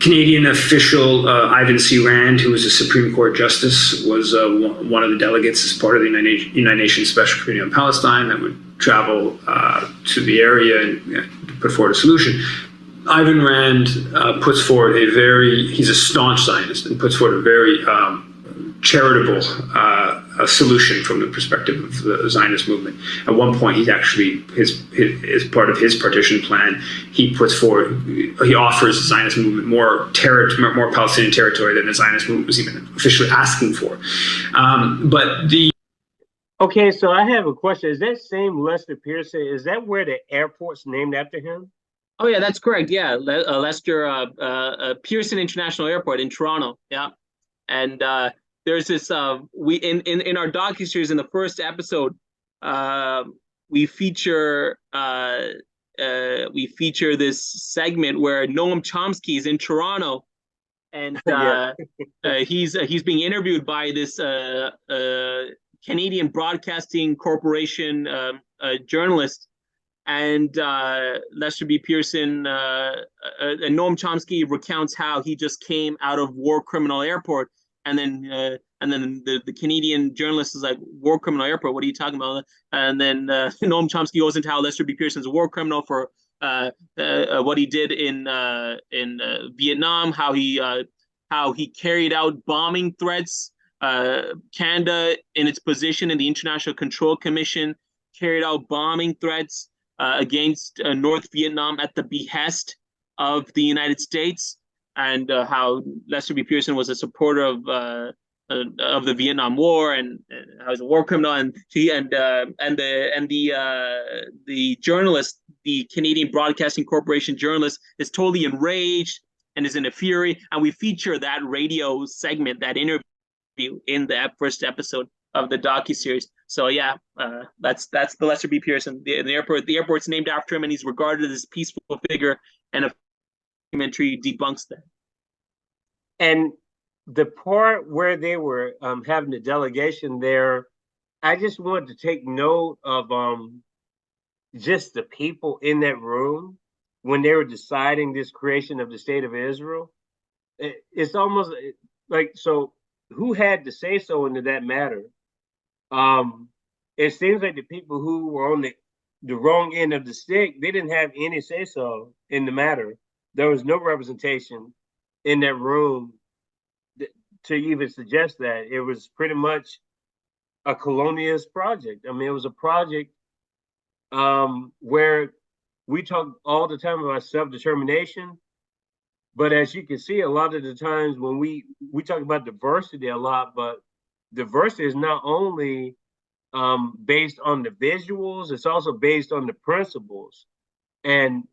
Canadian official Ivan C. Rand, who was a Supreme Court justice, was one of the delegates as part of the United Nations Special Committee on Palestine that would travel to the area and put forward a solution. Ivan Rand puts forward he's a staunch Zionist, and puts forward a very charitable solution from the perspective of the Zionist movement. At one point, he's actually, as part of his partition plan, he offers the Zionist movement more Palestinian territory than the Zionist movement was even officially asking for. Okay, so I have a question. Is that same Lester Pearson, is that where the airport's named after him? Oh yeah, that's correct. Yeah, Lester Pearson International Airport in Toronto. Yeah, and there's this we in our docuseries in the first episode, we feature this segment where Noam Chomsky is in Toronto, and he's being interviewed by this Canadian Broadcasting Corporation journalist. And Lester B. Pearson and Noam Chomsky recounts how he just came out of war criminal airport, and then the Canadian journalist is like, war criminal airport, what are you talking about? And then Noam Chomsky goes into how Lester B. Pearson's a war criminal for what he did in Vietnam, how he carried out bombing threats. Canada, in its position in the International Control Commission, carried out bombing threats against North Vietnam at the behest of the United States, and how Lester B. Pearson was a supporter of the Vietnam War, and how he's a war criminal, and the journalist, the Canadian Broadcasting Corporation journalist, is totally enraged and is in a fury, and we feature that radio segment, that interview, in the first episode of the docuseries. So yeah, that's the Lester B. Pearson. The airport's named after him, and he's regarded as a peaceful figure, and a documentary debunks that. And the part where they were having the delegation there, I just wanted to take note of just the people in that room when they were deciding this creation of the state of Israel. It's almost like, so who had to say so into that matter? It seems like the people who were on the wrong end of the stick, they didn't have any say so in the matter. There was no representation in that room to even suggest that. It was pretty much a colonialist project. I mean, it was a project where we talk all the time about self-determination, but as you can see, a lot of the times when we talk about diversity a lot, but diversity is not only based on the visuals, it's also based on the principles. And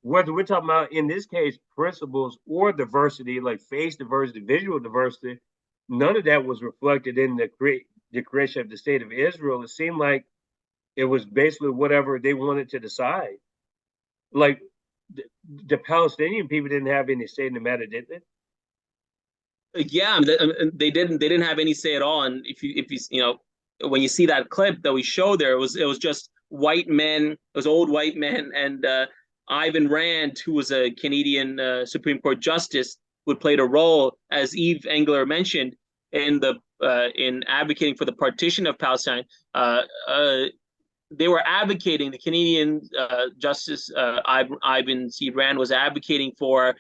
whether we're talking about, in this case, principles or diversity, like face diversity, visual diversity, none of that was reflected in the creation of the state of Israel. It seemed like it was basically whatever they wanted to decide. Like the Palestinian people didn't have any say in the matter, did they? Yeah, they didn't have any say at all. And if you when you see that clip that we show there, it was just white men, it was old white men, and Ivan Rand, who was a Canadian Supreme Court justice, would played a role, as Eve Engler mentioned, in advocating for the partition of Palestine. They were advocating, the Canadian Justice Ivan C. Rand was advocating for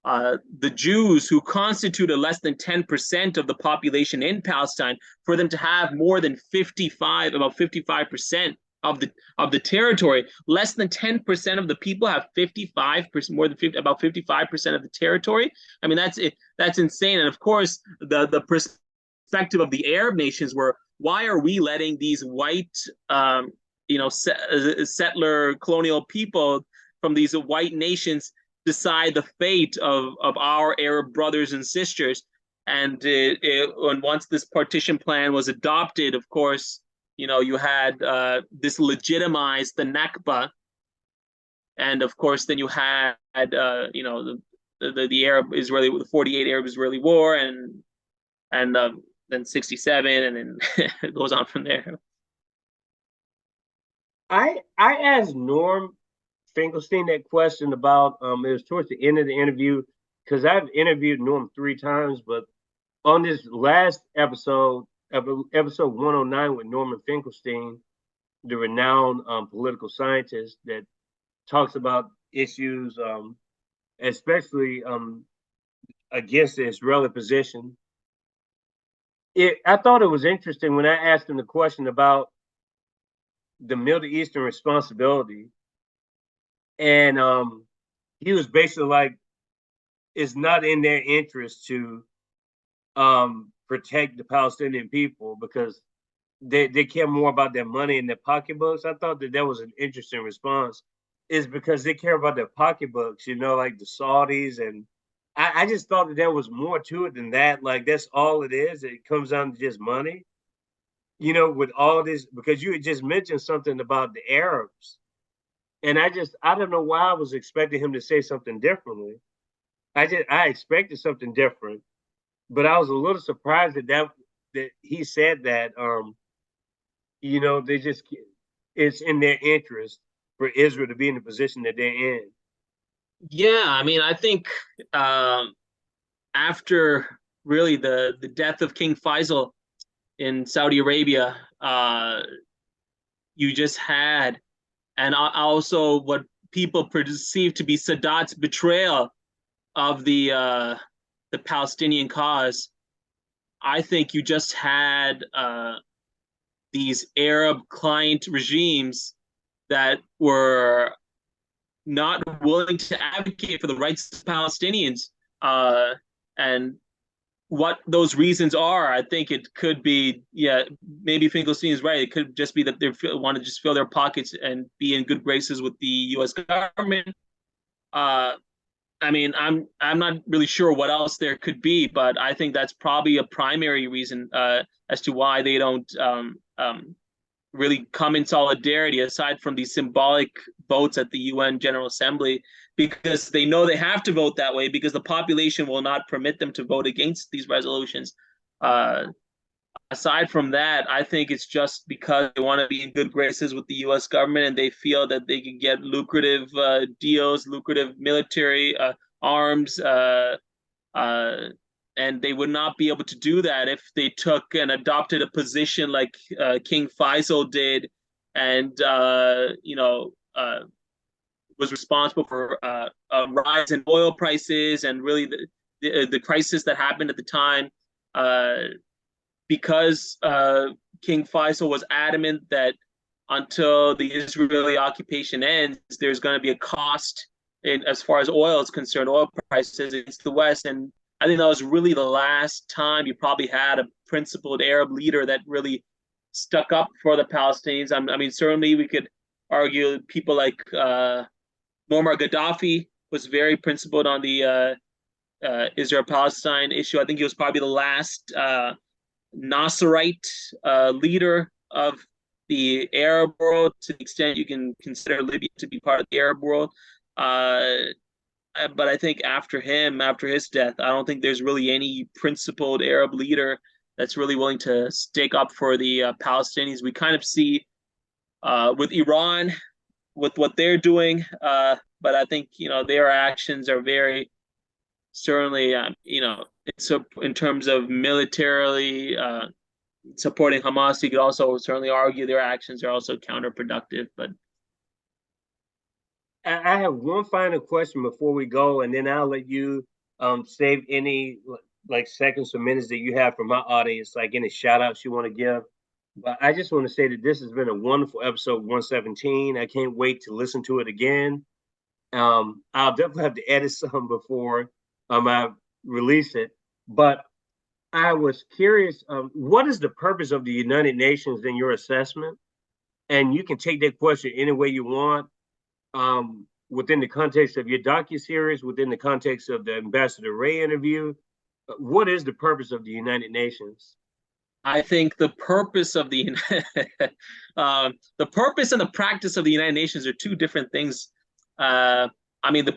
the Jews, who constituted less than 10% of the population in Palestine, for them to have more than about 55% of the territory. Less than 10% of the people have 55%, about 55% of the territory. I mean, that's insane. And of course, the perspective of the Arab nations were, why are we letting these white settler colonial people from these white nations decide the fate of our Arab brothers and sisters? And once this partition plan was adopted, of course, you had this legitimized the Nakba, and of course then you had you know, the Arab Israeli, the 48 Arab Israeli War, and then 67, and then it goes on from there. I asked Norm Finkelstein that question about it was towards the end of the interview, because I've interviewed Norm 3 times, but on this last episode, episode 109 with Norman Finkelstein, the renowned political scientist that talks about issues, especially against the Israeli position. I thought it was interesting when I asked him the question about the Middle Eastern responsibility, and he was basically like, it's not in their interest to protect the Palestinian people because they care more about their money in their pocketbooks. I thought that was an interesting response. Is because they care about their pocketbooks, you know, like the Saudis, and I just thought that there was more to it than that. Like that's all it is. It comes down to just money, you know, with all this, because you had just mentioned something about the Arabs, and I don't know why I was expecting him to say something differently. I expected something different, but I was a little surprised that he said that. You know, it's in their interest for Israel to be in the position that they're in. Yeah, I mean, I think after really the death of King Faisal in Saudi Arabia, you just had, and also what people perceive to be Sadat's betrayal of the Palestinian cause. I think you just had these Arab client regimes that were not willing to advocate for the rights of Palestinians. And what those reasons are, I think it could be, yeah, maybe Finkelstein is right. It could just be that they want to just fill their pockets and be in good graces with the U.S. government. I mean, I'm not really sure what else there could be, but I think that's probably a primary reason as to why they don't really come in solidarity, aside from these symbolic votes at the UN General Assembly, because they know they have to vote that way because the population will not permit them to vote against these resolutions. Aside from that, I think it's just because they want to be in good graces with the U.S. government and they feel that they can get lucrative deals, lucrative military arms, and they would not be able to do that if they took and adopted a position like King Faisal did, and was responsible for a rise in oil prices and really the crisis that happened at the time, because King Faisal was adamant that until the Israeli occupation ends, there's going to be a cost as far as oil is concerned, oil prices against the West. And I think that was really the last time you probably had a principled Arab leader that really stuck up for the Palestinians. I mean, certainly we could argue people like Muammar Gaddafi was very principled on the Israel-Palestine issue. I think he was probably the last Nasserite leader of the Arab world, to the extent you can consider Libya to be part of the Arab world. But I think after his death, I don't think there's really any principled Arab leader that's really willing to stick up for the Palestinians. We kind of see with Iran, with what they're doing, but I think their actions are very certainly so in terms of militarily supporting Hamas, you could also certainly argue their actions are also counterproductive. But I have one final question before we go, and then I'll let you save any like seconds or minutes that you have for my audience, like any shout outs you want to give. But I just want to say that this has been a wonderful episode 117. I can't wait to listen to it again. I'll definitely have to edit some before I release it. But I was curious, what is the purpose of the United Nations in your assessment? And you can take that question any way you want, within the context of your docuseries, within the context of the Ambassador Rae interview. What is the purpose of the United Nations? I think the purpose of the purpose and the practice of the United Nations are two different things. I mean,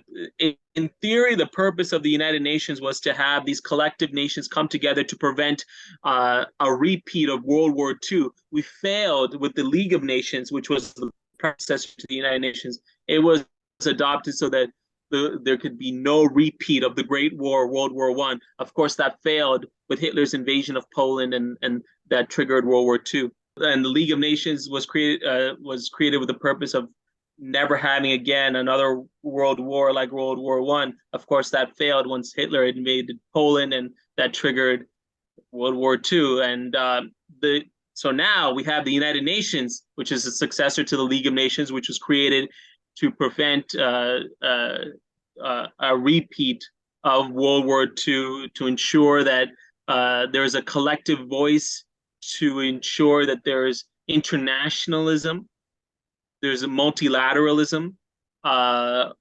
in theory, the purpose of the United Nations was to have these collective nations come together to prevent a repeat of World War II. We failed with the League of Nations, which was the predecessor to the United Nations. It was adopted so that there could be no repeat of the Great War, World War I. Of course, that failed with Hitler's invasion of Poland, and that triggered World War II. And the League of Nations was created with the purpose of never having again another world war like World War I. Of course, that failed once Hitler invaded Poland, and that triggered World War II. And so now we have the United Nations, which is a successor to the League of Nations, which was created to prevent a repeat of World War II, to ensure that there's a collective voice, to ensure that there's internationalism, there's a multilateralism, but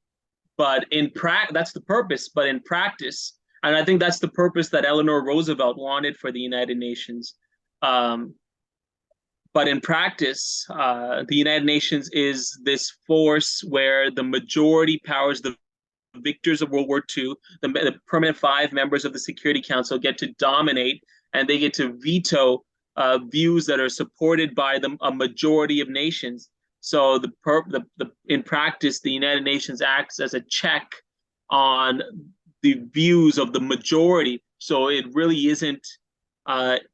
that's the purpose. But in practice, and I think that's the purpose that Eleanor Roosevelt wanted for the United Nations. But in practice, the United Nations is this force where the majority powers, the victors of World War II, the permanent 5 members of the Security Council, get to dominate, and they get to veto views that are supported by a majority of nations. So in practice, the United Nations acts as a check on the views of the majority. So it really isn't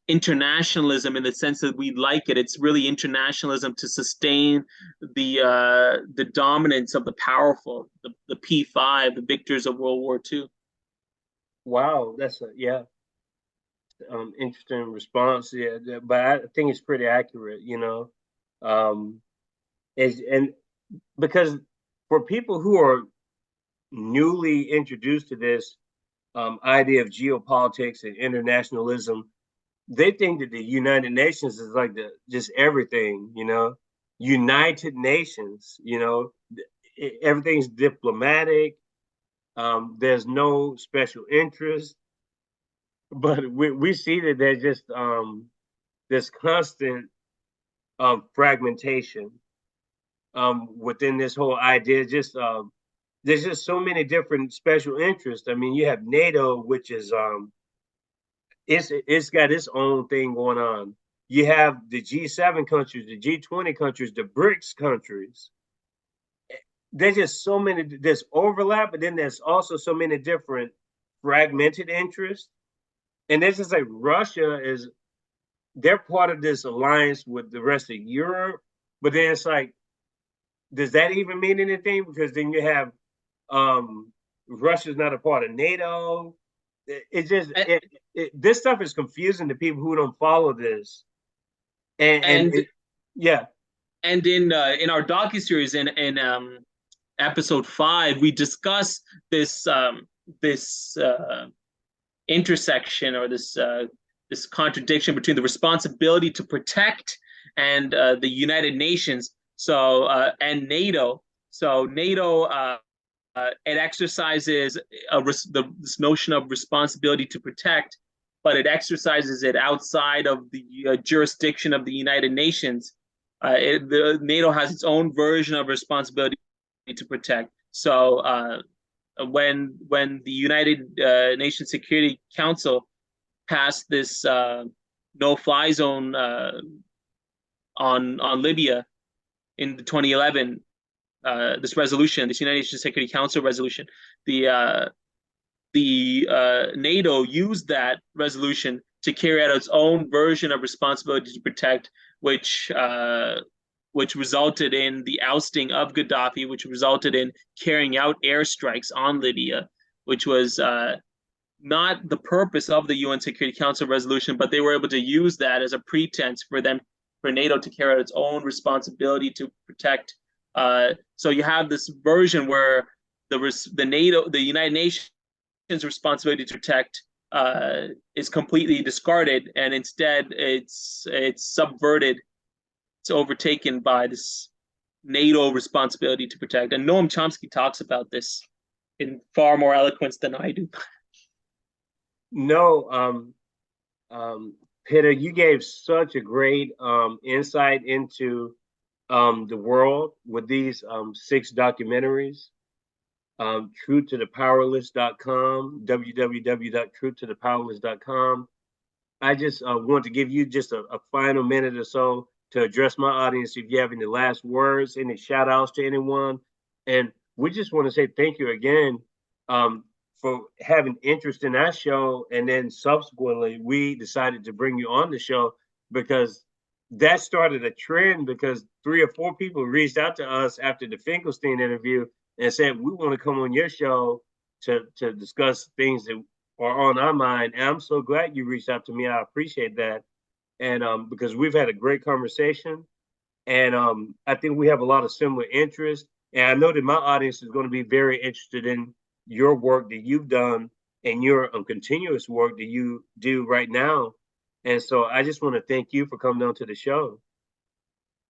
internationalism in the sense that we like it. It's really internationalism to sustain the dominance of the powerful, the P5, the victors of World War II. Wow, that's interesting response. Yeah, but I think it's pretty accurate. And because for people who are newly introduced to this idea of geopolitics and internationalism, they think that the United Nations is like just everything, United Nations, everything's diplomatic. There's no special interest, but we see that there's just this constant fragmentation within this whole idea. Just there's just so many different special interests. I mean, you have NATO, which is it's got its own thing going on. You have the G7 countries, the G20 countries, the BRICS countries. There's just so many, there's overlap, but then there's also so many different fragmented interests. And it's just like Russia they're part of this alliance with the rest of Europe, but then it's like, does that even mean anything? Because then you have Russia's not a part of NATO. This stuff is confusing to people who don't follow this. And yeah. And in our docuseries in episode 5, we discuss this intersection, or this contradiction between the responsibility to protect and the United Nations. So and NATO. So NATO it exercises this notion of responsibility to protect, but it exercises it outside of the jurisdiction of the United Nations. NATO has its own version of responsibility to protect. So when the United Nations Security Council passed this no-fly zone on Libya in 2011, this resolution, this United Nations Security Council resolution, the NATO used that resolution to carry out its own version of responsibility to protect, which resulted in the ousting of Gaddafi, which resulted in carrying out airstrikes on Libya, which was not the purpose of the UN Security Council resolution, but they were able to use that as a pretense for NATO to carry out its own responsibility to protect. So you have this version where the United Nations responsibility to protect is completely discarded, and instead it's subverted. It's overtaken by this NATO responsibility to protect. And Noam Chomsky talks about this in far more eloquence than I do. No, Peter, you gave such a great insight into the world with these 6 documentaries. truthtothepowerless.com, www.truthtothepowerless.com. I just want to give you just a final minute or so to address my audience. If you have any last words, any shout outs to anyone. And we just want to say thank you again for having interest in our show. And then subsequently, we decided to bring you on the show because that started a trend, because 3 or 4 people reached out to us after the Finkelstein interview and said, we want to come on your show to discuss things that are on our mind. And I'm so glad you reached out to me. I appreciate that. And because we've had a great conversation, and I think we have a lot of similar interests. And I know that my audience is going to be very interested in your work that you've done and your continuous work that you do right now. And so I just want to thank you for coming on to the show.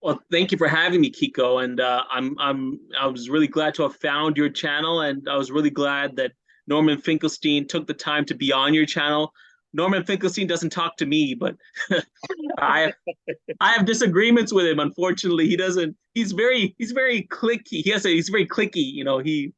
Well, thank you for having me, Kiko. And I was really glad to have found your channel, and I was really glad that Norman Finkelstein took the time to be on your channel. Norman Finkelstein doesn't talk to me, but I have disagreements with him. Unfortunately, he doesn't. He's very cliquey. He's very cliquey.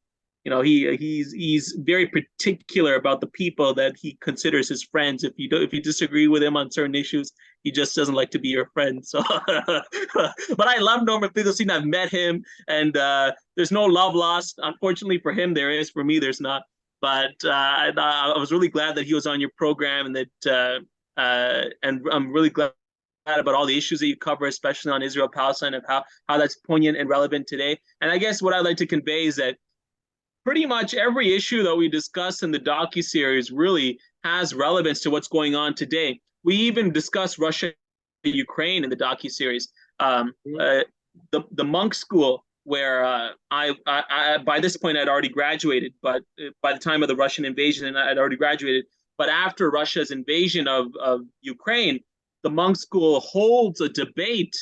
He's very particular about the people that he considers his friends. If you disagree with him on certain issues, he just doesn't like to be your friend. So, but I love Norman Finkelstein. I've met him, and there's no love lost. Unfortunately for him, there is. For me, there's not. But I was really glad that he was on your program, and that and I'm really glad about all the issues that you cover, especially on Israel Palestine, and how that's poignant and relevant today. And I guess what I'd like to convey is that pretty much every issue that we discuss in the docuseries really has relevance to what's going on today. We even discuss Russia and Ukraine in the docuseries. The monk school, where I by this point I'd already graduated, but by the time of the Russian invasion, I'd already graduated. But after Russia's invasion of Ukraine, the monk school holds a debate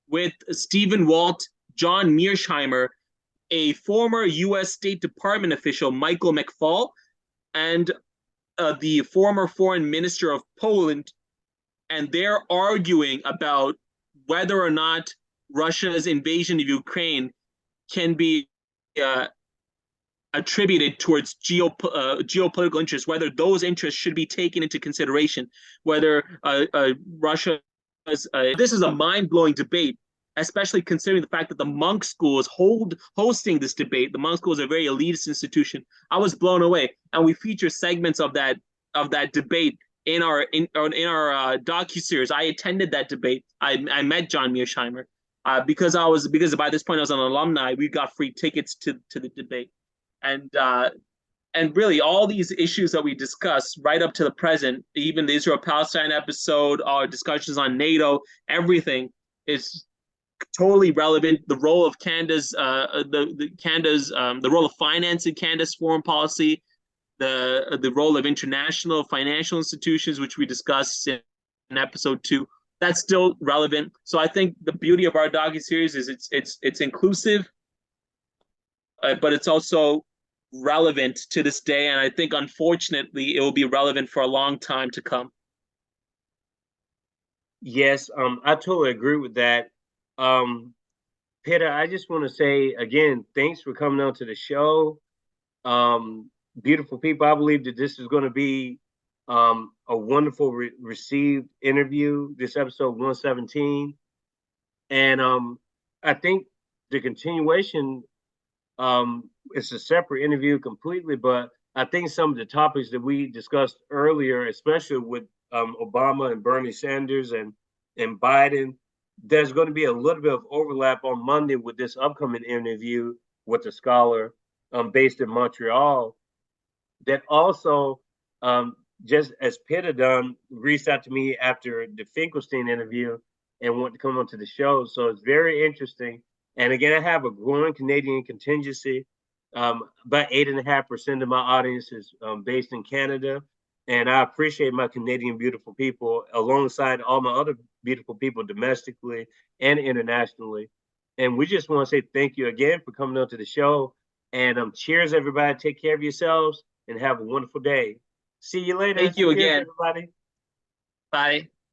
with Stephen Walt, John Mearsheimer, a former U.S. State Department official, Michael McFaul, and the former foreign minister of Poland, and they're arguing about whether or not Russia's invasion of Ukraine can be attributed towards geopolitical interests, whether those interests should be taken into consideration, whether Russia this is a mind-blowing debate, especially considering the fact that the monk school is hosting this debate. The monk school is a very elitist institution. I was blown away, and we feature segments of that debate in our docuseries. I attended that debate. I met John Mearsheimer because by this point I was an alumni. We got free tickets to the debate, and really all these issues that we discuss right up to the present, even the Israel-Palestine episode, our discussions on NATO, everything is totally relevant. The role of Canada's the role of finance in Canada's foreign policy, the role of international financial institutions, which we discussed in episode 2, that's still relevant. So I think the beauty of our docuseries is it's inclusive, but it's also relevant to this day, and I think unfortunately it will be relevant for a long time to come. Yes, I totally agree with that. Peter, I just want to say again, thanks for coming on to the show. Beautiful people, I believe that this is going to be a wonderful received interview, this episode 117. And I think the continuation, it's a separate interview completely, but I think some of the topics that we discussed earlier, especially with Obama and Bernie Sanders and Biden, there's going to be a little bit of overlap on Monday with this upcoming interview with a scholar based in Montreal that also, just as Pitt had done, reached out to me after the Finkelstein interview and wanted to come onto the show. So it's very interesting. And again, I have a growing Canadian contingency. About 8.5% of my audience is based in Canada. And I appreciate my Canadian beautiful people alongside all my other beautiful people domestically and internationally. And we just want to say thank you again for coming on to the show. And cheers, everybody. Take care of yourselves and have a wonderful day. See you later. Thank you Cheers, again. everybody. Bye.